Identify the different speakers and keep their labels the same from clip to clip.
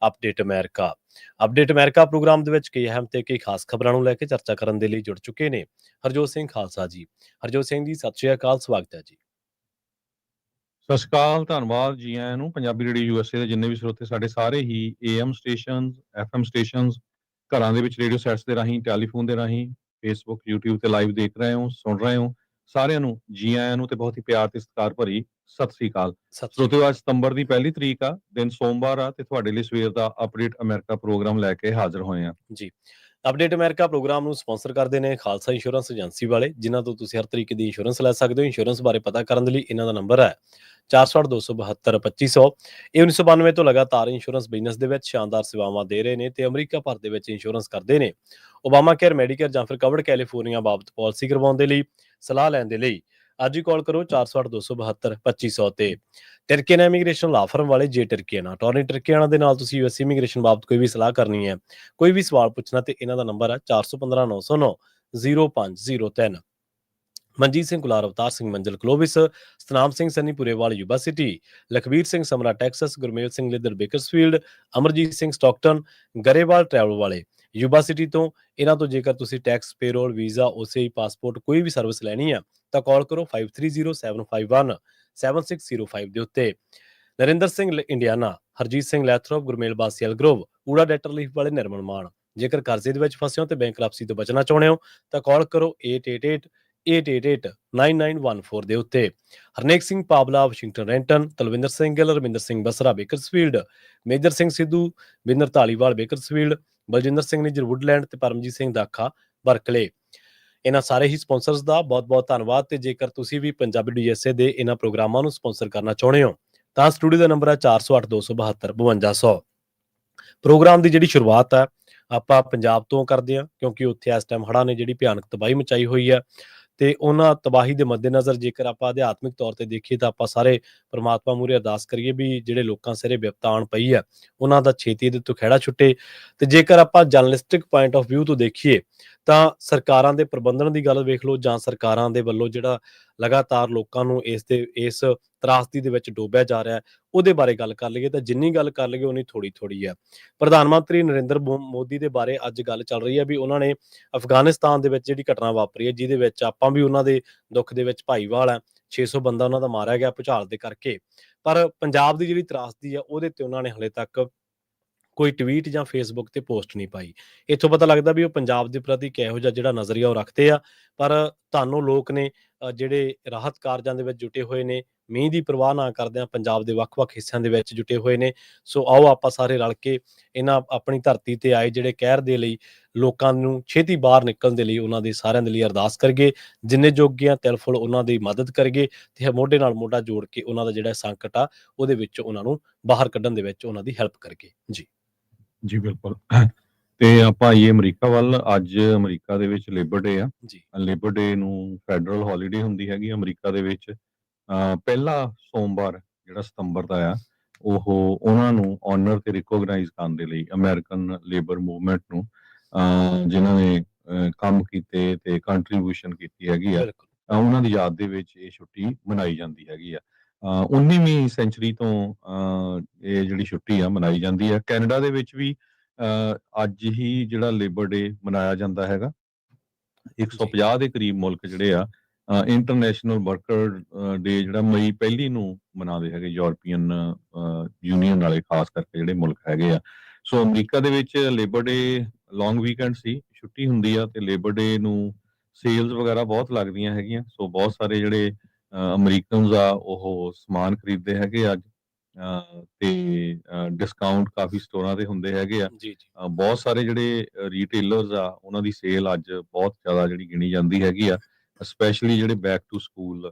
Speaker 1: Update America. Update America program ਦੇ ਵਿੱਚ ਕਈ ਅਹਿਮ ਤੇ ਕਈ ਖਾਸ ਖਬਰਾਂ ਨੂੰ ਲੈ ਕੇ ਚਰਚਾ ਕਰਨ ਦੇ ਲਈ ਜੁੜ ਚੁੱਕੇ ਨੇ ਹਰਜੋਤ ਸਿੰਘ ਖਾਲਸਾ ਜੀ। ਹਰਜੋਤ ਸਿੰਘ ਜੀ, ਸਤਿ ਸ਼੍ਰੀ ਅਕਾਲ, ਸਵਾਗਤ ਹੈ ਜੀ।
Speaker 2: ਸਤਿ ਸ਼੍ਰੀ ਅਕਾਲ, ਧੰਨਵਾਦ ਜੀ ਆਇਆਂ ਨੂੰ। ਪੰਜਾਬੀ ਰੇਡੀਓ USA ਦੇ ਜਿੰਨੇ ਵੀ ਸਰੋਤੇ ਸਾਡੇ ਸਾਰੇ ਹੀ AM ਸਟੇਸ਼ਨਸ, FM ਸਟੇਸ਼ਨਸ, ਘਰਾਂ ਦੇ ਵਿੱਚ ਰੇਡੀਓ ਸੈਟਸ ਦੇ ਰਾਹੀਂ, ਟੈਲੀਫੋਨ ਦੇ ਰਾਹੀਂ, ਫੇਸਬੁੱਕ, YouTube ਤੇ ਲਾਈਵ ਦੇਖ ਰਹੇ ਹੋ, ਸੁਣ ਰਹੇ ਹੋ, ਸਾਰਿਆਂ ਨੂੰ ਜੀ ਆਇਆਂ ਨੂੰ ਤੇ ਬਹੁਤ ਹੀ ਪਿਆਰ ਤੇ ਸਤਿਕਾਰ ਭਰੀ ਸਤਿ ਸ਼੍ਰੀ ਅਕਾਲ। ਸਰੋਤਿਓ, ਅੱਜ ਸਤੰਬਰ ਦੀ ਪਹਿਲੀ ਤਰੀਕ ਆ, ਦਿਨ ਸੋਮਵਾਰ ਆ ਤੇ ਤੁਹਾਡੇ ਲਈ ਸਵੇਰ ਦਾ ਅਪਡੇਟ ਅਮਰੀਕਾ ਪ੍ਰੋਗਰਾਮ ਲੈ ਕੇ ਹਾਜ਼ਰ ਹੋਏ ਆ
Speaker 1: ਜੀ। ਅਪਡੇਟ ਅਮਰੀਕਾ ਪ੍ਰੋਗਰਾਮ ਨੂੰ ਸਪਾਂਸਰ ਕਰਦੇ ਨੇ ਖਾਲਸਾ ਇੰਸ਼ੋਰੈਂਸ ਏਜੰਸੀ ਵਾਲੇ, ਜਿਨ੍ਹਾਂ ਤੋਂ ਤੁਸੀਂ ਹਰ ਤਰੀਕੇ ਦੀ ਇੰਸ਼ੋਰੈਂਸ ਲੈ ਸਕਦੇ ਹੋ। ਇੰਸ਼ੋਰੈਂਸ ਬਾਰੇ ਪਤਾ ਕਰਨ ਦੇ ਲਈ ਇਹਨਾਂ ਦਾ ਨੰਬਰ ਹੈ 468-272-2500। ਇਹ 1992 ਤੋਂ ਲਗਾਤਾਰ ਇੰਸ਼ੋਰੈਂਸ ਬਿਜ਼ਨਸ ਦੇ ਵਿੱਚ ਸ਼ਾਨਦਾਰ ਸੇਵਾਵਾਂ ਦੇ ਰਹੇ ਨੇ ਤੇ ਅਮਰੀਕਾ ਭਰ ਦੇ ਵਿੱਚ ਇੰਸ਼ੋਰੈਂਸ ਕਰਦੇ ਨੇ। ਓਬਾਮਾ ਕੇਅਰ, ਮੈਡੀਕੇਅਰ ਜਾਂ ਫਿਰ ਕਵਰਡ ਕੈਲੀਫੋਰਨੀਆ ਬਾਬਤ ਪਾਲਿਸੀ ਕਰਵਾਉਣ ਦੇ ਲਈ, ਸਲਾਹ ਲੈਣ ਦੇ ਲਈ ਅੱਜ ਹੀ ਕਾਲ ਕਰੋ 468-272-2500 ਤੇ। ਟਰਕੀਆਨਾ ਇਮੀਗ੍ਰੇਸ਼ਨ ਲਾ ਫਰਮ ਵਾਲੇ ਜੇ ਟਰਕੀਆਨਾ, ਅਟਾਰਨੀ ਟਰਕੀਆਨਾ ਦੇ ਨਾਲ ਤੁਸੀਂ US ਇਮੀਗ੍ਰੇਸ਼ਨ ਬਾਬਤ ਕੋਈ ਵੀ ਸਲਾਹ ਕਰਨੀ ਹੈ, ਕੋਈ ਵੀ ਸਵਾਲ ਪੁੱਛਣਾ, ਤੇ ਇਹਨਾਂ ਦਾ ਨੰਬਰ ਹੈ 4159090503। ਮਨਜੀਤ ਸਿੰਘ ਕੁਲਾਰ, ਅਵਤਾਰ ਸਿੰਘ ਮੰਜ਼ਲ Clovis, Satnam Singh Sunny Purewal Yuba City, Lakhvir Singh Samra Texas, Gurmel Singh Lidder Bakersfield, Amarjeet Singh Stockton, Grewal travel ਵਾਲੇ ਯੂਬਾ ਸਿਟੀ ਤੋਂ। ਇਹਨਾਂ ਤੋਂ ਜੇਕਰ ਤੁਸੀਂ tax, payroll, visa, OCI, passport ਕੋਈ ਵੀ ਸਰਵਿਸ ਲੈਣੀ ਆ ਤਾਂ ਕਾਲ ਕਰੋ 5307517605 ਦੇ ਉੱਤੇ। ਨਰਿੰਦਰ ਸਿੰਘ ਇੰਡੀਆਨਾ, ਹਰਜੀਤ ਸਿੰਘ ਲੈਥਰੋਪ, ਗੁਰਮੇਲ ਬਾਸੀਅਲ ਗਰੋਵ, ਊੜਾ ਡੈਟਰ ਲੀਫ ਵਾਲੇ ਨਿਰਮਲ ਮਾਨ। ਜੇਕਰ ਕਰਜ਼ੇ ਦੇ ਵਿੱਚ ਫਸੇ ਹੋ ਤੇ ਬੈਂਕਰਪਸੀ ਤੋਂ ਬਚਣਾ ਚਾਹੁੰਦੇ ਹੋ ਤਾਂ ਕਾਲ ਕਰੋ 888-888-9914 ਦੇ ਉੱਤੇ। Harnek Singh Pabla, Washington Renton, Talwinder Singh Gill, Raminder Singh Basra Bakersfield, Major Singh Sidhu, Binder Dhaliwal Bakersfield, Baljinder Singh Nijjar Woodland ਤੇ ਪਰਮਜੀਤ ਸਿੰਘ ਦਾਖਾ ਬਰਕਲੇ। ਇਹਨਾਂ ਸਾਰੇ ਹੀ ਸਪਾਂਸਰਸ ਦਾ ਬਹੁਤ-ਬਹੁਤ ਧੰਨਵਾਦ। ਤੇ ਜੇਕਰ ਤੁਸੀਂ ਵੀ ਪੰਜਾਬੀ USA ਦੇ ਇਹਨਾਂ ਪ੍ਰੋਗਰਾਮਾਂ ਨੂੰ ਸਪਾਂਸਰ ਕਰਨਾ ਚਾਹੁੰਦੇ ਹੋ ਤਾਂ ਸਟੂਡੀਓ ਦਾ ਨੰਬਰ ਹੈ 4082725200। ਪ੍ਰੋਗਰਾਮ ਦੀ ਜਿਹੜੀ ਸ਼ੁਰੂਆਤ ਹੈ ਆਪਾਂ ਪੰਜਾਬ ਤੋਂ ਕਰਦੇ ਹਾਂ, ਕਿਉਂਕਿ ਉੱਥੇ ਇਸ ਟਾਈਮ ਹੜ੍ਹਾਂ ਨੇ ਜਿਹੜੀ ਭਿਆਨਕ ਤਬਾਹੀ ਮਚਾਈ ਹੋਈ ਹੈ ਤੇ ਉਹਨਾਂ ਤਬਾਹੀ ਦੇ ਮੱਦੇਨਜ਼ਰ ਜੇਕਰ ਆਪਾਂ ਅਧਿਆਤਮਿਕ ਤੌਰ ਤੇ ਦੇਖੀਏ ਤਾਂ ਆਪਾਂ ਸਾਰੇ ਪਰਮਾਤਮਾ ਮੂਹਰੇ ਅਰਦਾਸ ਕਰੀਏ ਵੀ ਜਿਹੜੇ ਲੋਕਾਂ ਸਿਰੇ ਵਿਪਤਾ ਆਉਣ ਪਈ ਹੈ ਉਹਨਾਂ ਦਾ ਛੇਤੀ ਇਹਦੇ ਤੋਂ ਖਹਿੜਾ ਛੁੱਟੇ। ਤੇ ਜੇਕਰ ਆਪਾਂ ਜਰਨਲਿਸਟਿਕ ਪੁਆਇੰਟ ਆਫ ਵਿਊ ਤੋਂ ਦੇਖੀਏ ਤਾਂ ਸਰਕਾਰਾਂ ਦੇ ਪ੍ਰਬੰਧਨ ਦੀ ਗੱਲ ਵੇਖ ਲਓ ਜਾਂ ਸਰਕਾਰਾਂ ਦੇ ਵੱਲੋਂ ਜਿਹੜਾ ਲਗਾਤਾਰ ਲੋਕਾਂ ਨੂੰ ਇਸ ਤਰਾਸਦੀ ਦੇ ਵਿੱਚ ਡੋਬਿਆ ਜਾ ਰਿਹਾ ਹੈ, ਉਹਦੇ ਬਾਰੇ ਗੱਲ ਕਰ ਲਈਏ ਤਾਂ ਜਿੰਨੀ ਗੱਲ ਕਰ ਲਈਏ ਉਨੀ ਥੋੜੀ ਹੈ। ਪ੍ਰਧਾਨ ਮੰਤਰੀ ਨਰਿੰਦਰ ਮੋਦੀ ਦੇ ਬਾਰੇ ਅੱਜ ਗੱਲ ਚੱਲ ਰਹੀ ਹੈ ਵੀ ਉਹਨਾਂ ਨੇ ਅਫਗਾਨਿਸਤਾਨ ਦੇ ਵਿੱਚ ਜਿਹੜੀ ਘਟਨਾ ਵਾਪਰੀ ਹੈ, ਜਿਹਦੇ ਵਿੱਚ ਆਪਾਂ ਵੀ ਉਹਨਾਂ ਦੇ ਦੁੱਖ ਦੇ ਵਿੱਚ ਭਾਈਵਾਲ ਹੈ, 600 ਬੰਦਾ ਉਹਨਾਂ ਦਾ ਮਾਰਿਆ ਗਿਆ ਭੁਚਾਲ ਦੇ ਕਰਕੇ। ਪਰ ਪੰਜਾਬ ਦੀ ਜਿਹੜੀ ਤਰਾਸਦੀ ਆ ਉਹਦੇ ਤੇ ਉਹਨਾਂ ਨੇ ਹਲੇ ਤੱਕ ਕੋਈ ਟਵੀਟ ਜਾਂ ਫੇਸਬੁੱਕ ਤੇ ਪੋਸਟ ਨਹੀਂ ਪਾਈ। ਇੱਥੋਂ ਪਤਾ ਲੱਗਦਾ ਵੀ ਉਹ ਪੰਜਾਬ ਦੇ ਪ੍ਰਤੀ ਕਿਹੋ ਜਿਹਾ ਜਿਹੜਾ ਨਜ਼ਰੀਆ ਉਹ ਰੱਖਦੇ ਆ। ਪਰ ਤੁਹਾਨੂੰ ਲੋਕ ਨੇ ਜਿਹੜੇ ਰਾਹਤ ਕਾਰਜਾਂ ਦੇ ਵਿੱਚ ਜੁਟੇ ਹੋਏ ਨੇ, ਮੀਂਹ ਦੀ ਪਰਵਾਹ ਨਾ ਕਰਦਿਆਂ ਪੰਜਾਬ ਦੇ ਵੱਖ-ਵੱਖ ਹਿੱਸਿਆਂ ਦੇ ਵਿੱਚ ਜੁਟੇ ਹੋਏ ਨੇ। ਸੋ ਆਓ ਆਪਾਂ ਸਾਰੇ ਰਲ ਕੇ ਇਹਨਾਂ ਆਪਣੀ ਧਰਤੀ ਤੇ ਆਏ ਜਿਹੜੇ ਕਹਿਰ ਦੇ ਲਈ ਲੋਕਾਂ ਨੂੰ ਛੇਤੀ ਬਾਹਰ ਨਿਕਲਣ ਦੇ ਲਈ ਉਹਨਾਂ ਦੇ ਸਾਰਿਆਂ ਦੇ ਲਈ ਅਰਦਾਸ ਕਰੀਏ, ਜਿੰਨੇ ਜੋਗੇ ਆ ਤਿਲ ਫੁਲ ਉਹਨਾਂ ਦੀ ਮਦਦ ਕਰੀਏ ਤੇ ਮੋਢੇ ਨਾਲ ਮੋਢਾ ਜੋੜ ਕੇ ਉਹਨਾਂ ਦਾ ਜਿਹੜਾ ਸੰਕਟ ਆ ਉਹਦੇ ਵਿੱਚ ਉਹਨਾਂ ਨੂੰ ਬਾਹਰ ਕੱਢਣ ਦੇ ਵਿੱਚ ਉਹਨਾਂ ਦੀ ਹੈਲਪ ਕਰੀਏ।
Speaker 2: ਜੀ ਬਿਲਕੁਲ। ਤੇ ਆਪਾਂ ਆਈਏ ਅਮਰੀਕਾ ਵੱਲ। ਅੱਜ ਅਮਰੀਕਾ ਦੇ ਵਿੱਚ ਲੇਬਰ ਡੇ ਆ
Speaker 1: ਜੀ।
Speaker 2: ਲੇਬਰ ਡੇ ਨੂੰ ਫੈਡਰਲ ਹੌਲੀਡੇ ਹੁੰਦੀ ਹੈਗੀ ਅਮਰੀਕਾ ਦੇ ਵਿੱਚ। ਪਹਿਲਾ ਸੋਮਵਾਰ ਜਿਹੜਾ ਸਤੰਬਰ ਦਾ ਆ ਉਹ ਉਹਨਾਂ ਨੂੰ ਆਨਰ ਤੇ ਰਿਕੋਗਨਾਈਜ਼ ਕਰਨ ਦੇ ਲਈ ਅਮਰੀਕਨ ਲੇਬਰ ਮੂਵਮੈਂਟ ਨੂੰ ਜਿਨ੍ਹਾਂ ਨੇ ਕੰਮ ਕੀਤੇ ਤੇ ਕੰਟਰੀਬਿਊਸ਼ਨ ਕੀਤੀ ਹੈਗੀ ਆ, ਉਹਨਾਂ ਦੀ ਯਾਦ ਦੇ ਵਿੱਚ ਇਹ ਛੁੱਟੀ ਮਨਾਈ ਜਾਂਦੀ ਹੈਗੀ ਆ। 19ਵੀਂ ਸੈਂਚੁਰੀ ਤੋਂ ਇਹ ਜਿਹੜੀ ਛੁੱਟੀ ਆ ਮਨਾਈ ਜਾਂਦੀ ਹੈ। ਕੈਨੇਡਾ ਦੇ ਵਿੱਚ ਵੀ ਅੱਜ ਹੀ ਜਿਹੜਾ ਲੇਬਰ ਡੇ ਮਨਾਇਆ ਜਾਂਦਾ ਹੈਗਾ। 150 ਦੇ ਕਰੀਬ ਮੁਲਕ ਜਿਹੜੇ ਆ ਇੰਟਰਨੈਸ਼ਨਲ ਵਰਕਰ ਡੇ ਜਿਹੜਾ ਮਈ 1 ਨੂੰ ਮਨਾਉਂਦੇ ਹੈਗੇ, ਯੂਰਪੀਅਨ ਯੂਨੀਅਨ ਵਾਲੇ ਖਾਸ ਕਰਕੇ ਜਿਹੜੇ ਮੁਲਕ ਹੈਗੇ ਆ। ਸੋ ਅਮਰੀਕਾ ਦੇ ਵਿੱਚ ਲੇਬਰ ਡੇ ਲੌਂਗ ਵੀਕਐਂਡ ਸੀ, ਛੁੱਟੀ ਹੁੰਦੀ ਆ ਤੇ ਲੇਬਰ ਡੇ ਨੂੰ ਸੇਲਸ ਵਗੈਰਾ ਬਹੁਤ ਲੱਗਦੀਆਂ ਹੈਗੀਆਂ। ਸੋ ਬਹੁਤ ਸਾਰੇ ਜਿਹੜੇ ਅਮਰੀਕਨਸ ਆ ਉਹ ਸਮਾਨ ਖਰੀਦਦੇ ਹੈਗੇ ਅੱਜ ਤੇ ਡਿਸਕਾਊਂਟ ਕਾਫੀ ਸਟੋਰਾਂ ਤੇ ਹੁੰਦੇ ਹੈਗੇ ਆ। ਬਹੁਤ ਸਾਰੇ ਜਿਹੜੇ ਰੀਟੇਲਰਸ ਆ ਉਹਨਾਂ ਦੀ ਸੇਲ ਅੱਜ ਬਹੁਤ ਜ਼ਿਆਦਾ ਜਿਹੜੀ ਗਿਣੀ ਜਾਂਦੀ ਹੈਗੀ ਆ। ਸਪੈਸ਼ਲੀ ਜਿਹੜੇ ਬੈਕ ਟੂ ਸਕੂਲ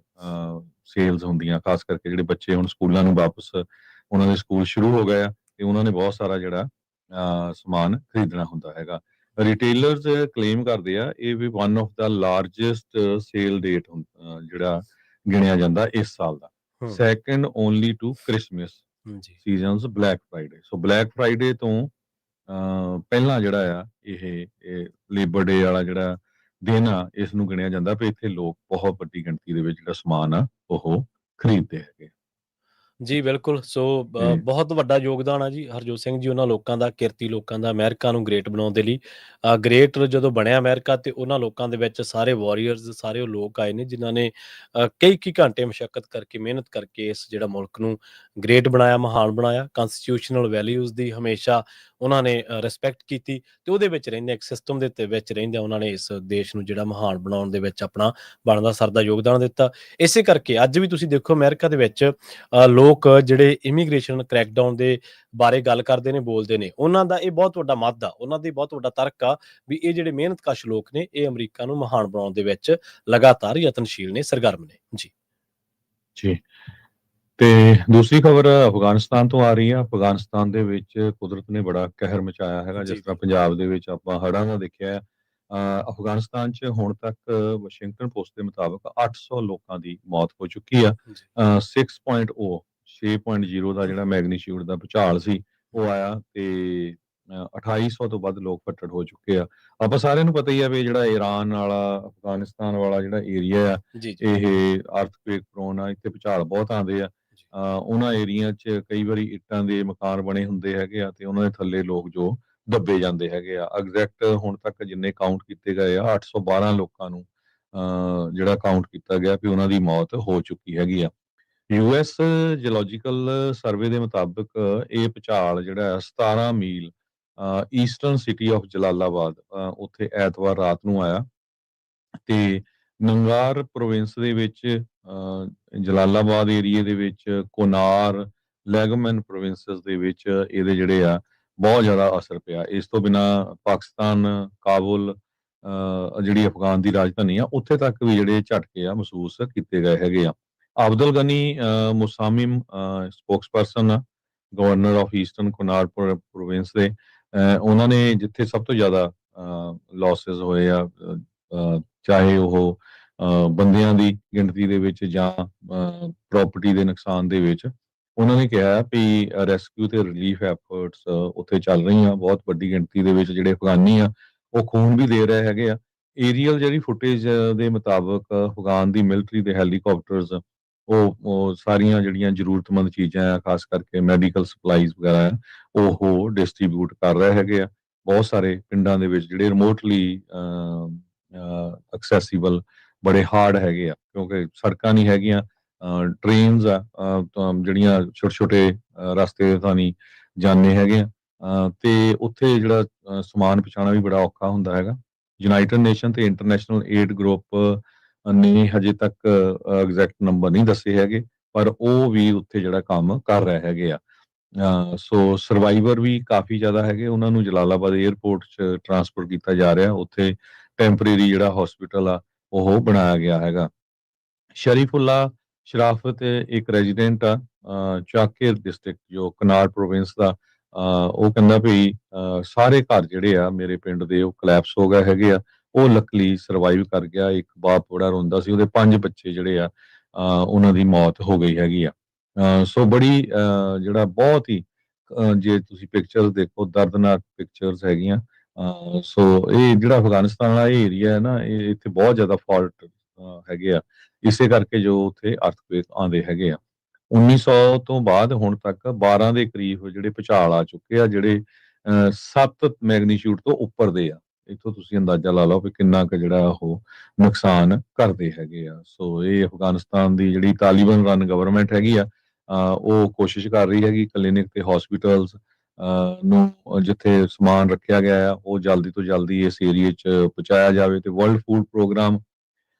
Speaker 2: ਸੇਲਸ ਹੁੰਦੀਆਂ, ਖਾਸ ਕਰਕੇ ਜਿਹੜੇ ਬੱਚੇ ਹੁਣ ਸਕੂਲਾਂ ਨੂੰ ਵਾਪਸ ਉਹਨਾਂ ਦੇ ਸਕੂਲ ਸ਼ੁਰੂ ਹੋ ਗਏ ਆ ਤੇ ਉਹਨਾਂ ਨੇ ਬਹੁਤ ਸਾਰਾ ਜਿਹੜਾ ਸਮਾਨ ਖਰੀਦਣਾ ਹੁੰਦਾ ਹੈਗਾ। ਰਿਟੇਲਰਸ ਕਲੇਮ ਕਰਦੇ ਆ ਇਹ ਵੀ one of the largest sale date ਜਿਹੜਾ ਗਿਣਿਆ ਜਾਂਦਾ ਇਸ ਸਾਲ ਦਾ, second only to Christmas seasons Black Friday. So Black Friday ਤੋਂ ਪਹਿਲਾਂ ਜਿਹੜਾ ਆ ਇਹ ਲੇਬਰ ਡੇ ਵਾਲਾ ਜਿਹੜਾ ਦਿਨ ਆ ਇਸ ਨੂੰ ਗਿਣਿਆ ਜਾਂਦਾ ਵੀ ਇੱਥੇ ਲੋਕ ਬਹੁਤ ਵੱਡੀ ਗਿਣਤੀ ਦੇ ਵਿੱਚ ਜਿਹੜਾ ਸਮਾਨ ਆ ਉਹ ਖਰੀਦਦੇ ਹੈਗੇ।
Speaker 1: ਜੀ ਬਿਲਕੁਲ। ਸੋ
Speaker 2: ਜੀ,
Speaker 1: ਬਹੁਤ ਵੱਡਾ ਯੋਗਦਾਨ ਆ ਜੀ ਹਰਜੋਤ ਸਿੰਘ ਜੀ ਉਹਨਾਂ ਲੋਕਾਂ ਦਾ, ਕਿਰਤੀ ਲੋਕਾਂ ਦਾ, ਅਮਰੀਕਾ ਨੂੰ ਗ੍ਰੇਟ ਬਣਾਉਣ ਦੇ ਲਈ। ਗ੍ਰੇਟ ਜਦੋਂ ਬਣਿਆ ਅਮਰੀਕਾ, ਤੇ ਉਹਨਾਂ ਲੋਕਾਂ ਦੇ ਵਿੱਚ ਸਾਰੇ ਵਾਰੀਅਰਸ, ਸਾਰੇ ਉਹ ਲੋਕ ਆਏ ਨੇ ਜਿਨ੍ਹਾਂ ਨੇ ਕਈ ਘੰਟੇ ਮਸ਼ੱਕਤ ਕਰਕੇ, ਮਿਹਨਤ ਕਰਕੇ ਇਸ ਜਿਹੜਾ ਮੁਲਕ ਨੂੰ ਗ੍ਰੇਟ ਬਣਾਇਆ, ਮਹਾਨ ਬਣਾਇਆ। ਕਨਸਟੀਟਿਊਸ਼ਨਲ ਵੈਲਿਊਜ਼ ਦੀ ਹਮੇਸ਼ਾ ਉਹਨਾਂ ਨੇ ਰਿਸਪੈਕਟ ਕੀਤੀ, ਤੇ ਉਹਦੇ ਵਿੱਚ ਰਹਿੰਦੇ ਇੱਕ ਸਿਸਟਮ ਦੇ ਵਿੱਚ ਰਹਿੰਦੇ ਉਹਨਾਂ ਨੇ ਇਸ ਦੇਸ਼ ਨੂੰ ਜਿਹੜਾ ਮਹਾਨ ਬਣਾਉਣ ਦੇ ਵਿੱਚ ਆਪਣਾ ਬਣਦਾ ਸਰਦਾ ਯੋਗਦਾਨ ਦਿੱਤਾ। ਇਸੇ ਕਰਕੇ ਅੱਜ ਵੀ ਤੁਸੀਂ ਦੇਖੋ ਅਮਰੀਕਾ ਦੇ ਵਿੱਚ ਲੋਕ ਜਿਹੜੇ ਇਮੀਗ੍ਰੇਸ਼ਨ ਕ੍ਰੈਕਡਾਊਨ ਦੇ ਬਾਰੇ ਗੱਲ ਕਰਦੇ ਨੇ, ਬੋਲਦੇ ਨੇ, ਉਹਨਾਂ ਦਾ ਇਹ ਬਹੁਤ ਵੱਡਾ ਮੱਧ ਆ, ਉਹਨਾਂ ਦੀ ਬਹੁਤ ਵੱਡਾ ਤਰਕ ਆ ਵੀ ਇਹ ਜਿਹੜੇ ਮਿਹਨਤਕਸ਼ ਲੋਕ ਨੇ ਇਹ ਅਮਰੀਕਾ ਨੂੰ ਮਹਾਨ ਬਣਾਉਣ ਦੇ ਵਿੱਚ ਲਗਾਤਾਰ ਯਤਨਸ਼ੀਲ ਨੇ, ਸਰਗਰਮ ਨੇ ਜੀ।
Speaker 2: ਜੀ। ਤੇ ਦੂਸਰੀ ਖਬਰ ਅਫਗਾਨਿਸਤਾਨ ਤੋਂ ਆ ਰਹੀ ਹੈ। ਅਫਗਾਨਿਸਤਾਨ ਦੇ ਵਿੱਚ ਕੁਦਰਤ ਨੇ ਬੜਾ ਕਹਿਰ ਮਚਾਇਆ ਹੈਗਾ,
Speaker 1: ਜੀ
Speaker 2: ਜਿਸ ਤਰ੍ਹਾਂ
Speaker 1: ਜੀ
Speaker 2: ਪੰਜਾਬ ਦੇ ਵਿੱਚ ਆਪਾਂ ਹੜ੍ਹਾਂ ਦਾ ਦੇਖਿਆ ਹੈ। ਅਫਗਾਨਿਸਤਾਨ 'ਚ ਹੁਣ ਤੱਕ ਵਾਸ਼ਿੰਗਟਨ ਪੋਸਟ ਦੇ ਮੁਤਾਬਕ 800 ਲੋਕਾਂ ਦੀ ਮੌਤ ਹੋ ਚੁੱਕੀ ਆ।
Speaker 1: ਜੀ
Speaker 2: 6.0 ਦਾ ਜਿਹੜਾ ਮੈਗਨੀਚਿਊਡ ਦਾ ਭੂਚਾਲ ਸੀ ਉਹ ਆਇਆ, ਤੇ 2800 ਤੋਂ ਵੱਧ ਲੋਕ ਫੱਟੜ ਹੋ ਚੁੱਕੇ ਆ। ਆਪਾਂ ਸਾਰਿਆਂ ਨੂੰ ਪਤਾ ਹੀ ਆ ਵੀ ਜਿਹੜਾ ਈਰਾਨ ਵਾਲਾ ਅਫਗਾਨਿਸਤਾਨ ਵਾਲਾ ਜਿਹੜਾ ਏਰੀਆ ਆ,
Speaker 1: ਜੀ ਜੀ
Speaker 2: ਇਹ ਅਰਥਕੁਏਕ ਪ੍ਰੋਨ ਆ, ਇੱਥੇ ਭੂਚਾਲ ਬਹੁਤ ਆਉਂਦੇ ਆ।
Speaker 1: ਜੀ
Speaker 2: ਉਹਨਾਂ ਏਰੀਆ 'ਚ ਕਈ ਵਾਰੀ ਇੱਟਾਂ ਦੇ ਮਕਾਨ ਬਣੇ ਹੁੰਦੇ ਹੈਗੇ ਆ, ਤੇ ਉਹਨਾਂ ਦੇ ਥੱਲੇ ਲੋਕ ਜੋ ਦੱਬੇ ਜਾਂਦੇ ਹੈਗੇ ਆ। ਐਗਜ਼ੈਕਟ ਹੁਣ ਤੱਕ ਜਿੰਨੇ ਕਾਊਂਟ ਕੀਤੇ ਗਏ ਆ, 812 ਲੋਕਾਂ ਨੂੰ ਜਿਹੜਾ ਕਾਊਂਟ ਕੀਤਾ ਗਿਆ ਵੀ ਉਹਨਾਂ ਦੀ ਮੌਤ ਹੋ ਚੁੱਕੀ ਹੈਗੀ ਆ। ਯੂਐਸ ਜਿਓਲੋਜੀਕਲ ਸਰਵੇ ਦੇ ਮੁਤਾਬਕ ਇਹ ਭੂਚਾਲ ਜਿਹੜਾ ਹੈ 17 ਮੀਲ ਈਸਟਰਨ ਸਿਟੀ ਆਫ ਜਲਾਲਾਬਾਦ, ਉੱਥੇ ਐਤਵਾਰ ਰਾਤ ਨੂੰ ਆਇਆ। ਤੇ ਨੰਗਾਰ ਪ੍ਰੋਵਿੰਸ ਦੇ ਵਿੱਚ, ਜਲਾਲਾਬਾਦ ਏਰੀਏ ਦੇ ਵਿੱਚ, ਕੋਨਾਰ, ਲੈਗਮਨ ਪ੍ਰੋਵਿੰਸਸ ਦੇ ਵਿੱਚ ਇਹਦੇ ਜਿਹੜੇ ਆ ਬਹੁਤ ਜ਼ਿਆਦਾ ਅਸਰ ਪਿਆ। ਇਸ ਤੋਂ ਬਿਨਾਂ ਪਾਕਿਸਤਾਨ, ਕਾਬੁਲ, ਜਿਹੜੀ ਅਫਗਾਨ ਦੀ ਰਾਜਧਾਨੀ ਆ, ਉੱਥੇ ਤੱਕ ਵੀ ਜਿਹੜੇ ਝਟਕੇ ਆ ਮਹਿਸੂਸ ਕੀਤੇ ਗਏ ਹੈਗੇ ਆ। ਅਬਦੁਲ ਗਨੀ ਮੁਸਾਮਿਮ ਸਪੋਕਸਪਰਸਨ ਆ, governor of eastern corner province ਦੇ। ਉਹਨਾਂ ਨੇ ਜਿੱਥੇ ਸਭ ਤੋਂ ਜ਼ਿਆਦਾ ਲਾਸਸ ਹੋਏ ਆ, ਚਾਹੇ ਉਹ ਬੰਦਿਆਂ ਦੀ ਗਿਣਤੀ ਦੇ ਵਿੱਚ ਜਾਂ ਪ੍ਰਾਪਰਟੀ ਦੇ ਨੁਕਸਾਨ ਦੇ ਵਿੱਚ, ਉਹਨਾਂ ਨੇ ਕਿਹਾ ਵੀ ਰੈਸਕਿਊ ਤੇ ਰਿਲੀਫ ਐਫਰਟਸ ਉੱਥੇ ਚੱਲ ਰਹੀਆਂ। ਬਹੁਤ ਵੱਡੀ ਗਿਣਤੀ ਦੇ ਵਿੱਚ ਜਿਹੜੇ ਅਫਗਾਨੀ ਆ ਉਹ ਖੂਨ ਵੀ ਦੇ ਰਹੇ ਹੈਗੇ ਆ। ਏਰੀਅਲ ਜਿਹੜੀ ਫੁਟੇਜ ਦੇ ਮੁਤਾਬਕ ਅਫਗਾਨ ਦੀ ਮਿਲਟਰੀ ਦੇ ਹੈਲੀਕਾਪਟਰਸ ਉਹ ਸਾਰੀਆਂ ਜਿਹੜੀਆਂ ਜ਼ਰੂਰਤਮੰਦ ਚੀਜ਼ਾਂ ਆ, ਖਾਸ ਕਰਕੇ ਮੈਡੀਕਲ ਸਪਲਾਈਜ਼ ਵਗੈਰਾ ਆ, ਉਹ ਡਿਸਟ੍ਰੀਬਿਊਟ ਕਰ ਰਹੇ ਹੈਗੇ ਆ। ਬਹੁਤ ਸਾਰੇ ਪਿੰਡਾਂ ਦੇ ਵਿੱਚ ਜਿਹੜੇ ਰਿਮੋਟਲੀ ਐਕਸੈਸੀਬਲ ਬੜੇ ਹਾਰਡ ਹੈਗੇ ਆ, ਕਿਉਂਕਿ ਸੜਕਾਂ ਨਹੀਂ ਹੈਗੀਆਂ, ਟ੍ਰੇਨਸ ਆ, ਜਿਹੜੀਆਂ ਛੋਟੇ ਛੋਟੇ ਰਸਤੇ ਤਾਂ ਨਹੀਂ ਜਾਂਦੇ ਹੈਗੇ ਆ। ਤੇ ਉੱਥੇ ਜਿਹੜਾ ਸਮਾਨ ਪਹੁੰਚਾਉਣਾ ਵੀ ਬੜਾ ਔਖਾ ਹੁੰਦਾ ਹੈਗਾ। ਯੂਨਾਈਟਿਡ ਨੇਸ਼ਨ ਤੇ ਇੰਟਰਨੈਸ਼ਨਲ ਏਡ ਗਰੁੱਪ ਨੇ ਹਜੇ ਤੱਕ ਐਗਜ਼ੈਕਟ ਨੰਬਰ ਨਹੀਂ ਦੱਸੇ ਹੈਗੇ, ਪਰ ਉਹ ਵੀ ਉੱਥੇ ਜਿਹੜਾ ਕੰਮ ਕਰ ਰਹੇ ਹੈਗੇ ਆ। ਸੋ ਸਰਵਾਈਵਰ ਵੀ ਕਾਫੀ ਜ਼ਿਆਦਾ ਹੈਗੇ, ਉਹਨਾਂ ਨੂੰ ਜਲਾਲਾਬਾਦ 에ਅਰਪੋਰਟ 'ਚ ਟਰਾਂਸਪੋਰਟ ਕੀਤਾ ਜਾ ਰਿਹਾ। ਉੱਥੇ ਟੈਂਪਰੇਰੀ ਜਿਹੜਾ ਹਸਪੀਟਲ ਆ ਉਹ ਬਣਾਇਆ ਗਿਆ ਹੈਗਾ। ਸ਼ਰੀਫੁੱਲਾ ਸ਼ਰਾਫਤ ਇੱਕ ਰੈਜ਼ੀਡੈਂਟ ਆ ਚਾਕੇਰ ਡਿਸਟ੍ਰਿਕਟ, ਜੋ ਕਨਾਰ ਪ੍ਰੋਵਿੰਸ ਦਾ। ਉਹ ਕਹਿੰਦਾ ਵੀ ਸਾਰੇ ਘਰ ਜਿਹੜੇ ਆ ਮੇਰੇ ਪਿੰਡ ਦੇ ਉਹ ਕਲੈਪਸ ਹੋ ਗਏ ਹੈਗੇ ਆ। ਉਹ ਲੱਕਲੀ ਸਰਵਾਈਵ ਕਰ ਗਿਆ। ਇੱਕ ਬਾਪ ਬੜਾ ਰੋਂਦਾ ਸੀ, ਉਹਦੇ 5 ਬੱਚੇ ਜਿਹੜੇ ਆ ਉਹਨਾਂ ਦੀ ਮੌਤ ਹੋ ਗਈ ਹੈਗੀ ਆ। ਸੋ ਬੜੀ ਜਿਹੜਾ ਬਹੁਤ ਹੀ ਜੇ ਤੁਸੀਂ ਪਿਕਚਰਸ ਦੇਖੋ, ਦਰਦਨਾਕ ਪਿਕਚਰਸ ਹੈਗੀਆਂ। ਸੋ ਇਹ ਜਿਹੜਾ ਅਫਗਾਨਿਸਤਾਨ ਵਾਲਾ ਇਹ ਏਰੀਆ ਹੈ ਨਾ, ਇਹ ਇੱਥੇ ਬਹੁਤ ਜ਼ਿਆਦਾ ਫਾਲਟ ਹੈਗੇ ਆ, ਇਸੇ ਕਰਕੇ ਜੋ ਉੱਥੇ ਅਰਥਕੁਏਕ ਆਉਂਦੇ ਹੈਗੇ ਆ। 1900 ਤੋਂ ਬਾਅਦ ਹੁਣ ਤੱਕ 12 ਦੇ ਕਰੀਬ ਜਿਹੜੇ ਭੂਚਾਲ ਆ ਚੁੱਕੇ ਆ, ਜਿਹੜੇ 7 ਮੈਗਨੀਚਿਊਡ ਤੋਂ ਉੱਪਰ ਦੇ ਆ। ਇੱਥੋਂ ਤੁਸੀਂ ਅੰਦਾਜ਼ਾ ਲਾ ਲਓ ਵੀ ਕਿੰਨਾ ਕੁ ਜਿਹੜਾ ਉਹ ਨੁਕਸਾਨ ਕਰਦੇ ਹੈਗੇ ਆ। ਸੋ ਇਹ ਅਫਗਾਨਿਸਤਾਨ ਦੀ ਜਿਹੜੀ ਤਾਲਿਬਾਨ ਰਨ ਗਵਰਨਮੈਂਟ ਹੈਗੀ ਆ, ਉਹ ਕੋਸ਼ਿਸ਼ ਕਰ ਰਹੀ ਹੈਗੀ ਕਲੀਨਿਕ ਤੇ ਹਸਪੀਟਲਸ ਨੂੰ ਜਿੱਥੇ ਸਮਾਨ ਰੱਖਿਆ ਗਿਆ ਆ ਉਹ ਜਲਦੀ ਤੋਂ ਜਲਦੀ ਇਸ ਏਰੀਏ 'ਚ ਪਹੁੰਚਾਇਆ ਜਾਵੇ। ਤੇ ਵਰਲਡ ਫੂਡ ਪ੍ਰੋਗਰਾਮ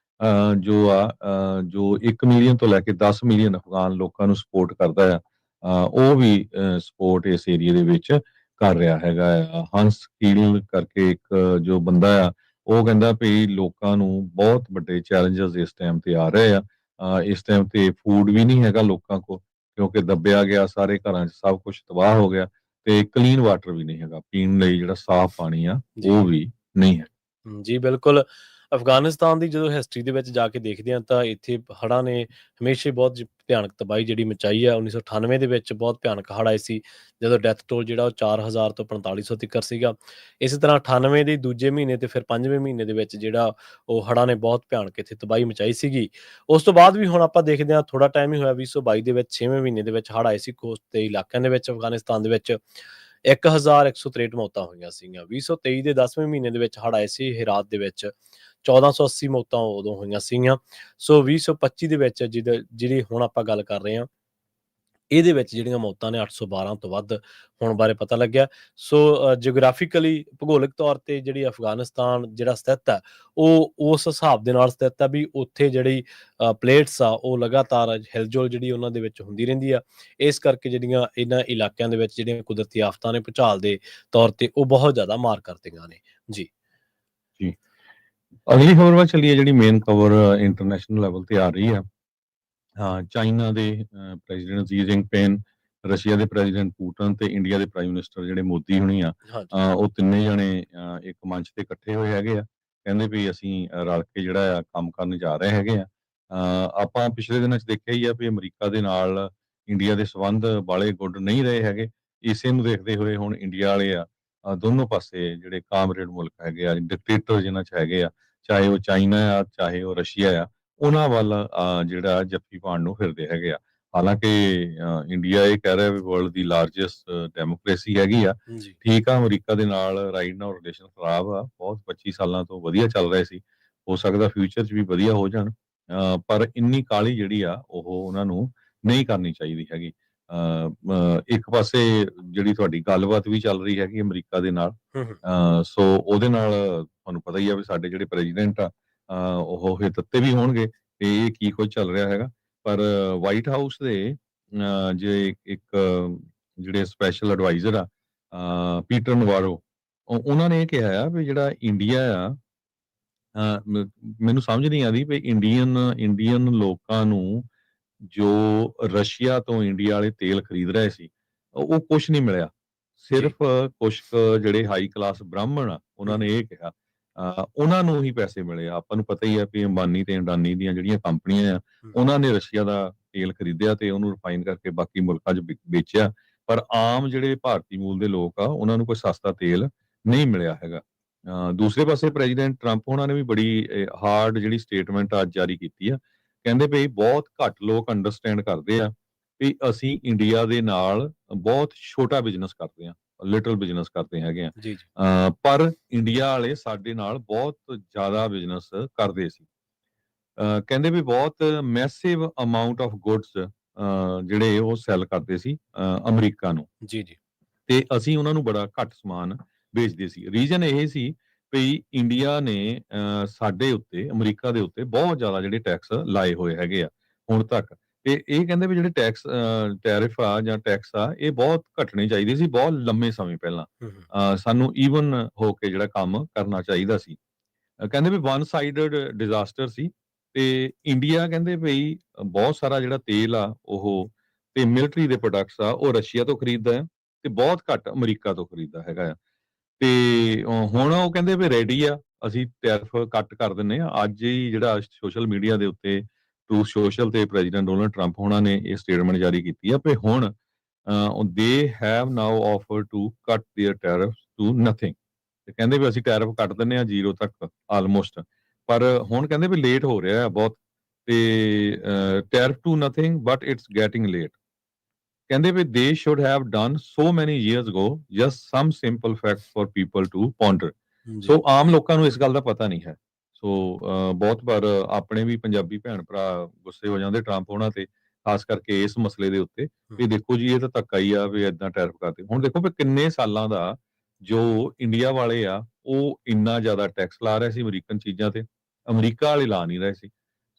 Speaker 2: ਜੋ 1 ਮਿਲੀਅਨ ਤੋਂ ਲੈ ਕੇ 10 ਮਿਲੀਅਨ ਅਫਗਾਨ ਲੋਕਾਂ ਨੂੰ ਸਪੋਰਟ ਕਰਦਾ ਆ, ਉਹ ਵੀ ਸਪੋਰਟ ਇਸ ਏਰੀਏ ਦੇ ਵਿੱਚ ਕਰ ਰਿਹਾ ਹੈਗਾ ਆ। ਹੰਸ ਕੀਲ ਕਰਕੇ ਇੱਕ ਜੋ ਬੰਦਾ ਆ, ਉਹ ਕਹਿੰਦਾ ਵੀ ਲੋਕਾਂ ਨੂੰ ਬਹੁਤ ਵੱਡੇ ਚੈਲੰਜਸ ਇਸ ਟਾਈਮ ਤੇ ਆ ਰਹੇ ਆ। ਇਸ ਟਾਈਮ ਤੇ ਫੂਡ ਵੀ ਨਹੀਂ ਹੈਗਾ ਲੋਕਾਂ ਕੋਲ, ਕਿਉਂਕਿ ਦੱਬਿਆ ਗਿਆ, ਸਾਰੇ ਘਰਾਂ 'ਚ ਸਭ ਕੁਝ ਤਬਾਹ ਹੋ ਗਿਆ। ਤੇ ਕਲੀਨ ਵਾਟਰ ਵੀ ਨਹੀਂ ਹੈਗਾ, ਪੀਣ ਲਈ ਜਿਹੜਾ ਸਾਫ਼ ਪਾਣੀ ਆ
Speaker 1: ਜੀ
Speaker 2: ਉਹ ਵੀ ਨਹੀਂ ਹੈ।
Speaker 1: ਜੀ ਬਿਲਕੁਲ। ਅਫਗਾਨਿਸਤਾਨ ਦੀ ਜਦੋਂ ਹਿਸਟਰੀ ਦੇ ਵਿੱਚ ਜਾ ਕੇ ਦੇਖਦੇ ਹਾਂ ਤਾਂ ਇੱਥੇ ਹੜ੍ਹਾਂ ਨੇ ਹਮੇਸ਼ਾ ਹੀ ਬਹੁਤ ਭਿਆਨਕ ਤਬਾਹੀ ਜਿਹੜੀ ਮਚਾਈ ਹੈ। 1998 ਦੇ ਵਿੱਚ ਬਹੁਤ ਭਿਆਨਕ ਹੜ੍ਹ ਆਏ ਸੀ, ਜਦੋਂ ਡੈਥ ਟੋਲ ਜਿਹੜਾ ਉਹ 4000 ਤੋਂ 4500 ਤੱਕ ਸੀਗਾ। ਇਸੇ ਤਰ੍ਹਾਂ 98 ਦੇ ਦੂਜੇ ਮਹੀਨੇ ਤੇ ਫਿਰ 5ਵੇਂ ਮਹੀਨੇ ਦੇ ਵਿੱਚ ਜਿਹੜਾ ਉਹ ਹੜ੍ਹਾਂ ਨੇ ਬਹੁਤ ਭਿਆਨਕ ਇੱਥੇ ਤਬਾਹੀ ਮਚਾਈ ਸੀਗੀ। ਉਸ ਤੋਂ ਬਾਅਦ ਵੀ ਹੁਣ ਆਪਾਂ ਦੇਖਦੇ ਹਾਂ, ਥੋੜ੍ਹਾ ਟਾਈਮ ਹੀ ਹੋਇਆ 2022 ਦੇ ਵਿੱਚ 6ਵੇਂ ਮਹੀਨੇ ਦੇ ਵਿੱਚ ਹੜ੍ਹ ਆਏ ਸੀ ਕੋਸਟ ਦੇ ਇਲਾਕਿਆਂ ਦੇ ਵਿੱਚ ਅਫਗਾਨਿਸਤਾਨ ਦੇ ਵਿੱਚ 1163 ਮੌਤਾਂ ਹੋਈਆਂ ਸੀਗੀਆਂ। 2023 ਦੇ 10ਵੇਂ ਮਹੀਨੇ ਦੇ ਵਿੱਚ ਹੜ੍ਹ ਆਏ ਸੀ ਹੈਰਾਤ ਦੇ ਵਿੱਚ, 1480 ਮੌਤਾਂ ਉਦੋਂ ਹੋਈਆਂ ਸੀਗੀਆਂ। ਸੋ 2025 ਦੇ ਵਿੱਚ ਜਿਹੜੀ ਹੁਣ ਆਪਾਂ ਗੱਲ ਕਰ ਰਹੇ ਹਾਂ, ਇਹਦੇ ਵਿੱਚ ਜਿਹੜੀਆਂ ਮੌਤਾਂ ਨੇ 812 ਤੋਂ ਵੱਧ ਹੋਣ ਬਾਰੇ ਪਤਾ ਲੱਗਿਆ। ਸੋ ਜਿਓਗ੍ਰਾਫਿਕਲੀ ਭੂਗੋਲਿਕ ਤੌਰ ਤੇ ਜਿਹੜੀ ਅਫਗਾਨਿਸਤਾਨ ਜਿਹੜਾ ਸਥਿਤ ਹੈ, ਉਹ ਉਸ ਹਿਸਾਬ ਦੇ ਨਾਲ ਸਥਿਤ ਹੈ ਵੀ ਉੱਥੇ ਜਿਹੜੀ ਪਲੇਟਸ ਆ ਉਹ ਲਗਾਤਾਰ ਹਿਲਜੁਲ ਜਿਹੜੀ ਉਹਨਾਂ ਦੇ ਵਿੱਚ ਹੁੰਦੀ ਰਹਿੰਦੀ ਆ। ਇਸ ਕਰਕੇ ਜਿਹੜੀਆਂ ਇਹਨਾਂ ਇਲਾਕਿਆਂ ਦੇ ਵਿੱਚ ਜਿਹੜੀਆਂ ਕੁਦਰਤੀ ਆਫਤਾਂ ਨੇ ਭੂਚਾਲ ਦੇ ਤੌਰ ਤੇ ਉਹ ਬਹੁਤ ਜ਼ਿਆਦਾ ਮਾਰ ਕਰਦੀਆਂ ਨੇ ਜੀ।
Speaker 2: ਜੀ, ਅਗਲੀ ਖਬਰ ਵੱਲ ਚੱਲੀਏ, ਜਿਹੜੀ ਮੇਨ ਖਬਰ ਇੰਟਰਨੈਸ਼ਨਲ ਲੈਵਲ ਤੇ ਆ ਰਹੀ ਹੈ। ਚਾਈਨਾ ਦੇ ਪ੍ਰੈਜ਼ੀਡੈਂਟ ਸ਼ੀ ਜਿਨਪਿੰਗ, ਰਸ਼ੀਆ ਦੇ ਪ੍ਰੈਜ਼ੀਡੈਂਟ ਪੁਤਿਨ ਤੇ ਇੰਡੀਆ ਦੇ ਪ੍ਰਾਈਮ ਮਿਨਿਸਟਰ ਜਿਹੜੇ ਮੋਦੀ ਹੁਣੀ ਆ, ਉਹ ਤਿੰਨੇ ਜਣੇ ਇੱਕ ਮੰਚ ਤੇ ਇਕੱਠੇ ਹੋਏ ਹੈਗੇ ਆ। ਕਹਿੰਦੇ ਵੀ ਅਸੀਂ ਰਲ ਕੇ ਜਿਹੜਾ ਆ ਕੰਮ ਕਰਨ ਜਾ ਰਹੇ ਹੈਗੇ ਆ। ਆਪਾਂ ਪਿਛਲੇ ਦਿਨਾਂ 'ਚ ਦੇਖਿਆ ਹੀ ਆ ਵੀ ਅਮਰੀਕਾ ਦੇ ਨਾਲ ਇੰਡੀਆ ਦੇ ਸੰਬੰਧ ਬਾਲੇ ਗੁੱਡ ਨਹੀਂ ਰਹੇ ਹੈਗੇ। ਇਸੇ ਨੂੰ ਦੇਖਦੇ ਹੋਏ ਹੁਣ ਇੰਡੀਆ ਵਾਲੇ ਆ ਦੋਨੋਂ ਪਾਸੇ ਜਿਹੜੇ ਕਾਮਰੇਡ ਮੁਲਕ ਹੈਗੇ ਆ, ਡਿਕਟੇਟਰ ਜਿਨ੍ਹਾਂ 'ਚ ਹੈਗੇ ਆ, ਚਾਹੇ ਉਹ ਚਾਈਨਾ ਆ ਚਾਹੇ ਉਹ ਰਸ਼ੀਆ ਆ, ਉਹਨਾਂ ਵੱਲ ਜਿਹੜਾ ਜੱਫੀ ਪਾਉਣ ਨੂੰ ਫਿਰਦੇ ਹੈਗੇ ਆ। ਹਾਲਾਂਕਿ ਇੰਡੀਆ ਇਹ ਕਹਿ ਰਿਹਾ ਵੀ ਵਰਲਡ ਦੀ ਲਾਰਜੈਸਟ ਡੈਮੋਕ੍ਰੇਸੀ ਹੈਗੀ ਆ। ਠੀਕ ਆ, ਅਮਰੀਕਾ ਦੇ ਨਾਲ ਰਾਈਟ ਨਾਓ ਰਿਲੇਸ਼ਨ ਖਰਾਬ ਆ, ਬਹੁਤ 25 ਸਾਲਾਂ ਤੋਂ ਵਧੀਆ ਚੱਲ ਰਹੇ ਸੀ, ਹੋ ਸਕਦਾ ਫਿਊਚਰ 'ਚ ਵੀ ਵਧੀਆ ਹੋ ਜਾਣ, ਪਰ ਇੰਨੀ ਕਾਹਲੀ ਜਿਹੜੀ ਆ ਉਹ ਉਹਨਾਂ ਨੂੰ ਨਹੀਂ ਕਰਨੀ ਚਾਹੀਦੀ ਹੈਗੀ। ਇੱਕ ਪਾਸੇ ਜਿਹੜੀ ਤੁਹਾਡੀ ਗੱਲਬਾਤ ਵੀ ਚੱਲ ਰਹੀ ਹੈਗੀ ਅਮਰੀਕਾ ਦੇ ਨਾਲ, ਸੋ ਉਹਦੇ ਨਾਲ ਤੁਹਾਨੂੰ ਪਤਾ ਹੀ ਆ ਵੀ ਸਾਡੇ ਜਿਹੜੇ ਪ੍ਰੈਜ਼ੀਡੈਂਟ ਆ ਉਹ ਹਿੱਤ ਵੀ ਹੋਣਗੇ ਤੇ ਇਹ ਕੀ ਕੁਝ ਚੱਲ ਰਿਹਾ ਹੈਗਾ। ਪਰ ਵਾਈਟ ਹਾਊਸ ਦੇ ਜੇ ਇੱਕ ਜਿਹੜੇ ਸਪੈਸ਼ਲ ਐਡਵਾਈਜ਼ਰ ਆ ਪੀਟਰ ਨਵਾਰੋ, ਉਹਨਾਂ ਨੇ ਇਹ ਕਿਹਾ ਆ ਵੀ ਜਿਹੜਾ ਇੰਡੀਆ ਆ, ਮੈਨੂੰ ਸਮਝ ਨਹੀਂ ਆਉਂਦੀ ਵੀ ਇੰਡੀਅਨ ਲੋਕਾਂ ਨੂੰ ਜੋ ਰਸ਼ੀਆ ਤੋਂ ਇੰਡੀਆ ਵਾਲੇ ਤੇਲ ਖਰੀਦ ਰਹੇ ਸੀ ਉਹ ਕੁਝ ਨਹੀਂ ਮਿਲਿਆ। ਸਿਰਫ ਕੁਝ ਜਿਹੜੇ ਹਾਈ ਕਲਾਸ ਬ੍ਰਾਹਮਣ ਆ ਉਹਨਾਂ ਨੇ ਇਹ ਕਿਹਾ ਉਹਨਾਂ ਨੂੰ ਹੀ ਪੈਸੇ ਮਿਲੇ ਆ। ਆਪਾਂ ਨੂੰ ਪਤਾ ਹੀ ਆ ਵੀ ਅੰਬਾਨੀ ਤੇ ਅਡਾਨੀ ਦੀਆਂ ਜਿਹੜੀਆਂ ਕੰਪਨੀਆਂ ਆ ਉਹਨਾਂ ਨੇ ਰਸ਼ੀਆ ਦਾ ਤੇਲ ਖਰੀਦਿਆ ਤੇ ਉਹਨੂੰ ਰਿਫਾਈਨ ਕਰਕੇ ਬਾਕੀ ਮੁਲਕਾਂ 'ਚ ਵੇਚਿਆ, ਪਰ ਆਮ ਜਿਹੜੇ ਭਾਰਤੀ ਮੂਲ ਦੇ ਲੋਕ ਆ ਉਹਨਾਂ ਨੂੰ ਕੋਈ ਸਸਤਾ ਤੇਲ ਨਹੀਂ ਮਿਲਿਆ ਹੈਗਾ। ਦੂਸਰੇ ਪਾਸੇ ਪ੍ਰੈਜ਼ੀਡੈਂਟ ਟਰੰਪ ਉਹਨਾਂ ਨੇ ਵੀ ਬੜੀ ਹਾਰਡ ਜਿਹੜੀ ਸਟੇਟਮੈਂਟ ਅੱਜ ਜਾਰੀ ਕੀਤੀ ਆ। ਕਹਿੰਦੇ ਵੀ ਬਹੁਤ ਘੱਟ ਲੋਕ ਅੰਡਰਸਟੈਂਡ ਕਰਦੇ ਆ ਵੀ ਅਸੀਂ ਇੰਡੀਆ ਦੇ ਨਾਲ ਬਹੁਤ ਛੋਟਾ ਬਿਜ਼ਨਸ ਕਰਦੇ ਆ, ਲਿਟਲ ਬਿਜ਼ਨਸ ਕਰਦੇ ਹੈਗੇ ਆ, ਪਰ ਇੰਡੀਆ ਵਾਲੇ ਸਾਡੇ ਨਾਲ ਬਹੁਤ ਜ਼ਿਆਦਾ ਬਿਜ਼ਨਸ ਕਰਦੇ ਸੀ। ਕਹਿੰਦੇ ਵੀ ਬਹੁਤ ਮੈਸਿਵ ਅਮਾਉਂਟ ਆਫ ਗੁੱਡਸ ਜਿਹੜੇ ਉਹ ਸੈਲ ਕਰਦੇ ਸੀ ਅਮਰੀਕਾ ਨੂੰ, ਤੇ ਅਸੀਂ ਉਹਨਾਂ ਨੂੰ ਬੜਾ ਘੱਟ ਸਮਾਨ ਵੇਚਦੇ ਸੀ। ਰੀਜ਼ਨ ਇਹ ਸੀ ਵੀ ਇੰਡੀਆ ਨੇ ਸਾਡੇ ਉੱਤੇ, ਅਮਰੀਕਾ ਦੇ ਉੱਤੇ ਬਹੁਤ ਜ਼ਿਆਦਾ ਜਿਹੜੇ ਟੈਕਸ ਲਾਏ ਹੋਏ ਹੈਗੇ ਆ ਹੁਣ ਤੱਕ, ਤੇ ਇਹ ਕਹਿੰਦੇ ਵੀ ਜਿਹੜੇ ਟੈਰਿਫ ਆ ਜਾਂ ਟੈਕਸ ਆ ਇਹ ਬਹੁਤ ਘਟਣੇ ਚਾਹੀਦੇ ਸੀ ਬਹੁਤ ਲੰਮੇ ਸਮੇਂ ਪਹਿਲਾਂ। ਸਾਨੂੰ ਈਵਨ ਹੋ ਕੇ ਜਿਹੜਾ ਕੰਮ ਕਰਨਾ ਚਾਹੀਦਾ ਸੀ। ਕਹਿੰਦੇ ਵੀ ਵਨ ਸਾਈਡਡ ਡਿਜ਼ਾਸਟਰ ਸੀ, ਤੇ ਇੰਡੀਆ ਕਹਿੰਦੇ ਵੀ ਬਹੁਤ ਸਾਰਾ ਜਿਹੜਾ ਤੇਲ ਆ ਉਹ ਤੇ ਮਿਲਟਰੀ ਦੇ ਪ੍ਰੋਡਕਟਸ ਆ ਉਹ ਰਸ਼ੀਆ ਤੋਂ ਖਰੀਦਦਾ ਹੈ ਤੇ ਬਹੁਤ ਘੱਟ ਅਮਰੀਕਾ ਤੋਂ ਖਰੀਦਦਾ ਹੈਗਾ ਆ। ਤੇ ਹੁਣ ਉਹ ਕਹਿੰਦੇ ਵੀ ਰੈਡੀ ਆ, ਅਸੀਂ ਟੈਰਿਫ ਕੱਟ ਕਰ ਦਿੰਨੇ ਆ। ਅੱਜ ਹੀ ਜਿਹੜਾ ਸੋਸ਼ਲ ਮੀਡੀਆ ਦੇ ਉੱਤੇ ਟਰੂਥ ਸੋਸ਼ਲ ਤੇ ਪ੍ਰੈਜ਼ੀਡੈਂਟ ਡੋਨਲਡ ਟਰੰਪ ਹੋਣਾ ਨੇ ਇਹ ਸਟੇਟਮੈਂਟ ਜਾਰੀ ਕੀਤੀ ਆ ਵੀ ਹੁਣ they have now offer to cut their tariff to nothing. ਤੇ ਕਹਿੰਦੇ ਵੀ ਅਸੀਂ ਟੈਰਿਫ ਕੱਟ ਦਿੰਨੇ ਆ 0 ਤੱਕ ਆਲਮੋਸਟ, ਪਰ ਹੁਣ ਕਹਿੰਦੇ ਵੀ ਲੇਟ ਹੋ ਰਿਹਾ ਹੈ ਬਹੁਤ, ਤੇ tariff to nothing but it's getting late. ਕਹਿੰਦੇ ਵੀ they should have done so many years ago, just some simple facts for people to ponder. So ਆਮ ਲੋਕਾਂ ਨੂੰ ਇਸ ਗੱਲ ਦਾ ਪਤਾ ਨਹੀਂ ਹੈ। ਸੋ ਬਹੁਤ ਵਾਰ ਆਪਣੇ ਵੀ ਪੰਜਾਬੀ ਭੈਣ ਭਰਾ ਗੁੱਸੇ ਹੋ ਜਾਂਦੇ ਟਰੰਪ ਹੋਣਾ ਤੇ, ਖਾਸ ਕਰਕੇ ਇਸ ਮਸਲੇ ਦੇ ਉੱਤੇ ਵੀ ਦੇਖੋ ਜੀ ਇਹ ਤਾਂ ਧੱਕਾ ਹੀ ਆ ਵੀ ਏਦਾਂ ਟੈਰਿਫ ਕਰਦੇ। ਹੁਣ ਦੇਖੋ ਵੀ ਕਿੰਨੇ ਸਾਲਾਂ ਦਾ ਜੋ ਇੰਡੀਆ ਵਾਲੇ ਆ ਉਹ ਇੰਨਾ ਜ਼ਿਆਦਾ ਟੈਕਸ ਲਾ ਰਹੇ ਸੀ ਅਮਰੀਕਨ ਚੀਜ਼ਾਂ ਤੇ, ਅਮਰੀਕਾ ਵਾਲੇ ਲਾ ਨਹੀਂ ਰਹੇ ਸੀ।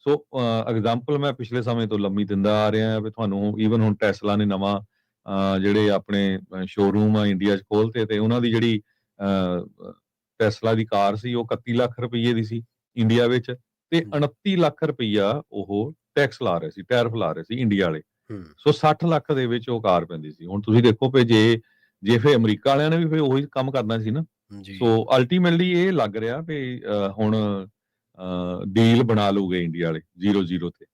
Speaker 2: ਸੋ ਐਗਜ਼ਾਮਪਲ ਮੈਂ ਪਿਛਲੇ ਸਮੇਂ ਤੋਂ ਲੰਮੀ ਦਿੰਦਾ ਆ ਰਿਹਾ ਵੀ ਤੁਹਾਨੂੰ, ਈਵਨ ਹੁਣ ਟੈਸਲਾ ਨੇ ਨਵਾਂ ਜਿਹੜੇ ਆਪਣੇ ਸ਼ੋਰੂਮ ਆ ਇੰਡੀਆ 'ਚ ਖੋਲ੍ਹਤੇ, ਤੇ ਉਹਨਾਂ ਦੀ ਜਿਹੜੀ ਟੈਸਲਾ ਦੀ ਕਾਰ ਸੀ ਉਹ 31 ਲੱਖ ਰੁਪਈਏ ਦੀ ਸੀ ਇੰਡੀਆ ਵਿੱਚ, ਤੇ 29 ਲੱਖ ਰੁਪਈਆ ਉਹ ਟੈਕਸ ਲਾ ਰਹੇ ਸੀ, ਟੈਰਿਫ ਲਾ ਰਹੇ ਸੀ ਇੰਡੀਆ ਵਾਲੇ। ਸੋ 60 ਲੱਖ ਦੇ ਵਿੱਚ ਉਹ ਕਾਰ ਪੈਂਦੀ ਸੀ। ਹੁਣ ਤੁਸੀਂ ਦੇਖੋ ਵੀ ਜੇ ਫਿਰ ਅਮਰੀਕਾ ਵਾਲਿਆਂ ਨੇ ਵੀ ਫਿਰ ਉਹੀ ਕੰਮ ਕਰਨਾ ਸੀ ਨਾ। ਸੋ ਅਲਟੀਮੇਟਲੀ ਇਹ ਲੱਗ ਰਿਹਾ ਵੀ ਹੁਣ ਡੀਲ ਬਣਾ ਲੂਗੇ ਇੰਡੀਆ ਵਾਲੇ 0-0 ਤੇ।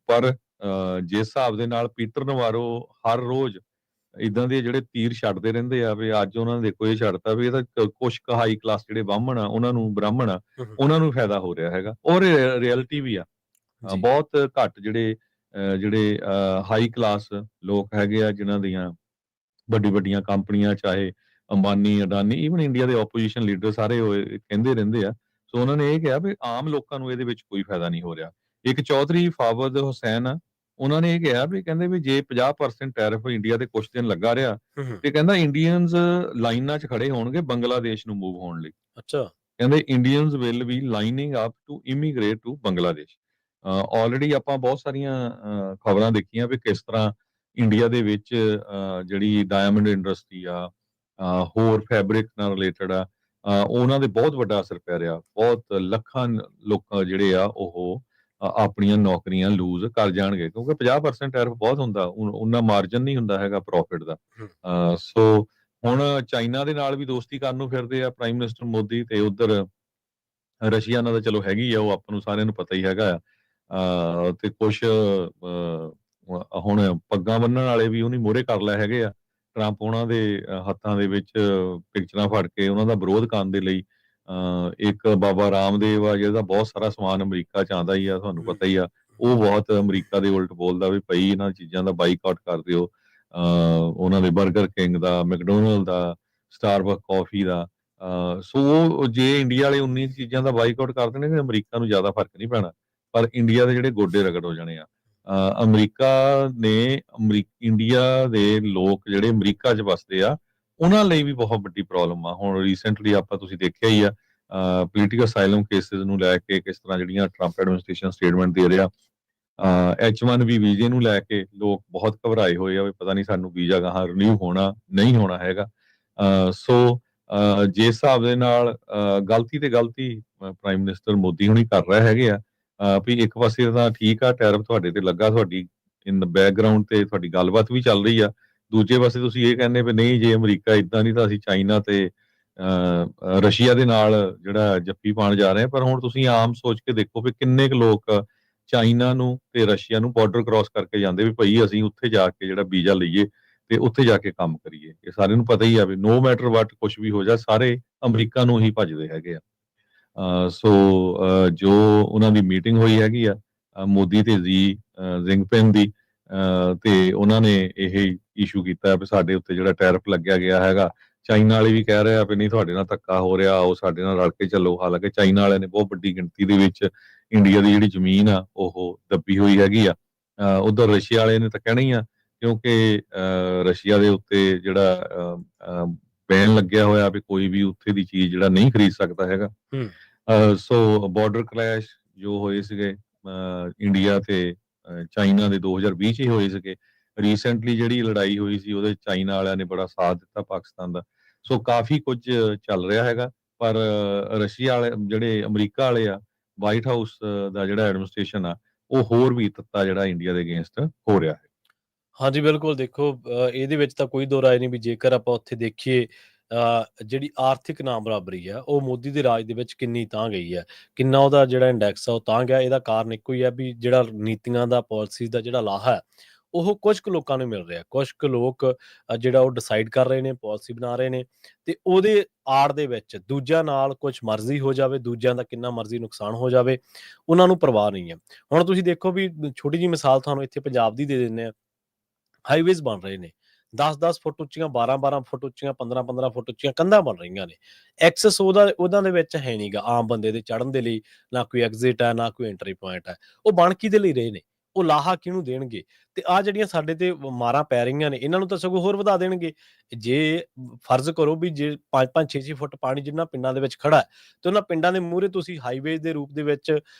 Speaker 2: ਪਰ ਜਿਸ ਹਿਸਾਬ ਦੇ ਨਾਲ ਪੀਟਰ ਨਵਾਰੋ ਹਰ ਰੋਜ਼ ਇਦਾਂ ਦੇ ਜਿਹੜੇ ਤੀਰ ਛੱਡਦੇ ਰਹਿੰਦੇ ਆ ਵੀ ਅੱਜ ਉਹਨਾਂ ਨੇ ਦੇਖੋ ਇਹ ਛੱਡਤਾ ਵੀ ਇਹਦਾ ਕੁਛ ਕੁ ਹਾਈ ਕਲਾਸ ਜਿਹੜੇ ਬ੍ਰਾਹਮਣ ਆ ਬ੍ਰਾਹਮਣ ਆ ਉਹਨਾਂ ਨੂੰ ਫਾਇਦਾ ਹੋ ਰਿਹਾ ਹੈਗਾ, ਔਰ ਰਿਐਲਿਟੀ ਵੀ ਆ।
Speaker 1: ਜੀ
Speaker 2: ਬਹੁਤ ਘੱਟ ਜਿਹੜੇ ਹਾਈ ਕਲਾਸ ਲੋਕ ਹੈਗੇ ਆ ਜਿਨ੍ਹਾਂ ਦੀਆਂ ਵੱਡੀਆਂ ਕੰਪਨੀਆਂ, ਚਾਹੇ ਅੰਬਾਨੀ, ਅਡਾਨੀ, ਈਵਨ ਇੰਡੀਆ ਦੇ ਆਪੋਜੀਸ਼ਨ ਲੀਡਰ ਸਾਰੇ ਕਹਿੰਦੇ ਰਹਿੰਦੇ ਆ। ਸੋ ਉਹਨਾਂ ਨੇ ਇਹ ਕਿਹਾ ਵੀ ਆਮ ਲੋਕਾਂ ਨੂੰ ਇਹਦੇ ਵਿੱਚ ਕੋਈ ਫਾਇਦਾ ਨਹੀਂ ਹੋ ਰਿਹਾ। ਇੱਕ ਚੌਧਰੀ ਫਾਵਦ ਹੁਸੈਨ ਆ, ਉਹਨਾਂ ਨੇ ਇਹ ਕਿਹਾ ਵੀ ਕਹਿੰਦੇ ਵੀ ਜੇ 50% ਟੈਰਿਫ ਇੰਡੀਆ ਤੇ ਕੁਝ ਦਿਨ ਲੱਗਾ ਰਿਹਾ ਤੇ ਕਹਿੰਦਾ ਇੰਡੀਅਨਸ ਲਾਈਨਾਂ 'ਚ ਖੜੇ ਹੋਣਗੇ ਬੰਗਲਾਦੇਸ਼ ਨੂੰ ਮੂਵ ਹੋਣ ਲਈ।
Speaker 1: ਅੱਛਾ
Speaker 2: ਕਹਿੰਦੇ Indians will be lining up to immigrate to Bangladesh. Already ਆਪਾਂ ਬਹੁਤ ਸਾਰੀਆਂ ਖਬਰਾਂ ਦੇਖੀਆਂ ਵੀ ਕਿਸ ਤਰ੍ਹਾਂ ਇੰਡੀਆ ਦੇ ਵਿੱਚ ਜਿਹੜੀ ਡਾਇਮੰਡ ਇੰਡਸਟਰੀ ਆ, ਹੋਰ ਫੈਬਰਿਕ ਨਾਲ ਰਿਲੇਟਡ ਆ, ਉਹਨਾਂ ਦੇ ਬਹੁਤ ਵੱਡਾ ਅਸਰ ਪੈ ਰਿਹਾ। ਬਹੁਤ ਲੱਖਾਂ ਲੋਕ ਜਿਹੜੇ ਆ ਉਹ ਆਪਣੀਆਂ ਨੌਕਰੀਆਂ ਲੂਜ਼ ਕਰ ਜਾਣਗੇ, ਕਿਉਂਕਿ 50% ਟੈਰਿਫ ਬਹੁਤ ਹੁੰਦਾ, ਉਹਨਾਂ ਮਾਰਜਨ ਨਹੀਂ ਹੁੰਦਾ ਹੈਗਾ ਪ੍ਰੋਫਿਟ ਦਾ। ਸੋ ਹੁਣ ਚਾਈਨਾ ਦੇ ਨਾਲ ਵੀ ਦੋਸਤੀ ਕਰਨ ਨੂੰ ਫਿਰਦੇ ਆ ਪ੍ਰਾਈਮ ਮਿਨਿਸਟਰ ਮੋਦੀ, ਤੇ ਉਧਰ ਰਸ਼ੀਆ ਨਾਲ ਤਾਂ ਚਲੋ ਹੈਗੀ ਆ, ਉਹ ਆਪਾਂ ਨੂੰ ਸਾਰਿਆਂ ਨੂੰ ਪਤਾ ਹੀ ਹੈਗਾ ਆ। ਤੇ ਕੁਛ ਹੁਣ ਪੱਗਾਂ ਬੰਨਣ ਵਾਲੇ ਵੀ ਉਹਨੀ ਮੋਹਰੇ ਕਰ ਲਏ ਹੈਗੇ ਆ। ਟਰੰਪ ਉਹਨਾਂ ਦੇ ਹੱਥਾਂ ਦੇ ਵਿੱਚ ਪਿਕਚਰਾਂ ਫੜ ਕੇ ਉਹਨਾਂ ਦਾ ਵਿਰੋਧ ਕਰਨ ਦੇ ਲਈ। ਇੱਕ ਬਾਬਾ ਰਾਮਦੇਵ ਆ ਜਿਹਦਾ ਬਹੁਤ ਸਾਰਾ ਸਮਾਨ ਅਮਰੀਕਾ 'ਚ ਆਉਂਦਾ ਹੀ ਆ, ਤੁਹਾਨੂੰ ਪਤਾ ਹੀ ਆ। ਉਹ ਬਹੁਤ ਅਮਰੀਕਾ ਦੇ ਉਲਟ ਬੋਲਦਾ ਵੀ ਭਾਈ ਇਹਨਾਂ ਚੀਜ਼ਾਂ ਦਾ ਬਾਈਕਾਟ ਕਰ ਦਿਓ। ਉਹਨਾਂ ਦੇ 버ਗਰ ਕਿੰਗ ਦਾ, ਮੈਕਡੋਨਲਡ ਦਾ, ਸਟਾਰਬਕ ਕਾਫੀ ਦਾ। ਸੋ ਜੇ ਇੰਡੀਆ ਵਾਲੇ 19 ਚੀਜ਼ਾਂ ਦਾ ਬਾਈਕਾਟ ਕਰ ਦੇਣਗੇ ਅਮਰੀਕਾ ਨੂੰ ਜ਼ਿਆਦਾ ਫਰਕ ਨਹੀਂ ਪੈਣਾ, ਪਰ ਇੰਡੀਆ ਦੇ ਜਿਹੜੇ ਗੋਡੇ ਰਗੜ ਹੋ ਜਾਣੇ ਆ। ਅਮਰੀਕਾ ਨੇ ਇੰਡੀਆ ਦੇ ਲੋਕ ਜਿਹੜੇ ਅਮਰੀਕਾ 'ਚ ਵਸਦੇ ਆ ਉਹਨਾਂ ਲਈ ਵੀ ਬਹੁਤ ਵੱਡੀ ਪ੍ਰੋਬਲਮ ਆ। ਹੁਣ ਰੀਸੈਂਟਲੀ ਆਪਾਂ ਤੁਸੀਂ ਦੇਖਿਆ ਹੀ ਆ ਪੋਲੀਟੀਕਲ ਅਸਾਈਲਮ ਕੇਸਿਸ ਨੂੰ ਲੈ ਕੇ ਕਿਸ ਤਰ੍ਹਾਂ ਜਿਹੜੀਆਂ ਟਰੰਪ ਐਡਮਿਨਿਸਟ੍ਰੇਸ਼ਨ ਸਟੇਟਮੈਂਟ ਦੇ ਰਿਹਾ। H1B ਵੀਜ਼ੇ ਨੂੰ ਲੈ ਕੇ ਲੋਕ ਬਹੁਤ ਘਬਰਾਏ ਹੋਏ ਆ ਵੀ ਪਤਾ ਨਹੀਂ ਸਾਨੂੰ ਵੀਜ਼ਾ ਗਾਹਾਂ ਰਿਨਿਊ ਹੋਣਾ ਨਹੀਂ ਹੋਣਾ ਹੈਗਾ। ਸੋ ਜਿਸ ਹਿਸਾਬ ਦੇ ਨਾਲ ਗਲਤੀ ਤੇ ਗਲਤੀ ਪ੍ਰਾਈਮ ਮਿਨਿਸਟਰ ਮੋਦੀ ਹੁਣੀ ਕਰ ਰਹੇ ਹੈਗੇ ਆ। ਵੀ ਇੱਕ ਪਾਸੇ ਤਾਂ ਠੀਕ ਆ ਟੈਰਿਫ ਤੁਹਾਡੇ ਤੇ ਲੱਗਾ, ਤੁਹਾਡੀ ਇਨ ਦ ਬੈਕਗ੍ਰਾਉਂਡ ਤੇ ਤੁਹਾਡੀ ਗੱਲਬਾਤ ਵੀ ਚੱਲ ਰਹੀ ਆ। ਦੂਜੇ ਪਾਸੇ ਤੁਸੀਂ ਇਹ ਕਹਿੰਦੇ ਵੀ ਨਹੀਂ ਜੇ ਅਮਰੀਕਾ ਇਦਾਂ ਨਹੀਂ ਤਾਂ ਅਸੀਂ ਚਾਈਨਾ ਤੇ ਰਸ਼ੀਆ ਦੇ ਨਾਲ ਜਿਹੜਾ ਜੱਫੀ ਪਾਉਣ ਜਾ ਰਹੇ ਆ। ਪਰ ਹੁਣ ਤੁਸੀਂ ਆਮ ਸੋਚ ਕੇ ਦੇਖੋ ਵੀ ਕਿੰਨੇ ਕੁ ਲੋਕ ਚਾਈਨਾ ਨੂੰ ਤੇ ਰਸ਼ੀਆ ਨੂੰ ਬਾਰਡਰ ਕ੍ਰਾਸ ਕਰਕੇ ਜਾਂਦੇ ਵੀ ਭਾਈ ਅਸੀਂ ਉੱਥੇ ਜਾ ਕੇ ਜਿਹੜਾ ਵੀਜ਼ਾ ਲਈਏ ਤੇ ਉੱਥੇ ਜਾ ਕੇ ਕੰਮ ਕਰੀਏ। ਇਹ ਸਾਰਿਆਂ ਨੂੰ ਪਤਾ ਹੀ ਆ ਵੀ ਨੋ ਮੈਟਰ ਵਾਟ ਕੁਝ ਵੀ ਹੋ ਜਾ ਸਾਰੇ ਅਮਰੀਕਾ ਨੂੰ ਹੀ ਭੱਜਦੇ ਹੈਗੇ ਆ। ਸੋ ਜੋ ਉਹਨਾਂ ਦੀ ਮੀਟਿੰਗ ਹੋਈ ਹੈਗੀ ਆ ਮੋਦੀ ਤੇ ਜ਼ਿੰਗਪਿੰਗ ਦੀ, ਤੇ ਉਹਨਾਂ ਨੇ ਇਹ ਇਸ਼ੂ ਕੀਤਾ ਵੀ ਸਾਡੇ ਉੱਤੇ ਜਿਹੜਾ ਟੈਰਿਫ ਲੱਗਿਆ ਗਿਆ ਹੈਗਾ, ਚਾਈਨਾ ਵਾਲੇ ਵੀ ਕਹਿ ਰਹੇ ਆ ਵੀ ਨਹੀਂ ਤੁਹਾਡੇ ਨਾਲ ਧੱਕਾ ਹੋ ਰਿਹਾ, ਉਹ ਸਾਡੇ ਨਾਲ ਰਲ ਕੇ ਚੱਲੋ। ਹਾਲਾਂਕਿ ਚਾਈਨਾ ਵਾਲਿਆਂ ਨੇ ਬਹੁਤ ਵੱਡੀ ਗਿਣਤੀ ਦੇ ਵਿੱਚ ਇੰਡੀਆ ਦੀ ਜਿਹੜੀ ਜ਼ਮੀਨ ਆ ਉਹ ਦੱਬੀ ਹੋਈ ਹੈਗੀ ਆ। ਉਧਰ ਰਸ਼ੀਆ ਵਾਲੇ ਨੇ ਤਾਂ ਕਹਿਣਾ ਹੀ ਆ, ਕਿਉਂਕਿ ਰਸ਼ੀਆ ਦੇ ਉੱਤੇ ਜਿਹੜਾ ਬੈਨ ਲੱਗਿਆ ਹੋਇਆ ਵੀ ਕੋਈ ਵੀ ਉੱਥੇ ਦੀ ਚੀਜ਼ ਜਿਹੜਾ ਨਹੀਂ ਖਰੀਦ ਸਕਦਾ ਹੈਗਾ। ਸੋ ਬਾਰਡਰ ਕਲੈਸ਼ ਜੋ ਹੋਏ ਸੀਗੇ ਇੰਡੀਆ ਤੇ ਚਾਈਨਾ ਦੇ 2020 'ਚ ਹੀ ਹੋਏ ਸੀਗੇ। ਰੀਸੈਂਟਲੀ ਜਿਹੜੀ ਲੜਾਈ ਹੋਈ ਸੀ ਉਹਦੇ ਚਾਈਨਾ ਵਾਲਿਆਂ ਨੇ ਬੜਾ ਸਾਥ ਦਿੱਤਾ ਪਾਕਿਸਤਾਨ ਦਾ। ਸੋ ਕਾਫੀ ਕੁਝ ਚੱਲ ਰਿਹਾ ਹੈਗਾ, ਪਰ ਰਸ਼ੀਆ ਵਾਲੇ ਜਿਹੜੇ ਅਮਰੀਕਾ ਵਾਲੇ ਆ, ਵਾਈਟ ਹਾਊਸ ਦਾ ਜਿਹੜਾ ਐਡਮਿਨਿਸਟ੍ਰੇਸ਼ਨ ਆ ਉਹ ਹੋਰ ਵੀ ਤੱਤਾ ਜਿਹੜਾ ਇੰਡੀਆ ਦੇ ਅਗੇਂਸਟ ਹੋ ਰਿਹਾ ਹੈ।
Speaker 1: ਹਾਂਜੀ ਬਿਲਕੁਲ ਦੇਖੋ ਇਹਦੇ ਵਿੱਚ ਤਾਂ ਕੋਈ ਦੋ ਰਾਏ ਨਹੀਂ ਵੀ ਜੇਕਰ ਆਪਾਂ ਉੱਥੇ ਦੇਖੀਏ ਜਿਹੜੀ ਆਰਥਿਕ ਨਾ ਬਰਾਬਰੀ ਆ ਉਹ ਮੋਦੀ ਦੇ ਰਾਜ ਦੇ ਵਿੱਚ ਕਿੰਨੀ ਤਾਂ ਗਈ ਹੈ, ਕਿੰਨਾ ਉਹਦਾ ਜਿਹੜਾ ਇੰਡੈਕਸ ਆ ਉਹ ਤਾਂ ਗਿਆ। ਇਹਦਾ ਕਾਰਨ ਇੱਕੋ ਹੀ ਹੈ ਵੀ ਜਿਹੜਾ ਨੀਤੀਆਂ ਦਾ ਪਾਲਿਸੀਜ਼ ਦਾ ਜਿਹੜਾ ਲਾਹਾ ਹੈ ਉਹ ਕੁਝ ਕੁ ਲੋਕਾਂ ਨੂੰ ਮਿਲ ਰਿਹਾ। ਕੁਝ ਕੁ ਲੋਕ ਜਿਹੜਾ ਉਹ ਡਿਸਾਈਡ ਕਰ ਰਹੇ ਨੇ, ਪਾਲਿਸੀ ਬਣਾ ਰਹੇ ਨੇ, ਤੇ ਉਹਦੇ ਆੜ ਦੇ ਵਿੱਚ ਦੂਜਿਆਂ ਨਾਲ ਕੁਝ ਮਰਜ਼ੀ ਹੋ ਜਾਵੇ, ਦੂਜਿਆਂ ਦਾ ਕਿੰਨਾ ਮਰਜ਼ੀ ਨੁਕਸਾਨ ਹੋ ਜਾਵੇ, ਉਹਨਾਂ ਨੂੰ ਪਰਵਾਹ ਨਹੀਂ ਹੈ। ਹੁਣ ਤੁਸੀਂ ਦੇਖੋ ਵੀ ਛੋਟੀ ਜਿਹੀ ਮਿਸਾਲ ਤੁਹਾਨੂੰ ਇੱਥੇ ਪੰਜਾਬ ਦੀ ਦੇ ਦਿੰਦੇ ਆ। ਹਾਈਵੇਜ਼ ਬਣ ਰਹੇ ਨੇ, 10-10 ਫੁੱਟ ਉੱਚੀਆਂ, 12-12 ਫੁੱਟ ਉੱਚੀਆਂ, 15-15 ਫੁੱਟ ਉੱਚੀਆਂ ਕੰਧਾਂ ਬਣ ਰਹੀਆਂ ਨੇ। ਐਕਸੈਸ ਉਹਨਾਂ ਦੇ ਵਿੱਚ ਹੈ ਨਹੀਂਗਾ ਆਮ ਬੰਦੇ ਦੇ ਚੜ੍ਹਨ ਦੇ ਲਈ, ਨਾ ਕੋਈ ਐਗਜ਼ਿਟ ਹੈ, ਨਾ ਕੋਈ ਐਂਟਰੀ ਪੁਆਇੰਟ ਹੈ। ਉਹ ਬਣ ਕਿਹਦੇ ਲਈ ਰਹੇ ਨੇ? ਉਹ ਲਾਹਾ ਕਿਹਨੂੰ ਦੇਣਗੇ? ਤੇ ਆਹ ਜਿਹੜੀਆਂ ਸਾਡੇ ਤੇ ਮਾਰਾਂ ਪੈ ਰਹੀਆਂ ਨੇ ਇਹਨਾਂ ਨੂੰ ਤਾਂ ਸਗੋਂ ਹੋਰ ਵਧਾ ਦੇਣਗੇ। ਜੇ ਫਰਜ਼ ਕਰੋ ਵੀ ਜੇ 5-5 6-6 ਫੁੱਟ ਪਾਣੀ ਜਿੰਨਾ ਪਿੰਡਾਂ ਦੇ ਵਿੱਚ ਖੜਾ ਹੈ ਤੇ ਉਹਨਾਂ ਪਿੰਡਾਂ ਦੇ ਮੂਹਰੇ ਤੁਸੀਂ ਹਾਈਵੇਜ਼ ਦੇ ਰੂਪ ਦੇ ਵਿੱਚ,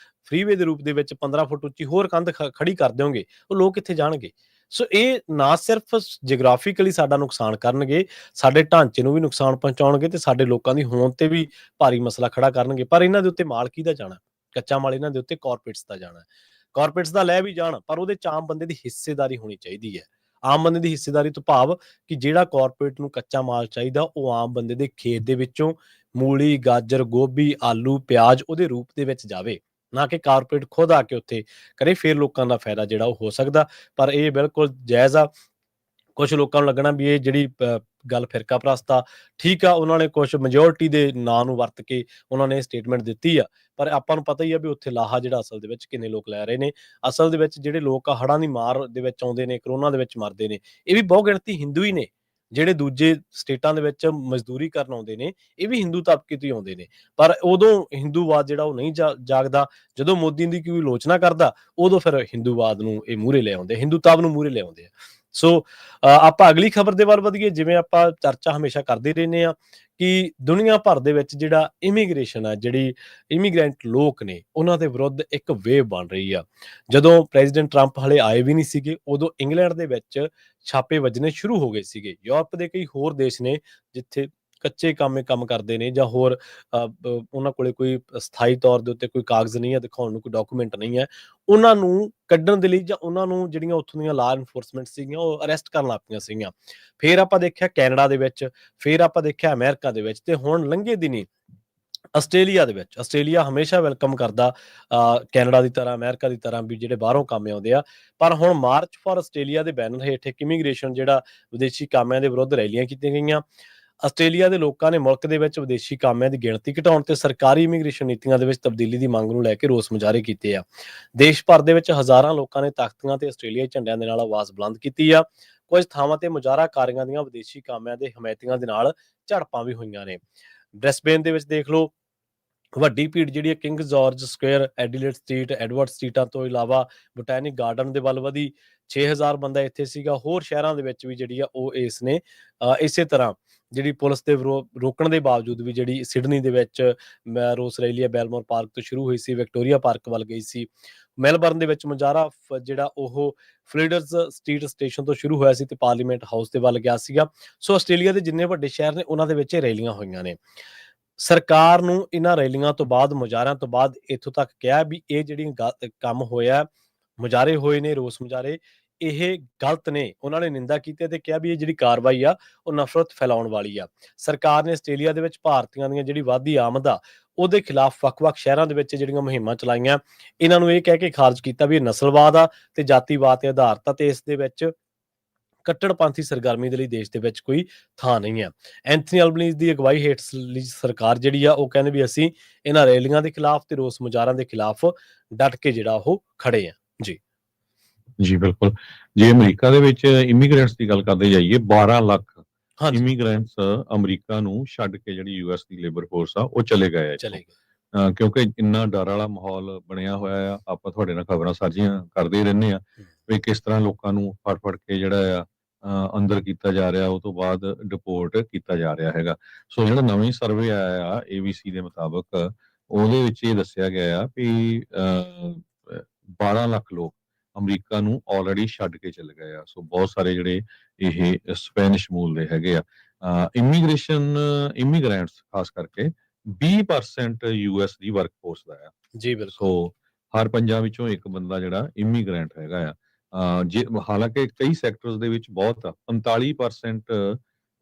Speaker 1: ਫ੍ਰੀਵੇ ਦੇ ਰੂਪ ਦੇ ਵਿੱਚ 15 ਫੁੱਟ ਉੱਚੀ ਹੋਰ ਕੰਧ ਖੜੀ ਕਰ ਦਿਓਗੇ, ਉਹ ਲੋਕ ਕਿੱਥੇ ਜਾਣਗੇ? ਸੋ ਇਹ ਨਾ ਸਿਰਫ ਜਿਓਗ੍ਰਾਫਿਕਲੀ ਸਾਡਾ ਨੁਕਸਾਨ ਕਰਨਗੇ, ਸਾਡੇ ਢਾਂਚੇ ਨੂੰ ਵੀ ਨੁਕਸਾਨ ਪਹੁੰਚਾਉਣਗੇ ਤੇ ਸਾਡੇ ਲੋਕਾਂ ਦੀ ਹੋਂਦ ਤੇ ਵੀ ਭਾਰੀ ਮਸਲਾ ਖੜਾ ਕਰਨਗੇ। ਪਰ ਇਹਨਾਂ ਦੇ ਉੱਤੇ ਮਾਲ ਕਿਹਦਾ ਜਾਣਾ? ਕੱਚਾ ਮਾਲ ਇਹਨਾਂ ਦੇ ਉੱਤੇ ਕਾਰਪੋਰੇਟਸ ਦਾ ਜਾਣਾ। ਕਾਰਪੋਰੇਟਸ ਦਾ ਲੈ ਵੀ ਜਾਣ, ਪਰ ਉਹਦੇ ਚ ਆਮ ਬੰਦੇ ਦੀ ਹਿੱਸੇਦਾਰੀ ਹੋਣੀ ਚਾਹੀਦੀ ਹੈ। ਆਮ ਬੰਦੇ ਦੀ ਹਿੱਸੇਦਾਰੀ ਤੋਂ ਭਾਵ ਕਿ ਜਿਹੜਾ ਕਾਰਪੋਰੇਟ ਨੂੰ ਕੱਚਾ ਮਾਲ ਚਾਹੀਦਾ ਉਹ ਆਮ ਬੰਦੇ ਦੇ ਖੇਤ ਦੇ ਵਿੱਚੋਂ ਮੂਲੀ, ਗਾਜਰ, ਗੋਭੀ, ਆਲੂ, ਪਿਆਜ਼ ਉਹਦੇ ਰੂਪ ਦੇ ਵਿੱਚ ਜਾਵੇ, ਨਾ ਕਿ ਕਾਰਪੋਰੇਟ ਖੁਦ ਆ ਕੇ ਉੱਥੇ ਕਰੇ, ਫਿਰ ਲੋਕਾਂ ਦਾ ਫਾਇਦਾ ਜਿਹੜਾ ਉਹ ਹੋ ਸਕਦਾ। ਪਰ ਇਹ ਬਿਲਕੁਲ ਜਾਇਜ਼ ਆ। ਕੁਝ ਲੋਕਾਂ ਨੂੰ ਲੱਗਣਾ ਵੀ ਇਹ ਜਿਹੜੀ ਗੱਲ ਫਿਰਕਾ ਪ੍ਰਸਤ ਆ, ਠੀਕ ਆ, ਉਹਨਾਂ ਨੇ ਕੁਝ ਮੈਜੋਰਟੀ ਦੇ ਨਾਂ ਨੂੰ ਵਰਤ ਕੇ ਉਹਨਾਂ ਨੇ ਸਟੇਟਮੈਂਟ ਦਿੱਤੀ ਆ, ਪਰ ਆਪਾਂ ਨੂੰ ਪਤਾ ਹੀ ਆ ਵੀ ਉੱਥੇ ਲਾਹਾ ਜਿਹੜਾ ਅਸਲ ਦੇ ਵਿੱਚ ਕਿੰਨੇ ਲੋਕ ਲੈ ਰਹੇ ਨੇ। ਅਸਲ ਦੇ ਵਿੱਚ ਜਿਹੜੇ ਲੋਕ ਆ ਹੜ੍ਹਾਂ ਦੀ ਮਾਰ ਦੇ ਵਿੱਚ ਆਉਂਦੇ ਨੇ, ਕਰੋਨਾ ਦੇ ਵਿੱਚ ਮਰਦੇ ਨੇ, ਇਹ ਵੀ ਬਹੁ ਗਿਣਤੀ ਹਿੰਦੂ ਹੀ ਨੇ। ਜਿਹੜੇ ਦੂਜੇ ਸਟੇਟਾਂ ਦੇ ਵਿੱਚ ਮਜ਼ਦੂਰੀ ਕਰਨ ਆਉਂਦੇ ਨੇ, ਇਹ ਵੀ ਹਿੰਦੂ ਤਬਕੇ ਤੋਂ ਹੀ ਆਉਂਦੇ ਨੇ। ਪਰ ਉਦੋਂ ਹਿੰਦੂਵਾਦ ਜਿਹੜਾ ਉਹ ਨਹੀਂ ਜਾਗਦਾ। ਜਦੋਂ ਮੋਦੀ ਦੀ ਕੋਈ ਆਲੋਚਨਾ ਕਰਦਾ, ਉਦੋਂ ਫਿਰ ਹਿੰਦੂਵਾਦ ਨੂੰ ਇਹ ਮੂਹਰੇ ਲੈ ਆਉਂਦੇ, ਹਿੰਦੂਤਵ ਨੂੰ ਮੂਹਰੇ ਲੈ ਆਉਂਦੇ ਆ। ਸੋ ਆਪਾਂ ਅਗਲੀ ਖਬਰ ਦੇ ਵੱਲ ਵਧੀਏ। ਜਿਵੇਂ ਆਪਾਂ ਚਰਚਾ ਹਮੇਸ਼ਾ ਕਰਦੇ ਰਹਿੰਦੇ ਆ ਕਿ ਦੁਨੀਆ ਭਰ ਦੇ ਵਿੱਚ ਜਿਹੜਾ ਇਮੀਗ੍ਰੇਸ਼ਨ ਆ, ਜਿਹੜੀ ਇਮੀਗ੍ਰੈਂਟ ਲੋਕ ਨੇ, ਉਹਨਾਂ ਦੇ ਵਿਰੁੱਧ ਇੱਕ ਵੇਵ ਬਣ ਰਹੀ ਆ। ਜਦੋਂ ਪ੍ਰੈਜ਼ੀਡੈਂਟ ਟਰੰਪ ਹਲੇ ਆਏ ਵੀ ਨਹੀਂ ਸੀਗੇ, ਉਦੋਂ ਇੰਗਲੈਂਡ ਦੇ ਵਿੱਚ ਛਾਪੇ ਵੱਜਣੇ ਸ਼ੁਰੂ ਹੋ ਗਏ ਸੀਗੇ। ਯੂਰਪ ਦੇ ਕਈ ਹੋਰ ਦੇਸ਼ ਨੇ ਜਿੱਥੇ ਕੱਚੇ ਕੰਮ ਕਰਦੇ ਨੇ, ਜਾਂ ਹੋਰ ਉਹਨਾਂ ਕੋਲੇ ਕੋਈ ਸਥਾਈ ਤੌਰ ਦੇ ਉੱਤੇ ਕੋਈ ਕਾਗਜ਼ ਨਹੀਂ ਹੈ ਦਿਖਾਉਣ ਨੂੰ, ਕੋਈ ਡਾਕੂਮੈਂਟ ਨਹੀਂ ਹੈ, ਉਹਨਾਂ ਨੂੰ ਕੱਢਣ ਦੇ ਲਈ, ਜਾਂ ਉਹਨਾਂ ਨੂੰ ਜਿਹੜੀਆਂ ਉੱਥੋਂ ਦੀਆਂ ਲਾਅ ਇਨਫੋਰਸਮੈਂਟ ਸੀਗੀਆਂ ਉਹ ਅਰੈਸਟ ਕਰਨ ਲੱਗ ਪਈਆਂ ਸੀਗੀਆਂ। ਫਿਰ ਆਪਾਂ ਦੇਖਿਆ ਕੈਨੇਡਾ ਦੇ ਵਿੱਚ, ਫਿਰ ਆਪਾਂ ਦੇਖਿਆ ਅਮਰੀਕਾ ਦੇ ਵਿੱਚ, ਤੇ ਹੁਣ ਲੰਘੇ ਦਿਨੀ ਆਸਟ੍ਰੇਲੀਆ ਦੇ ਵਿੱਚ। ਆਸਟ੍ਰੇਲੀਆ ਹਮੇਸ਼ਾ ਵੈਲਕਮ ਕਰਦਾ ਕੈਨੇਡਾ ਦੀ ਤਰ੍ਹਾਂ, ਅਮਰੀਕਾ ਦੀ ਤਰ੍ਹਾਂ, ਵੀ ਜਿਹੜੇ ਬਾਹਰੋਂ ਕੰਮ ਆਉਂਦੇ ਆ। ਪਰ ਹੁਣ ਮਾਰਚ ਫਾਰ ਆਸਟ੍ਰੇਲੀਆ ਦੇ ਬੈਨਰ ਹੇਠ ਇੱਕ ਇਮੀਗ੍ਰੇਸ਼ਨ ਜਿਹੜਾ ਵਿਦੇਸ਼ੀ ਕਾਮਿਆਂ ਦੇ ਵਿਰੁੱਧ ਰੈਲੀਆਂ ਕੀਤੀਆਂ ਗਈਆਂ। ਆਸਟ੍ਰੇਲੀਆ ਦੇ ਲੋਕਾਂ ਨੇ ਮੁਲਕ ਦੇ ਵਿੱਚ ਵਿਦੇਸ਼ੀ ਕਾਮਿਆਂ ਦੀ ਗਿਣਤੀ ਘਟਾਉਣ ਤੇ ਸਰਕਾਰੀ ਇਮੀਗ੍ਰੇਸ਼ਨ ਨੀਤੀਆਂ ਦੇ ਵਿੱਚ ਤਬਦੀਲੀ ਦੀ ਮੰਗ ਨੂੰ ਲੈ ਕੇ ਰੋਸ ਮੁਜ਼ਾਹਰੇ ਕੀਤੇ ਆ। ਦੇਸ਼ ਭਰ ਦੇ ਵਿੱਚ ਹਜ਼ਾਰਾਂ ਲੋਕਾਂ ਨੇ ਤਖ਼ਤੀਆਂ ਤੇ ਆਸਟ੍ਰੇਲੀਆਈ ਝੰਡਿਆਂ ਦੇ ਨਾਲ ਆਵਾਜ਼ ਬੁਲੰਦ ਕੀਤੀ ਆ। ਕੁਝ ਥਾਵਾਂ ਤੇ ਮੁਜ਼ਾਹਰਾਕਾਰੀਆਂ ਦੀਆਂ ਵਿਦੇਸ਼ੀ ਕਾਮਿਆਂ ਦੇ ਹਮਾਇਤੀਆਂ ਦੇ ਨਾਲ ਝੜਪਾਂ ਵੀ ਹੋਈਆਂ ਨੇ। ਬ੍ਰਿਸਬੇਨ ਦੇ ਵਿੱਚ ਦੇਖ ਲਓ, ਵੱਡੀ ਭੀੜ ਜਿਹੜੀ ਹੈ King George Square, Adelaide Street, Edward ਸਟਰੀਟਾਂ ਤੋਂ ਇਲਾਵਾ ਬੋਟੈਨਿਕ ਗਾਰਡਨ ਦੇ ਵੱਲ ਵਧੀ। 6000 ਬੰਦਾ ਇੱਥੇ ਸੀਗਾ। ਹੋਰ ਸ਼ਹਿਰਾਂ ਦੇ ਵਿੱਚ ਵੀ ਜਿਹੜੀ ਆ ਉਹ ਇਸ ਨੇ ਇਸੇ ਤਰ੍ਹਾਂ ਜਿਹੜੀ ਪੁਲਿਸ ਦੇ ਰੋਕਣ ਦੇ ਬਾਵਜੂਦ ਵੀ, ਜਿਹੜੀ ਸਿਡਨੀ ਦੇ ਵਿੱਚ ਰੋਸ ਰੈਲੀ ਆ ਬੈਲਮੋਰ ਪਾਰਕ ਤੋਂ ਸ਼ੁਰੂ ਹੋਈ ਸੀ, ਵਿਕਟੋਰੀਆ ਪਾਰਕ ਵੱਲ ਗਈ ਸੀ। ਮੈਲਬਰਨ ਦੇ ਵਿੱਚ ਮੁਜ਼ਾਹਰਾ ਜਿਹੜਾ ਉਹ ਫਲੀਡਰਸ ਸਟਰੀਟ ਸਟੇਸ਼ਨ ਤੋਂ ਸ਼ੁਰੂ ਹੋਇਆ ਸੀ ਤੇ ਪਾਰਲੀਮੈਂਟ ਹਾਊਸ ਦੇ ਵੱਲ ਗਿਆ ਸੀਗਾ। ਸੋ ਆਸਟ੍ਰੇਲੀਆ ਦੇ ਜਿੰਨੇ ਵੱਡੇ ਸ਼ਹਿਰ ਨੇ ਉਹਨਾਂ ਦੇ ਵਿੱਚ ਇਹ ਰੈਲੀਆਂ ਹੋਈਆਂ ਨੇ। ਸਰਕਾਰ ਨੂੰ ਇਹਨਾਂ ਰੈਲੀਆਂ ਤੋਂ ਬਾਅਦ, ਮੁਜ਼ਾਹਰਿਆਂ ਤੋਂ ਬਾਅਦ ਇੱਥੋਂ ਤੱਕ ਕਿਹਾ ਵੀ ਇਹ ਜਿਹੜੀ ਕੰਮ ਹੋਇਆ, ਮੁਜ਼ਾਹਰੇ ਹੋਏ ਨੇ, ਰੋਸ ਮੁਜ਼ਾਹਰੇ, ਇਹ ਗਲਤ ਨੇ। ਉਹਨਾਂ ਨੇ ਨਿੰਦਾ ਕੀਤੀ ਤੇ ਕਿਹਾ ਵੀ ਇਹ ਜਿਹੜੀ ਕਾਰਵਾਈ ਆ ਉਹ ਨਫ਼ਰਤ ਫੈਲਾਉਣ ਵਾਲੀ ਆ। ਸਰਕਾਰ ਨੇ ਆਸਟ੍ਰੇਲੀਆ ਦੇ ਵਿੱਚ ਭਾਰਤੀਆਂ ਦੀਆਂ ਜਿਹੜੀ ਵੱਧਦੀ ਆਮਦ ਆ ਉਹਦੇ ਖਿਲਾਫ ਵੱਖ-ਵੱਖ ਸ਼ਹਿਰਾਂ ਦੇ ਵਿੱਚ ਜਿਹੜੀਆਂ ਮੁਹਿੰਮਾਂ ਚਲਾਈਆਂ, ਇਹਨਾਂ ਨੂੰ ਇਹ ਕਹਿ ਕੇ ਖਾਰਜ ਕੀਤਾ ਵੀ ਇਹ ਨਸਲਵਾਦ ਆ ਤੇ ਜਾਤੀਵਾਦ ਤੇ ਆਧਾਰਿਤ ਆ, ਤੇ ਇਸ ਦੇ ਵਿੱਚ ਕੱਟੜਪੰਥੀ ਸਰਗਰਮੀ ਦੇ ਲਈ ਦੇਸ਼ ਦੇ ਵਿੱਚ ਕੋਈ ਥਾਂ ਨਹੀਂ ਹੈ। ਐਂਥਨੀ ਅਲਬਨੀਜ਼ ਦੀ ਅਗਵਾਈ ਹੇਠਲੀ ਸਰਕਾਰ ਜਿਹੜੀ ਆ ਉਹ ਕਹਿੰਦੇ ਵੀ ਅਸੀਂ ਇਹਨਾਂ ਰੈਲੀਆਂ ਦੇ ਖਿਲਾਫ ਤੇ ਰੋਸ ਮੁਜ਼ਾਹਰਿਆਂ ਦੇ ਖਿਲਾਫ ਡਟ ਕੇ ਜਿਹੜਾ ਉਹ ਖੜੇ ਆ। ਜੀ
Speaker 2: ਜੀ ਬਿਲਕੁਲ। ਜੇ ਅਮਰੀਕਾ ਦੇ ਵਿੱਚ ਇਮੀਗ੍ਰੈਂਟਸ ਦੀ ਗੱਲ ਕਰਦੇ ਜਾਈਏ, 12 ਲੱਖ
Speaker 1: ਹਾਂਜੀ
Speaker 2: ਇਮੀਗ੍ਰੈਂਟਸ ਅਮਰੀਕਾ ਨੂੰ ਛੱਡ ਕੇ ਜਿਹੜੀ ਯੂਐਸ ਦੀ ਲੇਬਰ ਫੋਰਸ ਆ ਉਹ ਚਲੇ ਗਏ ਆ
Speaker 1: ਚਲੇ
Speaker 2: ਇੱਥੋਂ।
Speaker 1: ਗਏ।
Speaker 2: ਕਿਉਂਕਿ ਇੰਨਾ ਡਰ ਵਾਲਾ ਮਾਹੌਲ ਬਣਿਆ ਹੋਇਆ ਆ। ਆਪਾਂ ਤੁਹਾਡੇ ਨਾਲ ਖਬਰਾਂ ਸਾਂਝੀਆਂ ਕਰਦੇ ਹੀ ਰਹਿੰਦੇ ਆ ਵੀ ਕਿਸ ਤਰ੍ਹਾਂ ਲੋਕਾਂ ਨੂੰ ਫੜ ਕੇ ਜਿਹੜਾ ਆ ਅੰਦਰ ਕੀਤਾ ਜਾ ਰਿਹਾ, ਉਹ ਤੋਂ ਬਾਅਦ ਡਿਪੋਰਟ ਕੀਤਾ ਜਾ ਰਿਹਾ ਹੈਗਾ। ਸੋ ਜਿਹੜਾ ਨਵੀਂ ਸਰਵੇ ਆਇਆ ਆ ABC ਦੇ ਮੁਤਾਬਕ, ਉਹਦੇ ਵਿੱਚ ਇਹ ਦੱਸਿਆ ਗਿਆ ਆ ਵੀ 12 ਲੱਖ ਲੋਕ ਅਮਰੀਕਾ ਨੂੰ ਆਲਰੇਡੀ ਛੱਡ ਕੇ ਚਲੇ ਗਏ ਆ। ਸੋ ਬਹੁਤ ਸਾਰੇ ਜਿਹੜੇ ਇਹ ਸਪੈਨਿਸ਼ ਮੂਲ ਦੇ ਹੈਗੇ ਆ। ਇਮੀਗ੍ਰੈਂਟਸ ਖਾਸ ਕਰਕੇ 20% ਯੂਐਸ ਦੀ ਵਰਕਫੋਰਸ ਦਾ ਆ।
Speaker 1: ਜੀ ਬਿਲਕੁਲ।
Speaker 2: ਸੋ ਹਰ 5 ਵਿੱਚੋਂ ਇੱਕ ਬੰਦਾ ਜਿਹੜਾ ਇਮੀਗ੍ਰੈਂਟ ਹੈਗਾ ਆ। ਜੇ ਹਾਲਾਂਕਿ ਕਈ ਸੈਕਟਰਸ ਦੇ ਵਿੱਚ ਬਹੁਤ ਆ, 45%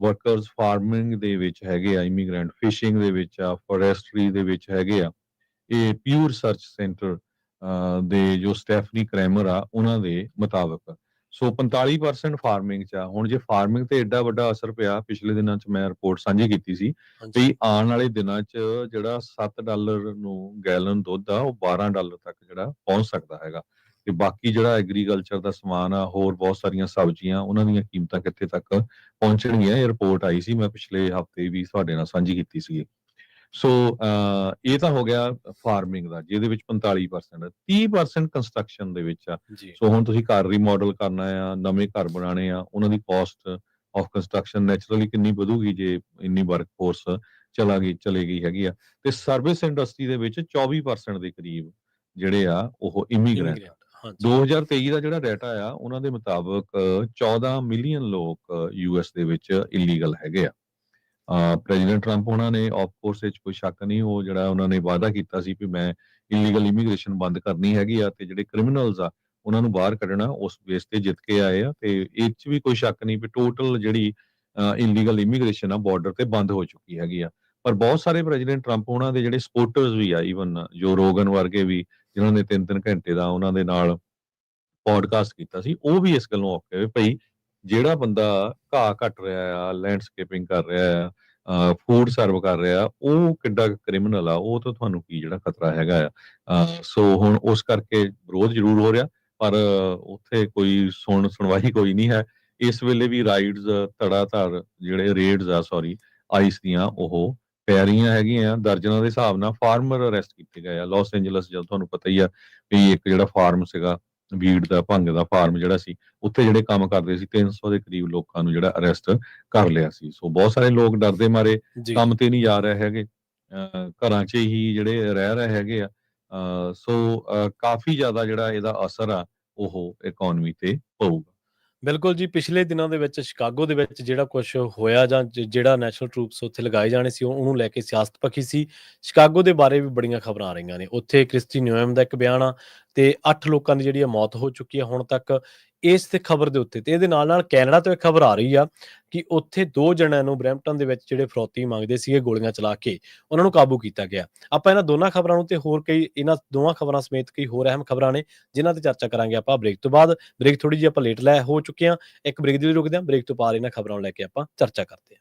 Speaker 2: ਵਰਕਰਸ ਫਾਰਮਿੰਗ ਦੇ ਵਿੱਚ ਹੈਗੇ ਆ ਇਮੀਗ੍ਰੈਂਟ, ਫਿਸ਼ਿੰਗ ਦੇ ਵਿੱਚ ਆ, ਫੋਰੈਸਟਰੀ ਦੇ ਵਿੱਚ ਹੈਗੇ ਆ। ਇਹ ਪਿਊਰ ਰਿਸਰਚ ਸੈਂਟਰ ਦੇ ਜੋ ਸਟੈਫਨੀ ਕ੍ਰੈਮਰ ਆ ਉਹਨਾਂ ਦੇ ਮੁਤਾਬਕ। ਸੋ 45% ਫਾਰਮਿੰਗ ਚ ਆ। ਹੁਣ ਜੇ ਫਾਰਮਿੰਗ ਤੇ ਏਡਾ ਵੱਡਾ ਅਸਰ ਪਿਆ, ਪਿਛਲੇ ਦਿਨਾਂ ਚ ਮੈਂ ਰਿਪੋਰਟ ਸਾਂਝੀ ਕੀਤੀ ਸੀ ਵੀ ਆਉਣ ਵਾਲੇ ਦਿਨਾਂ ਚ ਜਿਹੜਾ $7 ਨੂੰ ਗੈਲਨ ਦੁੱਧ ਆ ਉਹ $12 ਤੱਕ ਜਿਹੜਾ ਪਹੁੰਚ ਸਕਦਾ ਹੈਗਾ। ਤੇ ਬਾਕੀ ਜਿਹੜਾ ਐਗਰੀਕਲਚਰ ਦਾ ਸਮਾਨ ਆ, ਹੋਰ ਬਹੁਤ ਸਾਰੀਆਂ ਸਬਜ਼ੀਆਂ, ਉਹਨਾਂ ਦੀਆਂ ਕੀਮਤਾਂ ਕਿੱਥੇ ਤੱਕ ਪਹੁੰਚਣਗੀਆਂ। ਇਹ ਰਿਪੋਰਟ ਆਈ ਸੀ, ਮੈਂ ਪਿਛਲੇ ਹਫ਼ਤੇ ਵੀ ਤੁਹਾਡੇ ਨਾਲ ਸਾਂਝੀ ਕੀਤੀ ਸੀ। ਸੋ ਇਹ ਤਾਂ ਹੋ ਗਿਆ ਫਾਰਮਿੰਗ ਦਾ, ਜਿਹਦੇ ਵਿੱਚ 45%, 30% ਕੰਸਟਰਕਸ਼ਨ ਦੇ ਵਿੱਚ ਆ। ਸੋ ਹੁਣ ਤੁਸੀਂ ਘਰ ਰੀਮੋਡਲ ਕਰਨਾ ਆ, ਨਵੇਂ ਘਰ ਬਣਾਉਣੇ ਆ, ਉਹਨਾਂ ਦੀ ਕਾਸਟ ਆਫ ਕੰਸਟਰਕਸ਼ਨ ਨੈਚੁਰਲੀ ਕਿੰਨੀ ਵਧੂਗੀ ਜੇ ਇੰਨੀ ਵਰਕ ਫੋਰਸ ਚਲੇ ਗਈ ਹੈਗੀ ਆ। ਤੇ ਸਰਵਿਸ ਇੰਡਸਟਰੀ ਦੇ ਵਿੱਚ 24% ਦੇ ਕਰੀਬ ਜਿਹੜੇ ਆ ਉਹ ਇਮੀਗ੍ਰੈਂਟ। 2023 ਦਾ ਜਿਹੜਾ ਡਾਟਾ ਆ ਉਹਨਾਂ ਦੇ ਮੁਤਾਬਕ 14 ਮਿਲੀਅਨ ਲੋਕ ਯੂਐਸ ਦੇ ਵਿੱਚ ਇਲੀਗਲ ਹੈਗੇ ਆ। ਪ੍ਰੈਜ਼ੀਡੈਂਟ ਟਰੰਪ ਉਹਨਾਂ ਨੇ ਆਫ ਕੋਰਸ ਵਿੱਚ ਕੋਈ ਸ਼ੱਕ ਨਹੀਂ, ਉਹ ਜਿਹੜਾ ਉਹਨਾਂ ਨੇ ਵਾਅਦਾ ਕੀਤਾ ਸੀ ਵੀ ਮੈਂ ਇਲੀਗਲ ਇਮੀਗ੍ਰੇਸ਼ਨ ਬੰਦ ਕਰਨੀ ਹੈਗੀ ਆ ਤੇ ਜਿਹੜੇ ਕ੍ਰਿਮੀਨਲਸ ਆ ਉਹਨਾਂ ਨੂੰ ਬਾਹਰ ਕੱਢਣਾ, ਉਸ ਬੇਸ ਤੇ ਜਿੱਤ ਕੇ ਆਏ ਆ। ਤੇ ਇਹ 'ਚ ਵੀ ਕੋਈ ਸ਼ੱਕ ਨਹੀਂ ਵੀ ਟੋਟਲ ਜਿਹੜੀ ਇਲੀਗਲ ਇਮੀਗ੍ਰੇਸ਼ਨ ਆ ਬਾਰਡਰ ਤੇ ਬੰਦ ਹੋ ਚੁੱਕੀ ਹੈਗੀ ਆ। ਪਰ ਬਹੁਤ ਸਾਰੇ ਪ੍ਰੈਜ਼ੀਡੈਂਟ ਟਰੰਪ ਉਹਨਾਂ ਦੇ ਜਿਹੜੇ ਸਪੋਰਟਰਸ ਵੀ ਆ, ਈਵਨ ਜੋ ਰੋਗਨ ਵਰਗੇ ਵੀ ਜਿਨ੍ਹਾਂ ਨੇ 3-3 ਘੰਟੇ ਦਾ ਉਹਨਾਂ ਦੇ ਨਾਲ ਪੋਡਕਾਸਟ ਕੀਤਾ ਸੀ, ਉਹ ਵੀ ਇਸ ਗੱਲੋਂ ਔਖੇ ਹੋਏ ਭਈ ਜਿਹੜਾ ਬੰਦਾ ਘਾਹ ਕੱਟ ਰਿਹਾ ਆ, ਲੈਂਡਸਕੇਪਿੰਗ ਕਰ ਰਿਹਾ ਆ, ਫੂਡ ਸਰਵ ਕਰ ਰਿਹਾ, ਉਹ ਕਿੱਡਾ ਕ੍ਰਿਮੀਨਲ ਆ, ਉਹ ਤਾਂ ਤੁਹਾਨੂੰ ਕੀ ਜਿਹੜਾ ਖਤਰਾ ਹੈਗਾ ਆ। ਸੋ ਹੁਣ ਉਸ ਕਰਕੇ ਵਿਰੋਧ ਜ਼ਰੂਰ ਹੋ ਰਿਹਾ, ਪਰ ਉੱਥੇ ਕੋਈ ਸੁਣਵਾਈ ਕੋਈ ਨਹੀਂ ਹੈ। ਇਸ ਵੇਲੇ ਵੀ ਰਾਈਡਸ ਧੜਾਧੜ ਜਿਹੜੇ ਰੇਡਸ ਆ ਸੌਰੀ ਆਈਸ ਦੀਆਂ ਉਹ ਪੈ ਰਹੀਆਂ ਹੈਗੀਆਂ, ਦਰਜਨਾਂ ਦੇ ਹਿਸਾਬ ਨਾਲ ਫਾਰਮਰ ਅਰੈਸਟ ਕੀਤੇ ਗਏ ਆ। ਲਾਸ ਐਂਜਲਸ ਜਦੋਂ ਤੁਹਾਨੂੰ ਪਤਾ ਹੀ ਆ ਵੀ ਇੱਕ ਜਿਹੜਾ ਫਾਰਮ ਸੀਗਾ ਵੀਡ ਦਾ ਭੰਗ ਦਾ ਫਾਰਮ ਜਿਹੜਾ ਸੀ, ਉੱਥੇ ਜਿਹੜੇ ਕੰਮ ਕਰਦੇ ਸੀ 300 ਦੇ ਕਰੀਬ ਲੋਕਾਂ ਨੂੰ ਜਿਹੜਾ ਅਰੈਸਟ ਕਰ ਲਿਆ ਸੀ। ਸੋ ਬਹੁਤ ਸਾਰੇ ਲੋਕ ਡਰਦੇ ਮਾਰੇ
Speaker 1: ਜੀ।
Speaker 2: ਕੰਮ ਤੇ ਨਹੀਂ ਜਾ ਰਹੇ ਹੈਗੇ, ਘਰਾਂ 'ਚ ਹੀ ਜਿਹੜੇ ਰਹਿ ਰਹੇ ਹੈਗੇ ਆ। ਸੋ ਕਾਫੀ ਜ਼ਿਆਦਾ ਜਿਹੜਾ ਇਹਦਾ ਅਸਰ ਆ ਉਹ ਇਕੋਨਮੀ ਤੇ ਪਊਗਾ।
Speaker 1: ਬਿਲਕੁਲ ਜੀ, ਪਿਛਲੇ ਦਿਨਾਂ ਦੇ ਵਿੱਚ ਸ਼ਿਕਾਗੋ ਦੇ ਵਿੱਚ ਜਿਹੜਾ ਕੁਛ ਹੋਇਆ ਜਾਂ ਜਿਹੜਾ ਨੈਸ਼ਨਲ ਟਰੂਪਸ ਉੱਥੇ ਲਗਾਏ ਜਾਣੇ ਸੀ, ਉਹਨੂੰ ਲੈ ਕੇ ਸਿਆਸਤ ਭਖੀ ਸੀ। ਸ਼ਿਕਾਗੋ ਦੇ ਬਾਰੇ ਵੀ ਬੜੀਆਂ ਖਬਰਾਂ ਆ ਰਹੀਆਂ ਨੇ। ਉੱਥੇ ਕ੍ਰਿਸਟੀ ਨੋਇਮ ਦਾ ਇੱਕ ਬਿਆਨ ਆ ਤੇ 8 ਲੋਕਾਂ ਦੀ ਜਿਹੜੀ ਆ ਮੌਤ ਹੋ ਚੁੱਕੀ ਆ ਹੁਣ ਤੱਕ ਇਸ ਤੇ ਖਬਰ ਦੇ ਉੱਤੇ। ਤੇ ਇਹਦੇ ਨਾਲ-ਨਾਲ ਕੈਨੇਡਾ ਤੋਂ ਇੱਕ ਖਬਰ ਆ ਰਹੀ ਆ ਕਿ ਉੱਥੇ 2 ਜਣਿਆਂ ਨੂੰ ਬਰੈਂਪਟਨ ਦੇ ਵਿੱਚ ਜਿਹੜੇ ਫਰੌਤੀ ਮੰਗਦੇ ਸੀਗੇ ਗੋਲੀਆਂ ਚਲਾ ਕੇ, ਉਹਨਾਂ ਨੂੰ ਕਾਬੂ ਕੀਤਾ ਗਿਆ। ਆਪਾਂ ਇਹਨਾਂ ਦੋਨਾਂ ਖਬਰਾਂ ਨੂੰ ਤੇ ਹੋਰ ਕਈ ਇਹਨਾਂ ਦੋਵਾਂ ਖਬਰਾਂ ਸਮੇਤ ਕਈ ਹੋਰ ਅਹਿਮ ਖਬਰਾਂ ਨੇ, ਜਿਨ੍ਹਾਂ ਤੇ ਚਰਚਾ ਕਰਾਂਗੇ ਆਪਾਂ ਬ੍ਰੇਕ ਤੋਂ ਬਾਅਦ। ਬ੍ਰੇਕ ਥੋੜ੍ਹੀ ਜਿਹੀ ਆਪਾਂ ਲੇਟ ਲੈ ਹੋ ਚੁੱਕੇ ਹਾਂ। ਇੱਕ ਬ੍ਰੇਕ ਦੇ ਲਈ ਰੁਕਦੇ ਹਾਂ, ਬ੍ਰੇਕ ਤੋਂ ਬਾਅਦ ਇਹਨਾਂ ਖਬਰਾਂ ਨੂੰ ਲੈ ਕੇ ਆਪਾਂ ਚਰਚਾ ਕਰਦੇ ਹਾਂ।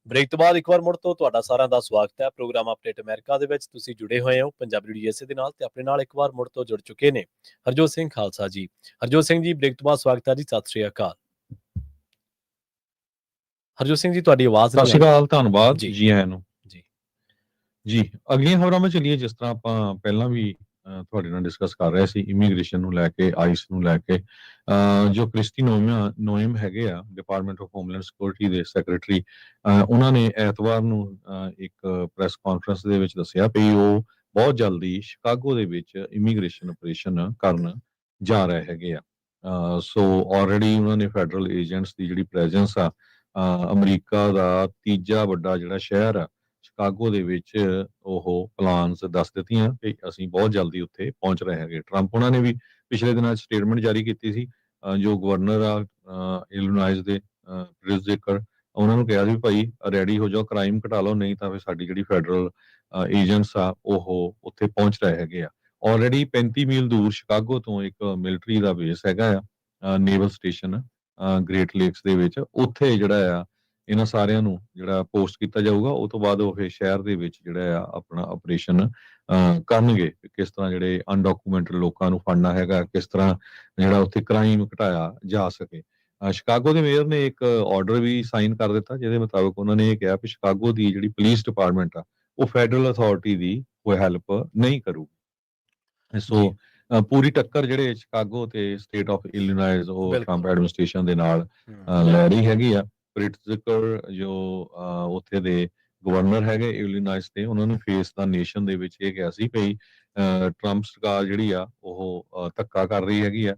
Speaker 1: ਬ੍ਰੇਕ ਤੋਂ ਬਾਅਦ ਇੱਕ ਵਾਰ ਮੁੜ ਤੋਂ ਤੁਹਾਡਾ ਸਾਰਿਆਂ ਦਾ ਸਵਾਗਤ ਹੈ ਪ੍ਰੋਗਰਾਮ ਅਪਡੇਟ ਅਮਰੀਕਾ ਦੇ ਵਿੱਚ। ਤੁਸੀਂ ਜੁੜੇ ਹੋਏ ਹੋ ਪੰਜਾਬੀ USA ਦੇ ਨਾਲ ਤੇ ਆਪਣੇ ਨਾਲ ਇੱਕ ਵਾਰ ਮੁੜ ਤੋਂ ਜੁੜ ਚੁੱਕੇ ਨੇ ਹਰਜੋਤ ਸਿੰਘ ਖਾਲਸਾ ਜੀ। ਹਰਜੋਤ ਸਿੰਘ ਜੀ, ਬ੍ਰੇਕ ਤੋਂ ਬਾਅਦ ਸਵਾਗਤ ਹੈ ਜੀ। ਸਤਿ ਸ਼੍ਰੀ ਅਕਾਲ। ਹਰਜੋਤ ਸਿੰਘ ਜੀ, ਤੁਹਾਡੀ ਆਵਾਜ਼
Speaker 2: ਸਤਿ
Speaker 1: ਨਹੀਂ
Speaker 2: ਸ਼੍ਰੀ
Speaker 1: ਆ
Speaker 2: ਅਕਾਲ, ਧੰਨਵਾਦ
Speaker 1: ਜੀ।
Speaker 2: ਜੀ ਆਇਆਂ ਨੂੰ।
Speaker 1: ਜੀ
Speaker 2: ਜੀ, ਅਗਲੀਆਂ ਖਬਰਾਂ ਵਿੱਚ ਚੱਲੀਏ। ਜਿਸ ਤਰ੍ਹਾਂ ਆਪਾਂ ਪਹਿਲਾਂ ਵੀ ਤੁਹਾਡੇ ਨਾਲ ਡਿਸਕਸ ਕਰ ਰਹੇ ਸੀ ਇਮੀਗ੍ਰੇਸ਼ਨ ਨੂੰ ਲੈ ਕੇ, ਆਈਸ ਨੂੰ ਲੈ ਕੇ। ਜੋ ਕ੍ਰਿਸਟੀ ਨੋਇਮ ਹੈਗੇ ਆ ਡਿਪਾਰਟਮੈਂਟ ਆਫ ਹੋਮਲੈਂਡ ਸਿਕਿਉਰਿਟੀ ਦੇ ਸੈਕਟਰੀ, ਉਹਨਾਂ ਨੇ ਐਤਵਾਰ ਨੂੰ ਇੱਕ ਪ੍ਰੈਸ ਕਾਨਫਰੰਸ ਦੇ ਵਿੱਚ ਦੱਸਿਆ ਵੀ ਉਹ ਬਹੁਤ ਜਲਦੀ ਸ਼ਿਕਾਗੋ ਦੇ ਵਿੱਚ ਇਮੀਗ੍ਰੇਸ਼ਨ ਆਪਰੇਸ਼ਨ ਕਰਨ ਜਾ ਰਹੇ ਹੈਗੇ ਆ। ਸੋ ਆਲਰੇਡੀ ਉਹਨਾਂ ਨੇ ਫੈਡਰਲ ਏਜੰਟਸ ਦੀ ਜਿਹੜੀ ਪ੍ਰੈਜ਼ੈਂਸ ਆ, ਅਮਰੀਕਾ ਦਾ ਤੀਜਾ ਵੱਡਾ ਜਿਹੜਾ ਸ਼ਹਿਰ ਆ ਸ਼ਿਕਾਗੋ ਦੇ ਵਿੱਚ, ਉਹ ਪਲਾਨਸ ਦੱਸ ਦਿੱਤੀਆਂ ਕਿ ਅਸੀਂ ਬਹੁਤ ਜਲਦੀ ਉੱਥੇ ਪਹੁੰਚ ਰਹੇ ਹੈਗੇ। ਟਰੰਪ ਉਹਨਾਂ ਨੇ ਵੀ ਪਿਛਲੇ ਦਿਨਾਂ 'ਚ ਸਟੇਟਮੈਂਟ ਜਾਰੀ ਕੀਤੀ ਸੀ। ਜੋ ਗਵਰਨਰ ਆ ਇਲੀਨੋਇਸ ਦੇ ਕ੍ਰਿਸ ਜੇਕਰ, ਉਹਨਾਂ ਨੂੰ ਕਿਹਾ ਸੀ ਭਾਈ ਰੈਡੀ ਹੋ ਜਾਓ, ਕ੍ਰਾਈਮ ਘਟਾ ਲਓ, ਨਹੀਂ ਤਾਂ ਫਿਰ ਸਾਡੀ ਜਿਹੜੀ ਫੈਡਰਲ ਏਜੰਟਸ ਆ ਉਹ ਉੱਥੇ ਪਹੁੰਚ ਰਹੇ ਹੈਗੇ ਆ। ਆਲਰੇਡੀ 35 ਮੀਲ ਦੂਰ ਸ਼ਿਕਾਗੋ ਤੋਂ ਇੱਕ ਮਿਲਟਰੀ ਦਾ ਬੇਸ ਹੈਗਾ ਆ, ਨੇਵਲ ਸਟੇਸ਼ਨ ਗ੍ਰੇਟ ਲੇਕਸ ਦੇ ਵਿੱਚ। ਉੱਥੇ ਜਿਹੜਾ ਆ ਇਹਨਾਂ ਸਾਰਿਆਂ ਨੂੰ ਜਿਹੜਾ ਪੋਸਟ ਕੀਤਾ ਜਾਊਗਾ, ਉਹ ਤੋਂ ਬਾਅਦ ਉਹ ਸ਼ਹਿਰ ਦੇ ਵਿੱਚ ਜਿਹੜਾ ਆ ਆਪਣਾ ਆਪਰੇਸ਼ਨ ਕਰਨਗੇ। ਕਿਸ ਤਰ੍ਹਾਂ ਜਿਹੜੇ ਅਨਡਾਕੂਮੈਂਟਡ ਲੋਕਾਂ ਨੂੰ ਫੜਨਾ ਹੈਗਾ, ਕਿਸ ਤਰ੍ਹਾਂ ਜਿਹੜਾ ਉੱਥੇ ਕ੍ਰਾਈਮ ਘਟਾਇਆ ਜਾ ਸਕੇ। ਸ਼ਿਕਾਗੋ ਦੇ ਮੇਅਰ ਨੇ ਇੱਕ ਆਰਡਰ ਵੀ ਸਾਈਨ ਕਰ ਦਿੱਤਾ, ਜਿਹਦੇ ਮੁਤਾਬਕ ਉਹਨਾਂ ਨੇ ਇਹ ਕਿਹਾ ਕਿ ਸ਼ਿਕਾਗੋ ਦੀ ਜਿਹੜੀ ਪੁਲਿਸ ਡਿਪਾਰਟਮੈਂਟ ਆ ਉਹ ਫੈਡਰਲ ਅਥਾਰਟੀ ਦੀ ਕੋਈ ਹੈਲਪ ਨਹੀਂ ਕਰੂਗੀ। ਸੋ ਪੂਰੀ ਟੱਕਰ ਜਿਹੜੇ ਸ਼ਿਕਾਗੋ ਤੇ ਸਟੇਟ ਆਫ ਇਲੀਨੋਇਸ ਉਹ ਟਰੰਪ ਐਡਮਿਨਿਸਟ੍ਰੇਸ਼ਨ ਦੇ ਨਾਲ ਲੈ ਰਹੀ ਹੈਗੀ ਆ। ਪ੍ਰਿਟਜ਼ਕਰ ਜੋ ਉੱਥੇ ਦੇ ਗਵਰਨਰ ਹੈਗੇ ਇਲੀਨੋਇਸ ਦੇ, ਉਹਨਾਂ ਨੂੰ ਫੇਸ ਦਾ ਨੇਸ਼ਨ ਦੇ ਵਿੱਚ ਇਹ ਕਿਹਾ ਸੀ ਕਿ ਟਰੰਪ ਸਰਕਾਰ ਜਿਹੜੀ ਆ ਉਹ ਧੱਕਾ ਕਰ ਰਹੀ ਹੈਗੀ ਆ,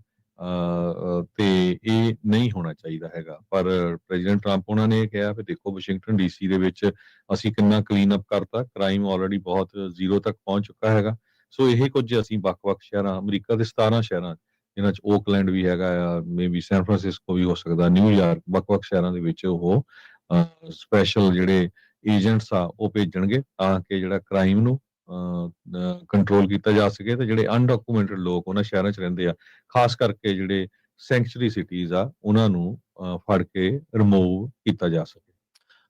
Speaker 2: ਤੇ ਇਹ ਨਹੀਂ ਹੋਣਾ ਚਾਹੀਦਾ ਹੈਗਾ। ਪਰ ਪ੍ਰੈਜ਼ੀਡੈਂਟ ਟਰੰਪ ਉਹਨਾਂ ਨੇ ਇਹ ਕਿਹਾ ਵੀ ਦੇਖੋ ਵਾਸ਼ਿੰਗਟਨ DC ਦੇ ਵਿੱਚ ਅਸੀਂ ਕਿੰਨਾ ਕਲੀਨ ਅਪ ਕਰਤਾ, ਕ੍ਰਾਈਮ ਆਲਰੇਡੀ ਬਹੁਤ ਜ਼ੀਰੋ ਤੱਕ ਪਹੁੰਚ ਚੁੱਕਾ ਹੈਗਾ। ਸੋ ਇਹ ਕੁਝ ਅਸੀਂ ਵੱਖ-ਵੱਖ ਸ਼ਹਿਰਾਂ, ਅਮਰੀਕਾ ਦੇ 17 ਸ਼ਹਿਰਾਂ ਜਿਨ੍ਹਾਂ 'ਚ ਓਕਲੈਂਡ ਵੀ ਹੈਗਾ ਆ, ਮੇਬੀ ਸੈਨ ਫਰਾਂਸਿਸਕੋ ਵੀ ਹੋ ਸਕਦਾ, ਨਿਊਯਾਰਕ, ਵੱਖ-ਵੱਖ ਸ਼ਹਿਰਾਂ ਦੇ ਵਿੱਚ ਉਹ ਸਪੈਸ਼ਲ ਜਿਹੜੇ ਏਜੰਟਸ ਆ ਉਹ ਭੇਜਣਗੇ ਤਾਂ ਕਿ ਜਿਹੜਾ ਕ੍ਰਾਈਮ ਨੂੰ ਕੰਟਰੋਲ ਕੀਤਾ ਜਾ ਸਕੇ ਤੇ ਜਿਹੜੇ ਅਨਡਾਕੂਮੈਂਟਡ ਲੋਕ ਉਹਨਾਂ ਸ਼ਹਿਰਾਂ 'ਚ ਰਹਿੰਦੇ ਆ, ਖਾਸ ਕਰਕੇ ਜਿਹੜੇ ਸੈਂਚੁਰੀ ਸਿਟੀਜ਼ ਆ, ਉਹਨਾਂ ਨੂੰ ਫੜ ਕੇ ਰਿਮੂਵ ਕੀਤਾ ਜਾ ਸਕੇ।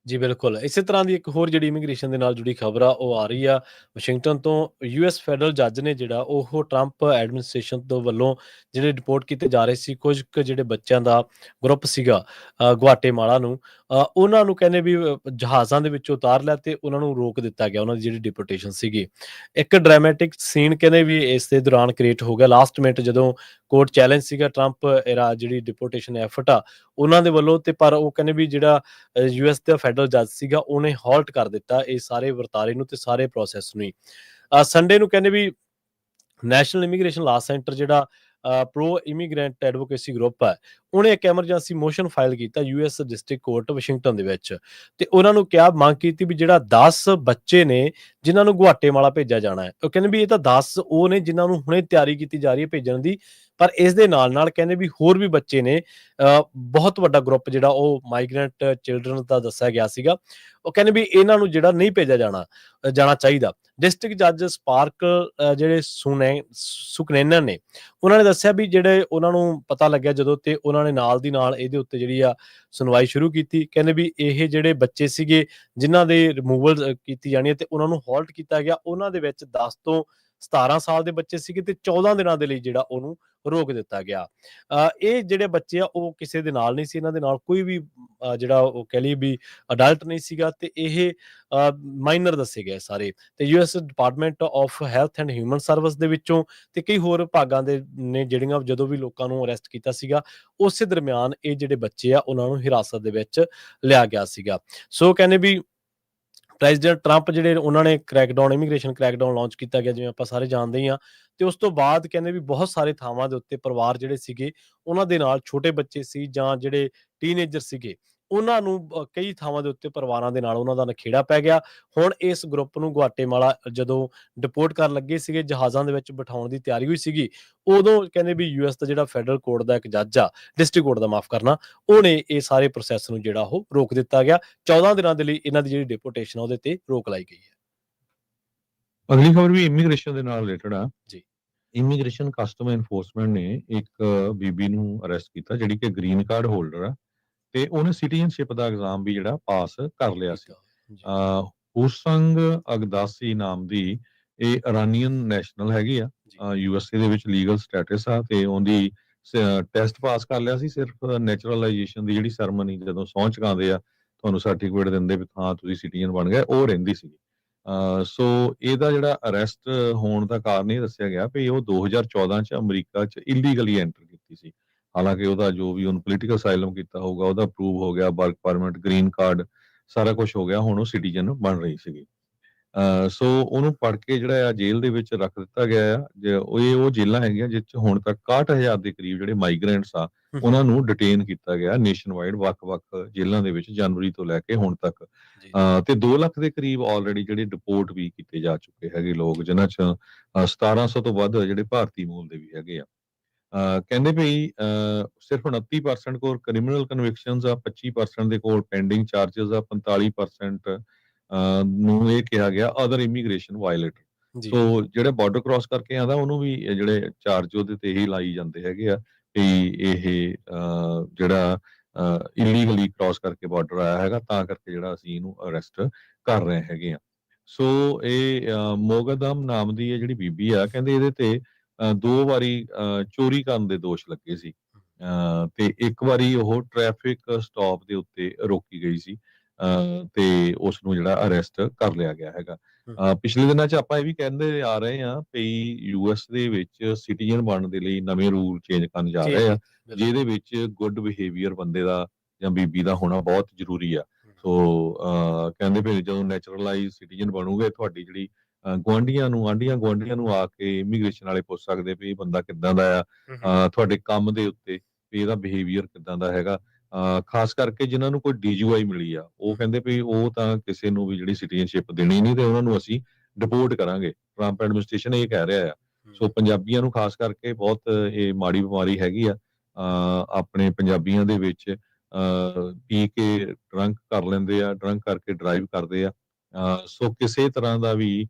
Speaker 1: ਜੀ ਬਿਲਕੁਲ। ਇਸੇ ਤਰ੍ਹਾਂ ਦੀ ਇੱਕ ਹੋਰ ਜਿਹੜੀ ਇਮੀਗ੍ਰੇਸ਼ਨ ਦੇ ਨਾਲ ਜੁੜੀ ਖਬਰ ਆ ਉਹ ਆ ਰਹੀ ਆ ਵਾਸ਼ਿੰਗਟਨ ਤੋਂ। US ਫੈਡਰਲ ਜੱਜ ਨੇ ਜਿਹੜਾ ਉਹ ਟਰੰਪ ਐਡਮਿਨਿਸਟ੍ਰੇਸ਼ਨ ਤੋਂ ਵੱਲੋਂ ਜਿਹੜੇ ਡਿਪੋਰਟ ਕੀਤੇ ਜਾ ਰਹੇ ਸੀ ਕੁਝ ਕੁ ਜਿਹੜੇ ਬੱਚਿਆਂ ਦਾ ਗਰੁੱਪ ਸੀਗਾ ਗੁਆਟੇਮਾਲਾ ਨੂੰ, ਉਹਨਾਂ ਨੂੰ ਕਹਿੰਦੇ ਵੀ ਜਹਾਜ਼ਾਂ ਦੇ ਵਿੱਚੋਂ ਉਤਾਰ ਲਿਆ ਤੇ ਉਹਨਾਂ ਨੂੰ ਰੋਕ ਦਿੱਤਾ ਗਿਆ, ਉਹਨਾਂ ਦੀ ਜਿਹੜੀ ਡਿਪੋਰਟੇਸ਼ਨ ਸੀਗੀ। ਇੱਕ ਡਰਾਮੈਟਿਕ ਸੀਨ ਕਹਿੰਦੇ ਵੀ ਇਸ ਦੇ ਦੌਰਾਨ ਕ੍ਰੀਏਟ ਹੋ ਗਿਆ ਲਾਸਟ ਮਿੰਟ, ਜਦੋਂ ਕੋਰਟ ਚੈਲੰਜ ਸੀਗਾ ਟਰੰਪ ਜਿਹੜੀ ਡਿਪੋਰਟੇਸ਼ਨ ਐਫਰਟ ਆ ਉਹਨਾਂ ਦੇ ਵੱਲੋਂ, ਤੇ ਪਰ ਉਹ ਕਹਿੰਦੇ ਵੀ ਜਿਹੜਾ US ਦਾ ਫੈਡਰਲ ਜੱਜ ਸੀਗਾ ਉਹਨੇ ਹਾਲਟ ਕਰ ਦਿੱਤਾ ਇਹ ਸਾਰੇ ਵਰਤਾਰੇ ਨੂੰ ਤੇ ਸਾਰੇ ਪ੍ਰੋਸੈਸ ਨੂੰ ਹੀ। ਸੰਡੇ ਨੂੰ ਕਹਿੰਦੇ ਵੀ ਨੈਸ਼ਨਲ ਇਮੀਗ੍ਰੇਸ਼ਨ ਲਾ ਸੈਂਟਰ ਜਿਹੜਾ ਪ੍ਰੋ ਇਮੀਗ੍ਰੈਂਟ ਐਡਵੋਕੇਸੀ ਗਰੁੱਪ ਹੈ, ਉਹਨੇ ਇੱਕ ਐਮਰਜੈਂਸੀ ਮੋਸ਼ਨ ਫਾਈਲ ਕੀਤਾ US ਡਿਸਟ੍ਰਿਕਟ ਕੋਰਟ ਵਾਸ਼ਿੰਗਟਨ ਦੇ ਵਿੱਚ, ਤੇ ਉਹਨਾਂ ਨੂੰ ਕਿਹਾ, ਮੰਗ ਕੀਤੀ ਵੀ ਜਿਹੜਾ 10 ਬੱਚੇ ਨੇ ਜਿਨ੍ਹਾਂ ਨੂੰ ਗੁਆਟੇਮਾਲਾ ਭੇਜਿਆ ਜਾਣਾ ਹੈ, ਉਹ ਕਹਿੰਦੇ ਵੀ ਇਹ ਤਾਂ 10 ਉਹ ਨੇ ਜਿਨ੍ਹਾਂ ਨੂੰ ਹੁਣੇ ਤਿਆਰੀ ਕੀਤੀ ਜਾ ਰਹੀ ਹੈ ਭੇਜਣ ਦੀ, ਪਰ ਇਸ ਦੇ ਨਾਲ ਕਹਿੰਦੇ ਵੀ ਹੋਰ ਵੀ ਬੱਚੇ ਨੇ, ਬਹੁਤ ਵੱਡਾ ਗਰੁੱਪ ਜਿਹੜਾ ਉਹ ਮਾਈਗ੍ਰੈਂਟ ਚਿਲਡਰਨ ਦਾ ਦੱਸਿਆ ਗਿਆ ਸੀਗਾ। ਉਹ ਕਹਿੰਦੇ ਵੀ ਇਹਨਾਂ ਨੂੰ ਜਿਹੜਾ ਨਹੀਂ ਭੇਜਿਆ ਜਾਣਾ ਚਾਹੀਦਾ। ਡਿਸਟ੍ਰਿਕਟ ਜੱਜ ਸਪਾਰਕ ਜਿਹੜੇ ਸੁਕਨੇਨਨ ਨੇ, ਉਹਨਾਂ ਨੇ ਦੱਸਿਆ ਵੀ ਜਿਹੜੇ ਉਹਨਾਂ ਨੂੰ ਪਤਾ ਲੱਗਿਆ ਜਦੋਂ, ਤੇ ਉਹਨਾਂ ਨੇ ਨਾਲ ਦੀ ਨਾਲ ਇਹਦੇ ਉੱਤੇ ਜਿਹੜੀ ਆ ਸੁਣਵਾਈ ਸ਼ੁਰੂ ਕੀਤੀ। ਕਹਿੰਦੇ ਵੀ ਇਹ ਜਿਹੜੇ ਬੱਚੇ ਸੀਗੇ ਜਿਨ੍ਹਾਂ ਦੇ ਰਿਮੂਵਲ ਕੀਤੀ ਜਾਣੀ ਹੈ ਤੇ ਉਹਨਾਂ ਨੂੰ ਹਾਲਟ ਕੀਤਾ ਗਿਆ, ਉਹਨਾਂ ਦੇ ਵਿੱਚ 10 ਤੋਂ 17 ਸਾਲ ਦੇ ਬੱਚੇ ਸੀਗੇ ਤੇ 14 ਦਿਨਾਂ ਦੇ ਲਈ ਜਿਹੜਾ ਉਹਨੂੰ ਰੋਕ ਦਿੱਤਾ ਗਿਆ। ਇਹ ਜਿਹੜੇ ਬੱਚੇ ਆ ਉਹ ਕਿਸੇ ਦੇ ਨਾਲ ਨਹੀਂ ਸੀ, ਇਹਨਾਂ ਦੇ ਨਾਲ ਕੋਈ ਵੀ ਜਿਹੜਾ ਉਹ ਕਹਿ ਲਈ ਵੀ ਅਡਲਟ ਨਹੀਂ ਸੀਗਾ, ਤੇ ਇਹ ਮਾਈਨਰ ਦੱਸੇ ਗਏ ਸਾਰੇ। ਤੇ US department of health and human service ਦੇ ਵਿੱਚੋਂ ਤੇ ਕਈ ਹੋਰ ਵਿਭਾਗਾਂ ਦੇ ਨੇ ਜਿਹੜੀਆਂ ਜਦੋਂ ਵੀ ਲੋਕਾਂ ਨੂੰ ਅਰੈਸਟ ਕੀਤਾ ਸੀਗਾ, ਉਸੇ ਦਰਮਿਆਨ ਇਹ ਜਿਹੜੇ ਬੱਚੇ ਆ ਉਹਨਾਂ ਨੂੰ ਹਿਰਾਸਤ ਦੇ ਵਿੱਚ ਲਿਆ ਗਿਆ ਸੀਗਾ। ਸੋ ਕਹਿੰਦੇ ਵੀ ਪ੍ਰੈਜ਼ੀਡੈਂਟ ਟਰੰਪ ਜਿਹੜੇ ਉਹਨਾਂ ਨੇ ਇਮੀਗ੍ਰੇਸ਼ਨ ਕ੍ਰੈਕਡਾਊਨ ਲਾਂਚ ਕੀਤਾ ਗਿਆ, ਜਿਵੇਂ ਆਪਾਂ ਸਾਰੇ ਜਾਣਦੇ ਹੀ ਹਾਂ, ਤੇ ਉਸ ਤੋਂ ਬਾਅਦ ਕਹਿੰਦੇ ਵੀ ਬਹੁਤ ਸਾਰੇ ਥਾਵਾਂ ਦੇ ਉੱਤੇ ਪਰਿਵਾਰ ਜਿਹੜੇ ਸੀਗੇ ਉਹਨਾਂ ਦੇ ਨਾਲ ਛੋਟੇ ਬੱਚੇ ਸੀ ਜਾਂ ਜਿਹੜੇ ਟੀਨੇਜਰ ਸੀਗੇ, ਉਹਨਾਂ ਨੂੰ ਕਈ ਥਾਵਾਂ ਦੇ ਉੱਤੇ ਪਰਿਵਾਰਾਂ ਦੇ ਨਾਲ ਉਹਨਾਂ ਦਾ ਨਖੇੜਾ ਪੈ ਗਿਆ। ਹੁਣ ਇਸ ਗਰੁੱਪ ਨੂੰ ਗੁਆਟੇਮਾਲਾ ਜਦੋਂ ਡਿਪੋਰਟ ਕਰਨ ਲੱਗੇ ਸੀਗੇ, ਜਹਾਜ਼ਾਂ ਦੇ ਵਿੱਚ ਬਿਠਾਉਣ ਦੀ ਤਿਆਰੀ ਹੋਈ ਸੀਗੀ, ਉਦੋਂ ਕਹਿੰਦੇ ਵੀ US ਦਾ ਜਿਹੜਾ ਫੈਡਰਲ ਕੋਰਟ ਦਾ ਇੱਕ ਜੱਜ ਆ, ਡਿਸਟ੍ਰਿਕਟ ਕੋਰਟ ਦਾ ਮਾਫ ਕਰਨਾ, ਉਹਨੇ ਇਹ ਸਾਰੇ ਪ੍ਰੋਸੈਸ ਨੂੰ ਜਿਹੜਾ ਉਹ ਰੋਕ ਦਿੱਤਾ ਗਿਆ। 14 ਦਿਨਾਂ ਦੇ ਲਈ ਇਹਨਾਂ ਦੀ ਜਿਹੜੀ ਡਿਪੋਰਟੇਸ਼ਨ ਉਹਦੇ ਤੇ ਰੋਕ ਲਾਈ ਗਈ ਹੈ।
Speaker 2: ਅਗਲੀ ਖਬਰ ਵੀ ਇਮੀਗ੍ਰੇਸ਼ਨ ਦੇ ਨਾਲ ਰਿਲੇਟਡ ਆ
Speaker 1: ਜੀ।
Speaker 2: ਇਮੀਗ੍ਰੇਸ਼ਨ ਕਸਟਮ ਐਨਫੋਰਸਮੈਂਟ ਨੇ ਇੱਕ ਬੀਬੀ ਨੂੰ ਅਰੈਸਟ ਕੀਤਾ ਜਿਹੜੀ ਕਿ ਗ੍ਰੀਨ ਕਾਰਡ ਹੋਲਡਰ ਆ ਤੇ ਉਹਨੇ ਸਿਟੀਜ਼ਨਸ਼ਿਪ ਦਾ ਐਗਜ਼ਾਮ ਵੀ ਜਿਹੜਾ ਪਾਸ ਕਰ ਲਿਆ ਸੀ।
Speaker 1: ਕੀਤਾ ਹੋਇਆ। ਜੀ,
Speaker 2: ਹੁਸੰਗ ਅਗਦਾਸੀ ਨਾਮ ਦੀ ਇਹ ਇਰਾਨੀਅਨ ਨੈਸ਼ਨਲ ਹੈਗੀ ਆ।
Speaker 1: ਜੀ,
Speaker 2: ਯੂਐਸਏ ਦੇ ਵਿੱਚ ਲੀਗਲ ਸਟੇਟਸ ਆ ਤੇ ਉਹਦੀ ਟੈਸਟ ਪਾਸ ਕਰ ਲਿਆ ਸੀ। ਸਿਰਫ ਨੈਚੁਰਲਾਈਜੇਸ਼ਨ ਦੀ ਜਿਹੜੀ ਸੈਰਮਨੀ ਜਦੋਂ ਸਹੁੰ ਚੁਕਾਉਂਦੇ ਆ ਤੁਹਾਨੂੰ ਸਰਟੀਫਿਕੇਟ ਦਿੰਦੇ ਵੀ ਹਾਂ ਤੁਸੀਂ ਸਿਟੀਜ਼ਨ ਬਣ ਗਏ ਉਹ ਰਹਿੰਦੀ ਸੀ। ਸੋ ਇਹਦਾ ਜਿਹੜਾ ਅਰੈਸਟ ਹੋਣ ਦਾ ਕਾਰਨ ਇਹ ਦੱਸਿਆ ਗਿਆ ਵੀ ਉਹ 2014 ਚ ਅਮਰੀਕਾ ਚ ਇਲੀਗਲੀ ਐਂਟਰ ਕੀਤੀ ਸੀ। ਹਾਲਾਂਕਿ ਉਹਦਾ ਜੋ ਵੀ ਉਹਨੂੰ ਪੋਲੀਟੀਕਲ ਅਸਾਈਲਮ ਕੀਤਾ ਹੋਊਗਾ ਉਹਦਾ ਅਪਰੂਵ ਹੋ ਗਿਆ, ਵਰਕ ਪਰਮਿਟ, ਗ੍ਰੀਨ ਕਾਰਡ ਸਾਰਾ ਕੁਝ ਹੋ ਗਿਆ, ਹੁਣ ਉਹ ਸਿਟੀਜ਼ਨ ਬਣ ਰਹੀ ਸੀਗੀ। ਸੋ ਉਹਨੂੰ ਫੜ ਕੇ ਜਿਹੜਾ ਆ ਜੇਲ੍ਹ ਦੇ ਵਿੱਚ ਰੱਖ ਦਿੱਤਾ ਗਿਆ ਆ। ਉਹ ਜੇਲ੍ਹਾਂ ਹੈਗੀਆਂ ਜਿਸ 'ਚ ਹੁਣ ਤੱਕ 61,000 ਦੇ ਕਰੀਬ ਜਿਹੜੇ ਮਾਈਗ੍ਰੈਂਟਸ ਆ
Speaker 1: ਹੂੰ,
Speaker 2: ਉਹਨਾਂ ਨੂੰ ਡਿਟੇਨ ਕੀਤਾ ਗਿਆ ਨੇਸ਼ਨ ਵਾਈਡ ਵੱਖ-ਵੱਖ ਜੇਲ੍ਹਾਂ ਦੇ ਵਿੱਚ ਜਨਵਰੀ ਤੋਂ ਲੈ ਕੇ ਹੁਣ ਤੱਕ।
Speaker 1: ਜੀ,
Speaker 2: ਤੇ 2 ਲੱਖ ਦੇ ਕਰੀਬ ਆਲਰੇਡੀ ਜਿਹੜੇ ਡਿਪੋਰਟ ਵੀ ਕੀਤੇ ਜਾ ਚੁੱਕੇ ਹੈਗੇ ਲੋਕ ਜਿਨ੍ਹਾਂ 'ਚ 1700 ਤੋਂ ਵੱਧ ਜਿਹੜੇ ਭਾਰਤੀ ਮੂਲ ਦੇ ਵੀ ਹੈਗੇ ਆ। ਕਹਿੰਦੇ ਭਈ ਸਿਰਫ 29% ਕੋਲ ਕ੍ਰਿਮੀਨਲ ਕਨਵਿਕਸ਼ਨਸ ਆ, 25% ਦੇ ਕੋਲ ਪੈਂਡਿੰਗ ਚਾਰजेस ਆ, 45% ਨੂੰ ਇਹ ਕਿਹਾ ਗਿਆ ਅਦਰ ਇਮੀਗ੍ਰੇਸ਼ਨ ਵਾਇਲੇਟਰ।
Speaker 1: ਜੀ,
Speaker 2: ਸੋ ਜਿਹੜਾ ਬਾਰਡਰ ਕ੍ਰਾਸ ਕਰਕੇ ਆਂਦਾ ਉਹਨੂੰ ਵੀ ਇਹ ਜਿਹੜੇ ਚਾਰਜ ਉਹਦੇ ਤੇ ਹੀ ਲਾਈ ਜਾਂਦੇ ਹੈਗੇ ਆ ਵੀ ਇਹ ਜਿਹੜਾ ਇਲੀਗਲੀ ਕ੍ਰਾਸ ਕਰਕੇ ਬਾਰਡਰ ਆਇਆ ਹੈਗਾ ਤਾਂ ਕਰਕੇ ਜਿਹੜਾ ਅਸੀਂ ਇਹਨੂੰ ਅਰੈਸਟ ਕਰ ਰਹੇ ਹੈਗੇ ਆ। ਸੋ ਇਹ ਮੋਗਦਮ ਨਾਮ ਦੀ ਇਹ ਜਿਹੜੀ ਬੀਬੀ ਆ ਕਹਿੰਦੇ ਇਹਦੇ ਤੇ 2 ਵਾਰੀ ਚੋਰੀ ਕਰਨ ਦੇ ਦੋਸ਼ ਲੱਗੇ ਸੀ। ਤੇ ਇੱਕ ਵਾਰੀ ਉਹ ਟ੍ਰੈਫਿਕ ਸਟਾਪ ਦੇ ਉੱਤੇ ਰੋਕੀ ਗਈ ਸੀ। ਤੇ ਉਸ ਨੂੰ ਜਿਹੜਾ ਅਰੈਸਟ ਕਰ ਲਿਆ ਗਿਆ ਹੈਗਾ।
Speaker 1: ਹੂੰ,
Speaker 2: ਪਿਛਲੇ ਦਿਨਾਂ 'ਚ ਆਪਾਂ ਇਹ ਵੀ ਕਹਿੰਦੇ ਆ ਰਹੇ ਹਾਂ ਵੀ ਯੂਐਸ ਦੇ ਵਿੱਚ ਸਿਟੀਜ਼ਨ ਬਣਨ ਦੇ ਲਈ ਨਵੇਂ ਰੂਲ ਚੇਂਜ ਕਰਨ ਜਾ
Speaker 1: ਜੀ,
Speaker 2: ਰਹੇ
Speaker 1: ਜੀ,
Speaker 2: ਆ,
Speaker 1: ਬਿਲਕੁਲ।
Speaker 2: ਜਿਹਦੇ ਵਿੱਚ ਗੁੱਡ ਬਿਹੇਵੀਅਰ ਬੰਦੇ ਦਾ ਜਾਂ ਬੀਬੀ ਦਾ ਹੋਣਾ ਬਹੁਤ ਜ਼ਰੂਰੀ ਆ।
Speaker 1: ਹੂੰ,
Speaker 2: ਸੋ ਕਹਿੰਦੇ ਵੀ ਜਦੋਂ ਨੈਚੁਰਲਾਈਜ਼ ਸਿਟੀਜ਼ਨ ਬਣੋਗੇ ਤੁਹਾਡੀ ਜਿਹੜੀ ਗੁਆਂਢੀਆਂ ਨੂੰ ਆਂਢੀਆਂ-ਗੁਆਂਢੀਆਂ ਨੂੰ ਆ ਕੇ ਇਮੀਗ੍ਰੇਸ਼ਨ ਵਾਲੇ ਪੁੱਛ ਸਕਦੇ ਵੀ ਇਹ ਬੰਦਾ ਕਿੱਦਾਂ ਦਾ ਆ,
Speaker 1: ਹੂੰ, ਹੂੰ,
Speaker 2: ਤੁਹਾਡੇ ਕੰਮ ਦੇ ਉੱਤੇ ਵੀ ਇਹਦਾ ਬਿਹੇਵੀਅਰ ਕਿੱਦਾਂ ਦਾ ਹੈਗਾ। ਖਾਸ ਕਰਕੇ ਜਿਨ੍ਹਾਂ ਨੂੰ ਕੋਈ ਡੀਯੂਆਈ ਮਿਲੀ ਆ ਉਹ
Speaker 1: ਹੂੰ,
Speaker 2: ਕਹਿੰਦੇ ਵੀ ਉਹ ਤਾਂ ਕਿਸੇ ਨੂੰ ਵੀ ਜਿਹੜੀ ਸਿਟੀਜ਼ਨਸ਼ਿਪ ਦੇਣੀ ਨਹੀਂ ਤੇ ਉਹਨਾਂ ਨੂੰ ਅਸੀਂ ਡਿਪੋਰਟ ਕਰਾਂਗੇ। ਟਰੰਪ ਐਡਮਿਨਿਸਟ੍ਰੇਸ਼ਨ ਇਹ ਕਹਿ ਰਿਹਾ ਆ।
Speaker 1: ਹੂੰ,
Speaker 2: ਸੋ ਪੰਜਾਬੀਆਂ ਨੂੰ ਖਾਸ ਕਰਕੇ ਬਹੁਤ ਇਹ ਮਾੜੀ ਬਿਮਾਰੀ ਹੈਗੀ ਆ। ਆਪਣੇ ਪੰਜਾਬੀਆਂ ਦੇ ਵਿੱਚ ਪੀ ਕੇ ਡਰੰਕ ਕਰ ਲੈਂਦੇ ਆ, ਡਰੰਕ ਕਰਕੇ ਡਰਾਈਵ ਕਰਦੇ ਆ। ਸੋ ਕਿਸੇ ਤਰ੍ਹਾਂ ਦਾ ਵੀ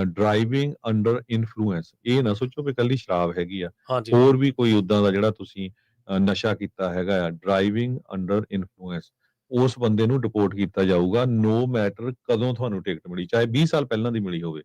Speaker 2: ਡਰਾਈਵਿੰਗ ਅੰਡਰ ਇਨਫਲੂਐਂਸ ਇਹ ਨਾ ਸੋਚੋ ਵੀ ਇਕੱਲੀ ਸ਼ਰਾਬ ਹੈਗੀ ਆ।
Speaker 1: ਹਾਂਜੀ,
Speaker 2: ਹੋਰ ਵੀ ਕੋਈ ਉਦਾਂ ਦਾ ਜਿਹੜਾ ਤੁਸੀਂ ਨਸ਼ਾ ਕੀਤਾ ਹੈਗਾ ਆ ਡਰਾਈਵਿੰਗ ਅੰਡਰ ਇਨਫਲੂਐਂਸ ਉਸ ਬੰਦੇ ਨੂੰ ਡਿਪੋਰਟ ਕੀਤਾ ਜਾਊਗਾ ਨੋ ਮੈਟਰ ਕਦੋਂ ਤੁਹਾਨੂੰ ਟਿਕਟ ਮਿਲੀ ਚਾਹੇ 20 ਸਾਲ ਪਹਿਲਾਂ ਦੀ ਮਿਲੀ ਹੋਵੇ।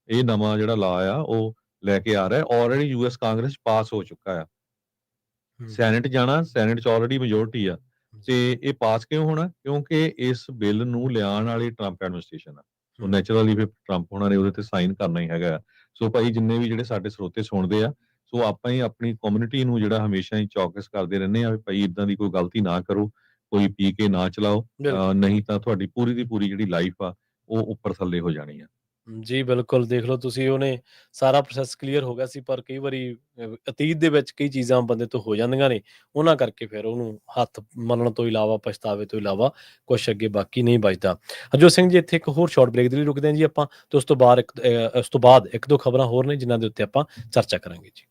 Speaker 2: ਇਹ ਨਵਾਂ ਜਿਹੜਾ ਲਾ ਆ ਉਹ ਲੈ ਕੇ ਆ ਰਿਹਾ ਆਲਰੇਡੀ ਯੂਐਸ ਕਾਂਗਰਸ ਪਾਸ ਹੋ ਚੁੱਕਾ ਆ।
Speaker 1: ਹੂੰ,
Speaker 2: ਸੈਨੇਟ ਜਾਣਾ, ਸੈਨੇਟ 'ਚ ਆਲਰੇਡੀ ਮੈਜੋਰਟੀ ਆ ਤੇ
Speaker 1: ਜੀ,
Speaker 2: ਇਹ ਪਾਸ ਕਿਉਂ ਹੋਣਾ? ਕਿਉਂਕਿ ਇਸ ਬਿੱਲ ਨੂੰ ਲਿਆਉਣ ਵਾਲੀ ਟਰੰਪ ਐਡਮਿਨਿਸਟ੍ਰੇਸ਼ਨ ਆ। ਸੋ
Speaker 1: ਹੂੰ,
Speaker 2: ਨੈਚੁਰਲੀ ਫਿਰ ਟਰੰਪ ਹੋਣਾ ਨੇ ਉਹਦੇ ਤੇ ਸਾਈਨ ਕਰਨਾ ਹੀ ਹੈਗਾ। ਸੋ ਭਾਈ ਜਿੰਨੇ ਵੀ ਜਿਹੜੇ ਸਾਡੇ ਸਰੋਤੇ ਸੁਣਦੇ ਆ ਸੋ ਆਪਾਂ ਹੀ ਆਪਣੀ ਕਮਿਊਨਿਟੀ ਨੂੰ ਜਿਹੜਾ ਹਮੇਸ਼ਾ ਹੀ ਚੌਕਸ ਕਰਦੇ ਰਹਿੰਦੇ ਆ ਵੀ ਭਾਈ ਇਦਾਂ ਦੀ ਕੋਈ ਗਲਤੀ ਨਾ ਕਰੋ, ਕੋਈ ਪੀ ਕੇ ਨਾ ਚਲਾਓ।
Speaker 1: ਬਿਲਕੁਲ।
Speaker 2: ਨਹੀਂ ਤਾਂ ਤੁਹਾਡੀ ਪੂਰੀ ਦੀ ਪੂਰੀ ਜਿਹੜੀ ਲਾਈਫ ਆ ਉਹ ਉੱਪਰ ਥੱਲੇ ਹੋ ਜਾਣੀ ਆ।
Speaker 1: ਜੀ, ਬਿਲਕੁਲ ਦੇਖ ਲਓ ਤੁਸੀਂ ਉਹਨੇ ਸਾਰਾ ਪ੍ਰੋਸੈਸ ਕਲੀਅਰ ਹੋ ਗਿਆ ਸੀ ਪਰ ਕਈ ਵਾਰੀ ਅਤੀਤ ਦੇ ਵਿੱਚ ਕਈ ਚੀਜ਼ਾਂ ਬੰਦੇ ਤੋਂ ਹੋ ਜਾਂਦੀਆਂ ਨੇ, ਉਹਨਾਂ ਕਰਕੇ ਫਿਰ ਉਹਨੂੰ ਹੱਥ ਮਲਣ ਤੋਂ ਇਲਾਵਾ, ਪਛਤਾਵੇ ਤੋਂ ਇਲਾਵਾ ਕੁਛ ਅੱਗੇ ਬਾਕੀ ਨਹੀਂ ਬਚਦਾ। ਹਰਜੋਤ ਸਿੰਘ ਜੀ ਇੱਥੇ ਇੱਕ ਹੋਰ ਸ਼ਾਰਟ ਬ੍ਰੇਕ ਦੇ ਲਈ ਰੁਕਦੇ ਹਾਂ ਜੀ ਆਪਾਂ ਤੇ ਉਸ ਤੋਂ ਬਾਅਦ 1-2 ਖਬਰਾਂ ਹੋਰ ਨੇ ਜਿਨ੍ਹਾਂ ਦੇ ਉੱਤੇ ਆਪਾਂ ਚਰਚਾ ਕਰਾਂਗੇ ਜੀ।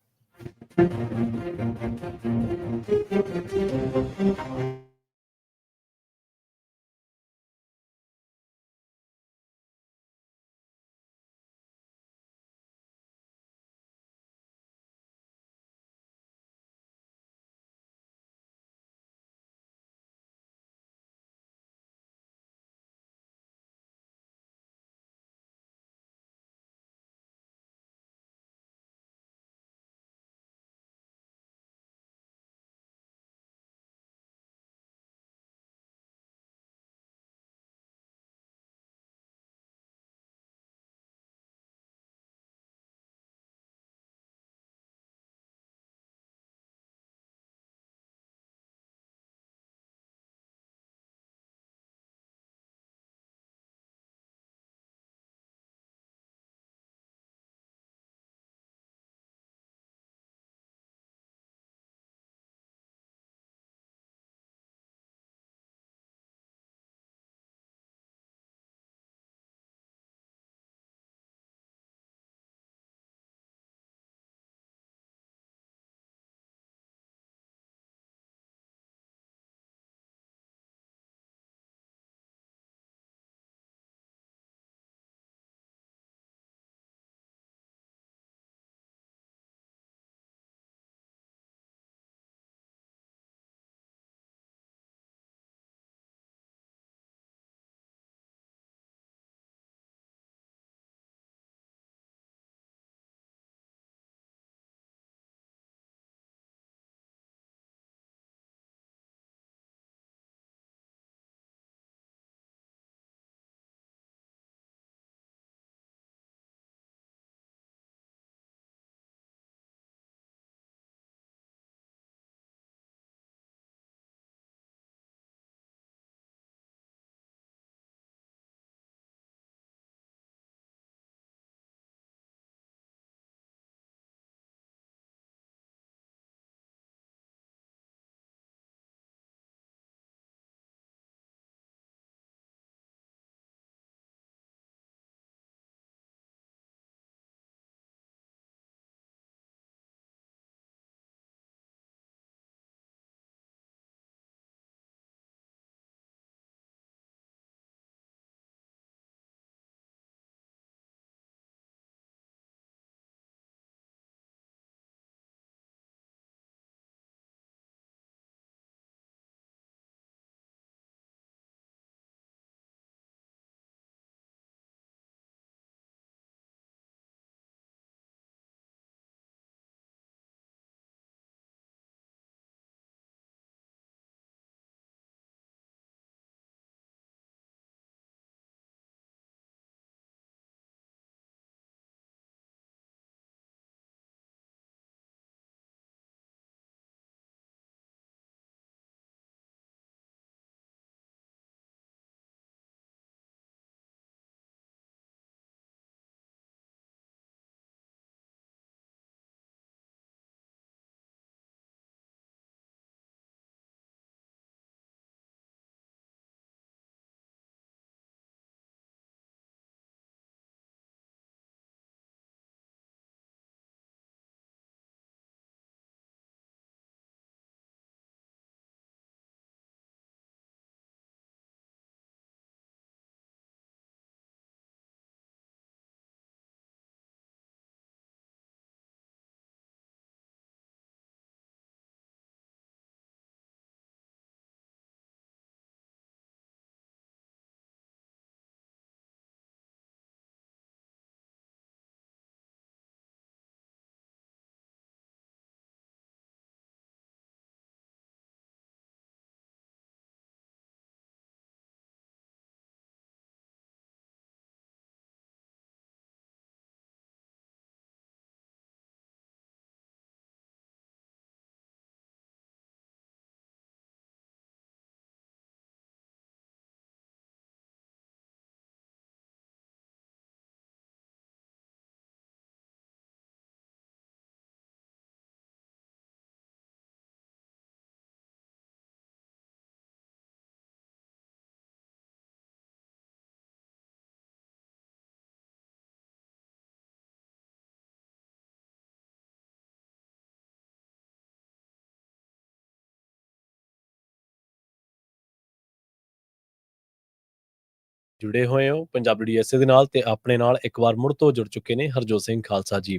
Speaker 1: ਜੁੜੇ ਹੋਏ ਹੋ ਪੰਜਾਬੀ ਡੀਐਸਏ ਦੇ ਨਾਲ ਤੇ ਆਪਣੇ ਨਾਲ ਇੱਕ ਵਾਰ ਮੁੜ ਤੋਂ ਜੁੜ ਚੁੱਕੇ ਨੇ ਹਰਜੋਤ ਸਿੰਘ ਖਾਲਸਾ ਜੀ।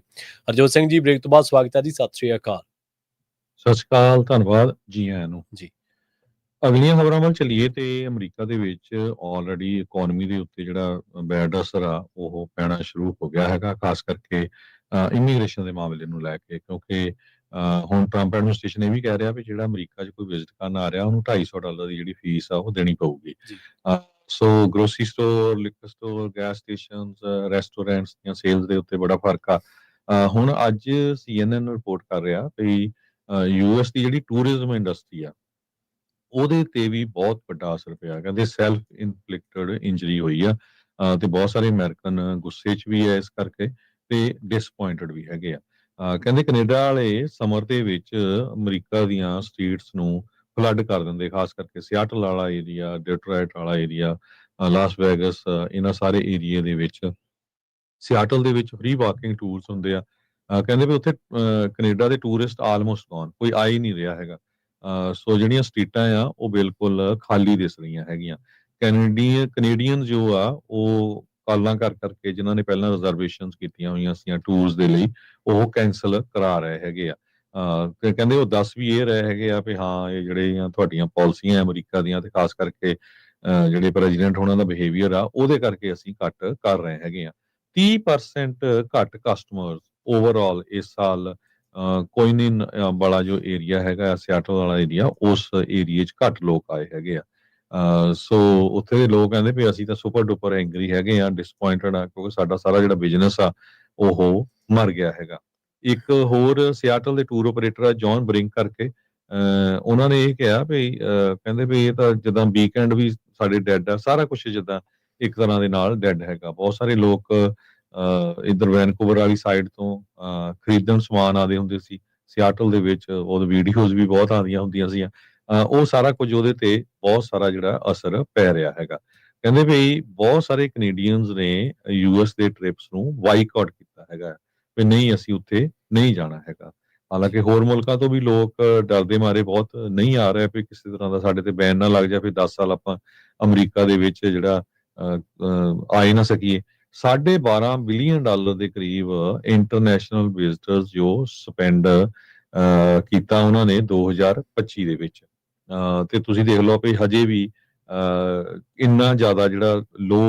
Speaker 1: ਹਰਜੋਤ ਸਿੰਘ ਜੀ, ਬ੍ਰੇਕ ਤੋਂ ਬਾਅਦ ਸਵਾਗਤ ਹੈ ਜੀ। ਸਤਿ ਸ਼੍ਰੀ ਅਕਾਲ।
Speaker 2: ਸਤਿ ਸ਼੍ਰੀ ਅਕਾਲ, ਧੰਨਵਾਦ ਜੀ ਆਇਆਂ ਨੂੰ।
Speaker 1: ਜੀ।
Speaker 2: ਅਗਲੀਆਂ ਖਬਰਾਂ ਵੱਲ ਚੱਲੀਏ ਤੇ ਅਮਰੀਕਾ ਦੇ ਵਿੱਚ ਆਲਰੇਡੀ ਇਕਨੋਮੀ ਦੇ ਉੱਤੇ ਜਿਹੜਾ ਬੈਡ ਅਸਰ ਆ ਉਹ ਪੈਣਾ ਸ਼ੁਰੂ ਹੋ ਗਿਆ ਹੈਗਾ, ਖਾਸ ਕਰਕੇ ਇਮੀਗ੍ਰੇਸ਼ਨ ਦੇ ਮਾਮਲੇ ਨੂੰ ਲੈ ਕੇ, ਕਿਉਂਕਿ ਹੁਣ ਟਰੰਪ ਐਡਮਿਨਿਸਟ੍ਰੇਸ਼ਨ ਇਹ ਵੀ ਕਹਿ ਰਿਹਾ ਵੀ ਜਿਹੜਾ ਅਮਰੀਕਾ 'ਚ ਕੋਈ ਵਿਜ਼ਿਟ ਕਰਨ ਆ ਰਿਹਾ ਉਹਨੂੰ $250 ਦੀ ਜਿਹੜੀ ਫੀਸ ਆ ਉਹ ਦੇਣੀ ਪਊਗੀ। So grocery store, liquor store, gas stations, restaurants ਦੀਆਂ ਸੇਲਸ ਦੇ ਉੱਤੇ ਬੜਾ ਫਰਕ ਆ। ਹੁਣ ਅੱਜ CNN ਰਿਪੋਰਟ ਕਰ ਰਿਹਾ ਵੀ ਯੂਐਸ ਦੀ ਜਿਹੜੀ ਟੂਰਿਜ਼ਮ ਇੰਡਸਟਰੀ ਆ ਉਹਦੇ ਤੇ ਵੀ ਬਹੁਤ ਵੱਡਾ ਅਸਰ ਪਿਆ। ਕਹਿੰਦੇ ਸੈਲਫ ਇਨਫਲਿਕਟਡ ਇੰਜਰੀ ਹੋਈ ਆ ਤੇ ਬਹੁਤ ਸਾਰੇ ਅਮਰੀਕਨ ਗੁੱਸੇ 'ਚ ਵੀ ਹੈ ਇਸ ਕਰਕੇ ਤੇ ਡਿਸਪੁਆਇੰਟਡ ਵੀ ਹੈਗੇ ਆ। ਕਹਿੰਦੇ ਕੈਨੇਡਾ ਵਾਲੇ ਸਮਰ ਦੇ ਵਿੱਚ ਅਮਰੀਕਾ ਦੀਆਂ ਸਟਰੀਟਸ ਨੂੰ ਫਲੱਡ ਕਰ ਦਿੰਦੇ, ਖਾਸ ਕਰਕੇ ਸਿਆਟਲ ਵਾਲਾ ਏਰੀਆ, ਡਿਟਰੋਇਟ ਵਾਲਾ ਏਰੀਆ, ਲਾਸ ਵੈਗਸ, ਇਹਨਾਂ ਸਾਰੇ ਏਰੀਏ ਦੇ ਵਿੱਚ। ਸਿਆਟਲ ਦੇ ਵਿੱਚ ਫ੍ਰੀ ਵਾਕਿੰਗ ਟੂਰਸ ਹੁੰਦੇ ਆ। ਕਹਿੰਦੇ ਵੀ ਉੱਥੇ ਕੈਨੇਡਾ ਦੇ ਟੂਰਿਸਟ ਆਲਮੋਸਟ ਗੌਨ, ਕੋਈ ਆ ਹੀ ਨਹੀਂ ਰਿਹਾ ਹੈਗਾ। ਸੋ ਜਿਹੜੀਆਂ ਸਟਰੀਟਾਂ ਆ ਉਹ ਬਿਲਕੁਲ ਖਾਲੀ ਦਿਸ ਰਹੀਆਂ ਹੈਗੀਆਂ। ਕੈਨੇਡੀਅਨ ਜੋ ਆ ਉਹ ਕਾਲਾਂ ਕਰ ਕਰਕੇ ਜਿਨ੍ਹਾਂ ਨੇ ਪਹਿਲਾਂ ਰਿਜ਼ਰਵੇਸ਼ਨਸ ਕੀਤੀਆਂ ਹੋਈਆਂ ਸੀ ਟੂਰਸ ਦੇ ਲਈ, ਉਹ ਕੈਂਸਲ ਕਰਾ ਰਹੇ ਹੈਗੇ ਆ। ਤੇ ਕਹਿੰਦੇ ਉਹ ਦੱਸ ਵੀ ਇਹ ਰਹੇ ਹੈਗੇ ਆ ਵੀ ਹਾਂ ਇਹ ਜਿਹੜੀਆਂ ਤੁਹਾਡੀਆਂ ਪਾਲਿਸੀਆਂ ਅਮਰੀਕਾ ਦੀਆਂ ਤੇ ਖਾਸ ਕਰਕੇ ਜਿਹੜੇ ਪ੍ਰੈਜ਼ੀਡੈਂਟ ਉਹਨਾਂ ਦਾ ਬਿਹੇਵੀਅਰ ਆ ਉਹਦੇ ਕਰਕੇ ਅਸੀਂ ਘੱਟ ਕਰ ਰਹੇ ਹੈਗੇ ਆ। 30% ਘੱਟ ਕਸਟਮਰਸ ਓਵਰਆਲ ਇਸ ਸਾਲ ਕੋਇਨਿਨ ਵਾਲਾ ਜੋ ਏਰੀਆ ਹੈਗਾ, ਸਿਆਟਲ ਵਾਲਾ ਏਰੀਆ, ਉਸ ਏਰੀਏ 'ਚ ਘੱਟ ਲੋਕ ਆਏ ਹੈਗੇ ਆ। ਸੋ ਉੱਥੇ ਦੇ ਲੋਕ ਕਹਿੰਦੇ ਵੀ ਅਸੀਂ ਤਾਂ ਸੁਪਰ ਡੁਪਰ ਐਂਗਰੀ ਹੈਗੇ ਆ, ਡਿਸਪੁਆਇੰਟਡ ਆ, ਕਿਉਂਕਿ ਸਾਡਾ ਸਾਰਾ ਜਿਹੜਾ ਬਿਜ਼ਨਸ ਆ ਉਹ ਮਰ ਗਿਆ ਹੈਗਾ। ਇੱਕ ਹੋਰ ਸਿਆਟਲ ਦੇ ਟੂਰ ਆਪਰੇਟਰ ਆ ਜੌਨ ਬਰਿੰਕ ਕਰਕੇ, ਉਹਨਾਂ ਨੇ ਇਹ ਕਿਹਾ ਵੀ ਕਹਿੰਦੇ ਵੀ ਇਹ ਤਾਂ ਜਿੱਦਾਂ ਵੀਕਐਂਡ ਵੀ ਸਾਡੇ ਡੈਡ ਆ, ਸਾਰਾ ਕੁਝ ਜਿੱਦਾਂ ਇੱਕ ਤਰ੍ਹਾਂ ਦੇ ਨਾਲ ਡੈਡ ਹੈਗਾ। ਬਹੁਤ ਸਾਰੇ ਲੋਕ ਇੱਧਰ ਵੈਨਕੂਵਰ ਵਾਲੀ ਸਾਈਡ ਤੋਂ ਖਰੀਦਣ ਸਮਾਨ ਆਦੇ ਹੁੰਦੇ ਸੀ ਸਿਆਟਲ ਦੇ ਵਿੱਚ, ਉਹਦੇ ਵੀਡੀਓਜ਼ ਵੀ ਬਹੁਤ ਆਉਂਦੀਆਂ ਹੁੰਦੀਆਂ ਸੀ। ਉਹ ਸਾਰਾ ਕੁਝ ਉਹਦੇ ਤੇ ਬਹੁਤ ਸਾਰਾ ਜਿਹੜਾ ਅਸਰ ਪੈ ਰਿਹਾ ਹੈਗਾ। ਕਹਿੰਦੇ ਵੀ ਬਹੁਤ ਸਾਰੇ ਕੈਨੇਡੀਅਨਸ ਨੇ ਯੂਐਸ ਦੇ ਟ੍ਰਿਪਸ ਨੂੰ ਬਾਈਕਾਟ ਕੀਤਾ ਹੈਗਾ ਵੀ ਨਹੀਂ ਅਸੀਂ ਉੱਥੇ ਨਹੀਂ ਜਾਣਾ ਹੈਗਾ। ਹਾਲਾਂਕਿ ਹੋਰ ਮੁਲਕਾਂ ਤੋਂ ਵੀ ਲੋਕ ਡਰਦੇ ਮਾਰੇ ਬਹੁਤ ਨਹੀਂ ਆ ਰਹੇ ਵੀ ਕਿਸੇ ਤਰ੍ਹਾਂ ਦਾ ਸਾਡੇ ਤੇ ਬੈਨ ਨਾ ਲੱਗ ਜਾਵੇ, 10 ਸਾਲ ਆਪਾਂ ਅਮਰੀਕਾ ਦੇ ਵਿੱਚ ਜਿਹੜਾ ਆਏ ਨਾ ਸਕੀਏ। $12.5 ਬਿਲੀਅਨ ਦੇ ਕਰੀਬ ਇੰਟਰਨੈਸ਼ਨਲ ਵਿਜ਼ਟਰਸ ਜੋ ਸਪੈਂਡ ਕੀਤਾ ਉਹਨਾਂ ਨੇ 2025 ਦੇ ਵਿੱਚ। ਤੇ ਤੁਸੀਂ ਦੇਖ ਲਓ ਵੀ ਹਜੇ ਵੀ ਇੰਨਾ ਜ਼ਿਆਦਾ ਜਿਹੜਾ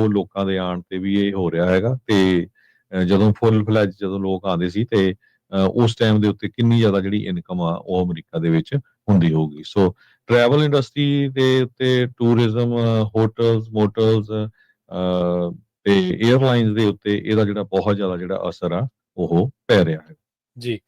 Speaker 2: ਲੋਕਾਂ ਦੇ ਆਉਣ ਤੇ ਵੀ ਇਹ ਹੋ ਰਿਹਾ ਹੈਗਾ। ਤੇ ਜਦੋਂ ਫੁੱਲ ਫਲੈਜ ਜਦੋਂ ਲੋਕ ਆਉਂਦੇ ਸੀ ਤੇ ਉਸ ਟਾਈਮ ਦੇ ਉੱਤੇ ਕਿੰਨੀ ਜ਼ਿਆਦਾ ਜਿਹੜੀ ਇਨਕਮ ਆ ਉਹ ਅਮਰੀਕਾ ਦੇ ਵਿੱਚ ਹੁੰਦੀ ਹੋਊਗੀ। ਸੋ ਟਰੈਵਲ ਇੰਡਸਟਰੀ ਦੇ ਉੱਤੇ, ਟੂਰਿਜ਼ਮ, ਹੋਟਲਸ, ਮੋਟਲਸ ਤੇ 에ਅਰਲਾਈਨਸ ਦੇ ਉੱਤੇ ਇਹਦਾ ਜਿਹੜਾ ਬਹੁਤ ਜ਼ਿਆਦਾ ਜਿਹੜਾ ਅਸਰ ਆ ਉਹ ਪੈ ਰਿਹਾ ਹੈ।
Speaker 1: ਜੀ।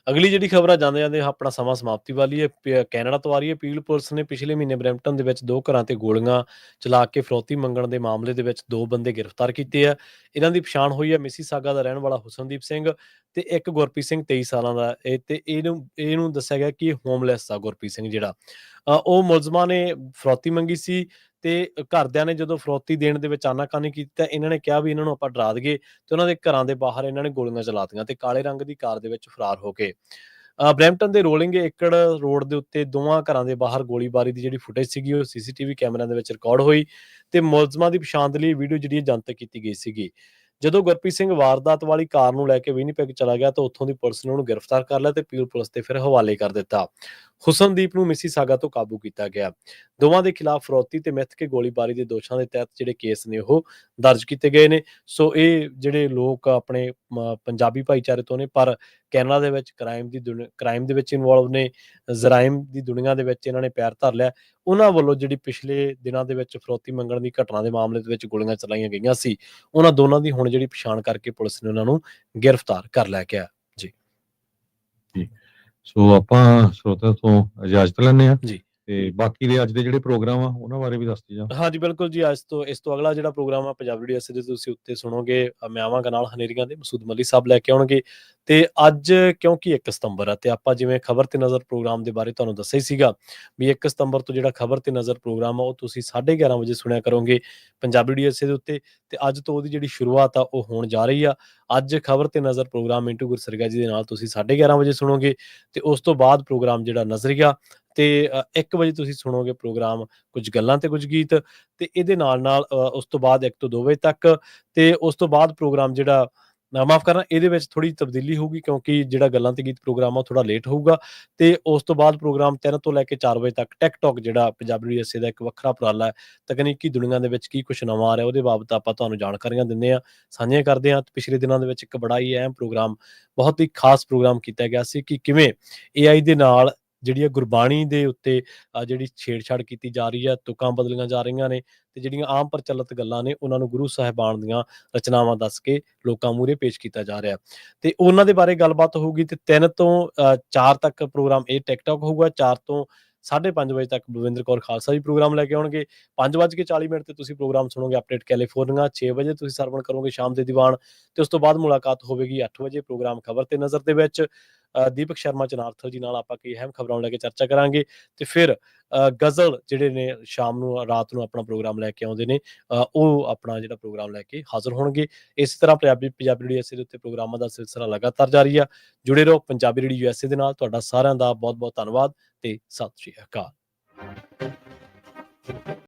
Speaker 1: ਅਗਲੀ ਜਿਹੜੀ ਖਬਰ ਆ, ਜਾਂਦੇ ਜਾਂਦੇ ਆਪਣਾ ਸਮਾਂ ਸਮਾਪਤੀ ਵਾਲੀ ਹੈ। ਕੈਨੇਡਾ ਤੋਂ ਆ ਰਹੀ ਹੈ। ਪੀਲ ਪੁਲਿਸ ਨੇ ਪਿਛਲੇ ਮਹੀਨੇ ਬਰੈਂਪਟਨ ਦੇ ਵਿੱਚ 2 ਘਰਾਂ ਤੇ ਗੋਲੀਆਂ ਚਲਾ ਕੇ ਫਰੌਤੀ ਮੰਗਣ ਦੇ ਮਾਮਲੇ ਦੇ ਵਿੱਚ 2 ਬੰਦੇ ਗ੍ਰਿਫਤਾਰ ਕੀਤੇ ਆ। ਇਹਨਾਂ ਦੀ ਪਛਾਣ ਹੋਈ ਹੈ ਮਿਸੀਸਾਗਾ ਦਾ ਰਹਿਣ ਵਾਲਾ ਹੁਸਨਦੀਪ ਸਿੰਘ ਤੇ ਇੱਕ ਗੁਰਪ੍ਰੀਤ ਸਿੰਘ 23 ਸਾਲਾਂ ਦਾ। ਤੇ ਇਹਨੂੰ ਦੱਸਿਆ ਗਿਆ ਕਿ ਹੋਮਲੈਸ ਆ ਗੁਰਪ੍ਰੀਤ ਸਿੰਘ ਜਿਹੜਾ। ਉਹ ਮੁਲਜ਼ਮਾਂ ਨੇ ਫਰੌਤੀ ਮੰਗੀ ਸੀ ਤੇ ਘਰਦਿਆਂ ਨੇ ਜਦੋਂ ਫਰੌਤੀ ਦੇਣ ਦੇ ਵਿੱਚ ਆਨਾਕਾਨੀ ਕੀਤੀ ਤਾਂ ਇਹਨਾਂ ਨੇ ਕਿਹਾ ਵੀ ਇਹਨਾਂ ਨੂੰ ਆਪਾਂ ਡਰਾ ਦਈਏ, ਤੇ ਉਹਨਾਂ ਦੇ ਘਰਾਂ ਦੇ ਬਾਹਰ ਇਹਨਾਂ ਨੇ ਗੋਲੀਆਂ ਚਲਾ ਦਿੱਤੀਆਂ ਤੇ ਕਾਲੇ ਰੰਗ ਦੀ ਕਾਰ ਦੇ ਵਿੱਚ ਫਰਾਰ ਹੋ ਗਏ। ਬਰੈਂਪਟਨ ਦੇ ਰੋਲਿੰਗ ਏਕੜ ਰੋਡ ਦੇ ਉੱਤੇ ਦੋਵਾਂ ਘਰਾਂ ਦੇ ਬਾਹਰ ਗੋਲੀਬਾਰੀ ਦੀ ਜਿਹੜੀ ਫੁਟੇਜ ਸੀਗੀ ਉਹ ਸੀਸੀਟੀਵੀ ਕੈਮਰਿਆਂ ਦੇ ਵਿੱਚ ਰਿਕਾਰਡ ਹੋਈ ਤੇ ਮੁਲਜ਼ਮਾਂ ਦੀ ਪਛਾਣ ਦੇ ਲਈ ਵੀਡੀਓ ਜਿਹੜੀ ਜਨਤਕ ਕੀਤੀ ਗਈ ਸੀਗੀ। ਜਦੋਂ ਗੁਰਪ੍ਰੀਤ ਸਿੰਘ ਵਾਰਦਾਤ ਵਾਲੀ ਕਾਰ ਨੂੰ ਲੈ ਕੇ ਵਿਨੀਪੈਗ ਚਲਾ ਗਿਆ ਤਾਂ ਉੱਥੋਂ ਦੀ ਪੁਲਿਸ ਨੇ ਉਹਨੂੰ ਗ੍ਰਿਫਤਾਰ ਕਰ ਲਿਆ ਤੇ ਪੀਲ ਪੁਲਿਸ ਤੇ ਫਿਰ ਹਵਾਲੇ ਕਰ ਦਿੱਤਾ। ਹੁਸਨਦੀਪ ਨੂੰ ਮਿਸੀਸਾਗਾ ਤੋਂ ਕਾਬੂ ਕੀਤਾ ਗਿਆ। ਦੋਵਾਂ ਦੇ ਖਿਲਾਫ ਫਰੌਤੀ ਤੇ ਮਿੱਥ ਕੇ ਗੋਲੀਬਾਰੀ ਦੇ ਦੋਸ਼ਾਂ ਦੇ ਤਹਿਤ ਜਿਹੜੇ ਕੇਸ ਨੇ ਉਹ ਦਰਜ ਕੀਤੇ ਗਏ ਨੇ। ਸੋ ਇਹ ਜਿਹੜੇ ਲੋਕ ਆਪਣੇ ਪੰਜਾਬੀ ਭਾਈਚਾਰੇ ਤੋਂ ਨੇ ਪਰ ਕੈਨੇਡਾ ਦੇ ਵਿੱਚ ਕ੍ਰਾਈਮ ਦੇ ਵਿੱਚ ਇਨਵੋਲਵ ਨੇ, ਜਰਾਇਮ ਦੀ ਦੁਨੀਆ ਦੇ ਵਿੱਚ ਇਹਨਾਂ ਨੇ ਪੈਰ ਧਰ ਲਿਆ, ਉਹਨਾਂ ਵੱਲੋਂ ਜਿਹੜੀ ਪਿਛਲੇ ਦਿਨਾਂ ਦੇ ਵਿੱਚ ਫਰੌਤੀ ਮੰਗਣ ਦੀ ਘਟਨਾ ਦੇ ਮਾਮਲੇ ਦੇ ਵਿੱਚ ਗੋਲੀਆਂ ਚਲਾਈਆਂ ਗਈਆਂ ਸੀ, ਉਹਨਾਂ ਦੋਨਾਂ ਦੀ ਹੁਣ ਜਿਹੜੀ ਪਛਾਣ ਕਰਕੇ ਪੁਲਿਸ ਨੇ ਉਹਨਾਂ ਨੂੰ ਗ੍ਰਿਫਤਾਰ ਕਰ ਲਿਆ ਗਿਆ। ਜੀ।
Speaker 2: ਸੋ ਆਪਾਂ ਸਰੋਤਿਆਂ ਤੋਂ ਇਜਾਜ਼ਤ ਲੈਂਦੇ ਹਾਂ
Speaker 1: ਜੀ।
Speaker 2: ਤੇ ਬਾਕੀ ਦੇ ਅੱਜ ਦੇ ਜਿਹੜੇ ਪ੍ਰੋਗਰਾਮ ਆ ਉਹਨਾਂ ਬਾਰੇ ਵੀ ਦੱਸਦੇ ਜਾ।
Speaker 1: ਹਾਂਜੀ ਬਿਲਕੁਲ ਜੀ। ਇਸ ਤੋਂ ਅਗਲਾ ਜਿਹੜਾ ਪ੍ਰੋਗਰਾਮ ਆ ਪੰਜਾਬੀ ਡੀਐਸਏ ਦੇ ਤੁਸੀਂ ਉੱਤੇ ਸੁਣੋਗੇ। ਮੈਂ ਆਵਾਂਗਾ ਨਾਲ ਹਨੇਰੀਆਂ ਦੇ ਮਸੂਦ ਮੱਲੀ ਸਾਹਿਬ ਲੈ ਕੇ ਆਉਣਗੇ। ਤੇ ਅੱਜ ਕਿਉਂਕਿ 1 ਸਤੰਬਰ ਆ ਤੇ ਆਪਾਂ ਜਿਵੇਂ ਖਬਰ ਤੇ ਨਜ਼ਰ ਪ੍ਰੋਗਰਾਮ ਦੇ ਬਾਰੇ ਤੁਹਾਨੂੰ ਦੱਸਿਆ ਹੀ ਸੀਗਾ ਵੀ 1 ਸਤੰਬਰ ਤੋਂ ਜਿਹੜਾ ਖਬਰ ਤੇ ਨਜ਼ਰ ਪ੍ਰੋਗਰਾਮ ਆ ਉਹ ਤੁਸੀਂ 11:30 ਵਜੇ ਸੁਣਿਆ ਕਰੋਗੇ ਪੰਜਾਬੀ ਡੀਐਸਏ ਦੇ ਉੱਤੇ। ਤੇ ਅੱਜ ਤੋਂ ਉਹਦੀ ਜਿਹੜੀ ਸ਼ੁਰੂਆਤ ਆ ਉਹ ਹੋਣ ਜਾ ਰਹੀ ਆ। ਅੱਜ ਖਬਰ ਤੇ ਨਜ਼ਰ ਪ੍ਰੋਗਰਾਮ ਮਿੰਟੂ ਗੁਰਸਰਗਾ ਜੀ ਦੇ ਨਾਲ ਤੁਸੀਂ 11:30 ਵਜੇ ਸੁਣੋਗੇ ਤੇ ਉਸ ਤੋਂ ਬਾਅਦ ਪ੍ਰੋਗਰਾਮ ਜਿਹੜਾ ਨਜ਼ਰੀਆ ਤੇ 1 ਵਜੇ ਤੁਸੀਂ ਸੁਣੋਗੇ ਪ੍ਰੋਗਰਾਮ ਕੁਝ ਗੱਲਾਂ ਤੇ ਕੁਝ ਗੀਤ ਤੇ ਇਹਦੇ ਨਾਲ ਉਸ ਤੋਂ ਬਾਅਦ 1 ਤੋਂ 2 ਵਜੇ ਤੱਕ ਤੇ ਉਸ ਤੋਂ ਬਾਅਦ ਪ੍ਰੋਗਰਾਮ ਜਿਹੜਾ ਮਾਫ਼ ਕਰਨਾ ਇਹਦੇ ਵਿੱਚ ਥੋੜੀ ਤਬਦੀਲੀ ਹੋਊਗੀ ਕਿਉਂਕਿ ਜਿਹੜਾ ਗੱਲਾਂ ਤੇ ਗੀਤ ਪ੍ਰੋਗਰਾਮ ਆ ਥੋੜਾ ਲੇਟ ਹੋਊਗਾ ਤੇ ਉਸ ਤੋਂ ਬਾਅਦ ਪ੍ਰੋਗਰਾਮ 3 ਤੋਂ ਲੈ ਕੇ 4 ਵਜੇ ਤੱਕ ਟਿਕਟੌਕ ਜਿਹੜਾ ਪੰਜਾਬੀ ਰੇਡੀਓ ਦਾ ਇੱਕ ਵੱਖਰਾ ਉਪਰਾਲਾ ਹੈ ਤਕਨੀਕੀ ਦੁਨੀਆ ਦੇ ਵਿੱਚ ਕੀ ਕੁਝ ਨਵਾਂ ਆ ਰਿਹਾ ਉਹਦੇ ਬਾਬਤ ਆਪਾਂ ਤੁਹਾਨੂੰ ਜਾਣਕਾਰੀਆਂ ਦਿੰਦੇ ਹਾਂ ਸਾਂਝੀਆਂ ਕਰਦੇ ਹਾਂ ਪਿਛਲੇ ਦਿਨਾਂ ਦੇ ਵਿੱਚ ਇੱਕ ਬੜਾ ਹੀ ਅਹਿਮ ਪ੍ਰੋਗਰਾਮ ਬਹੁਤ ਹੀ ਖਾਸ ਪ੍ਰੋਗਰਾਮ ਕੀਤਾ ਗਿਆ ਸੀ ਕਿ ਕਿਵੇਂ AI ਦੇ ਨਾਲ ਜਿਹੜੀ ਗੁਰਬਾਣੀ ਦੇ ਉੱਤੇ ਜਿਹੜੀ ਛੇੜਛਾੜ ਕੀਤੀ ਜਾ ਰਹੀ ਹੈ ਤੁਕਾਂ ਬਦਲੀਆਂ ਜਾ ਰਹੀਆਂ ਨੇ ਤੇ ਜਿਹੜੀਆਂ ਆਮ ਪ੍ਰਚਲਿਤ ਗੱਲਾਂ ਨੇ ਉਹਨਾਂ ਨੂੰ ਗੁਰੂ ਸਾਹਿਬਾਨ ਦੀਆਂ ਰਚਨਾਵਾਂ ਦੱਸ ਕੇ ਲੋਕਾਂ ਮੂਹਰੇ ਪੇਸ਼ ਕੀਤਾ ਜਾ ਰਿਹਾ ਤੇ ਉਹਨਾਂ ਦੇ ਬਾਰੇ ਗੱਲਬਾਤ ਹੋਊਗੀ ਤੇ 3 ਤੋਂ 4 ਤੱਕ ਪ੍ਰੋਗਰਾਮ ਇਹ ਟਿਕਟੌਕ ਹੋਊਗਾ 4 ਤੋਂ 5:30 ਵਜੇ ਤੱਕ ਬਲਵਿੰਦਰ ਕੌਰ ਖਾਲਸਾ ਜੀ ਪ੍ਰੋਗਰਾਮ ਲੈ ਕੇ ਆਉਣਗੇ 5:40 ਤੇ ਤੁਸੀਂ ਪ੍ਰੋਗਰਾਮ ਸੁਣੋਗੇ ਅਪਡੇਟ ਕੈਲੀਫੋਰਨੀਆ 6 ਵਜੇ ਤੁਸੀਂ ਸਰਵਣ ਕਰੋਗੇ ਸ਼ਾਮ ਦੇ ਦੀਵਾਨ ਤੇ ਉਸ ਤੋਂ ਬਾਅਦ ਮੁਲਾਕਾਤ ਹੋਵੇਗੀ 8 ਵਜੇ ਪ੍ਰੋਗਰਾਮ ਖਬਰ ਤੇ ਨਜ਼ਰ ਦੇ ਵਿੱਚ ਦੀਪਕ ਸ਼ਰਮਾ ਚਨਾਰਥਲ ਜੀ ਨਾਲ ਆਪਾਂ ਕਈ ਅਹਿਮ ਖਬਰਾਂ ਨੂੰ ਲੈ ਕੇ ਚਰਚਾ ਕਰਾਂਗੇ ਤੇ ਫਿਰ ਗਜ਼ਲ ਜਿਹੜੇ ਨੇ ਸ਼ਾਮ ਨੂੰ ਰਾਤ ਨੂੰ ਆਪਣਾ ਪ੍ਰੋਗਰਾਮ ਲੈ ਕੇ ਆਉਂਦੇ ਨੇ ਉਹ ਆਪਣਾ ਜਿਹੜਾ ਪ੍ਰੋਗਰਾਮ ਲੈ ਕੇ ਹਾਜ਼ਰ ਹੋਣਗੇ ਇਸੇ ਤਰ੍ਹਾਂ ਪੰਜਾਬੀ ਰੇਡੀਓ USA ਦੇ ਉੱਤੇ ਪ੍ਰੋਗਰਾਮਾਂ ਦਾ ਸਿਲਸਿਲਾ ਲਗਾਤਾਰ ਜਾਰੀ ਆ ਜੁੜੇ ਰਹੋ ਪੰਜਾਬੀ ਰੇਡੀਓ USA ਦੇ ਨਾਲ ਤੁਹਾਡਾ ਸਾਰਿਆਂ ਦਾ ਬਹੁਤ ਬਹੁਤ ਧੰਨਵਾਦ ਤੇ ਸਤਿ ਸ਼੍ਰੀ ਅਕਾਲ।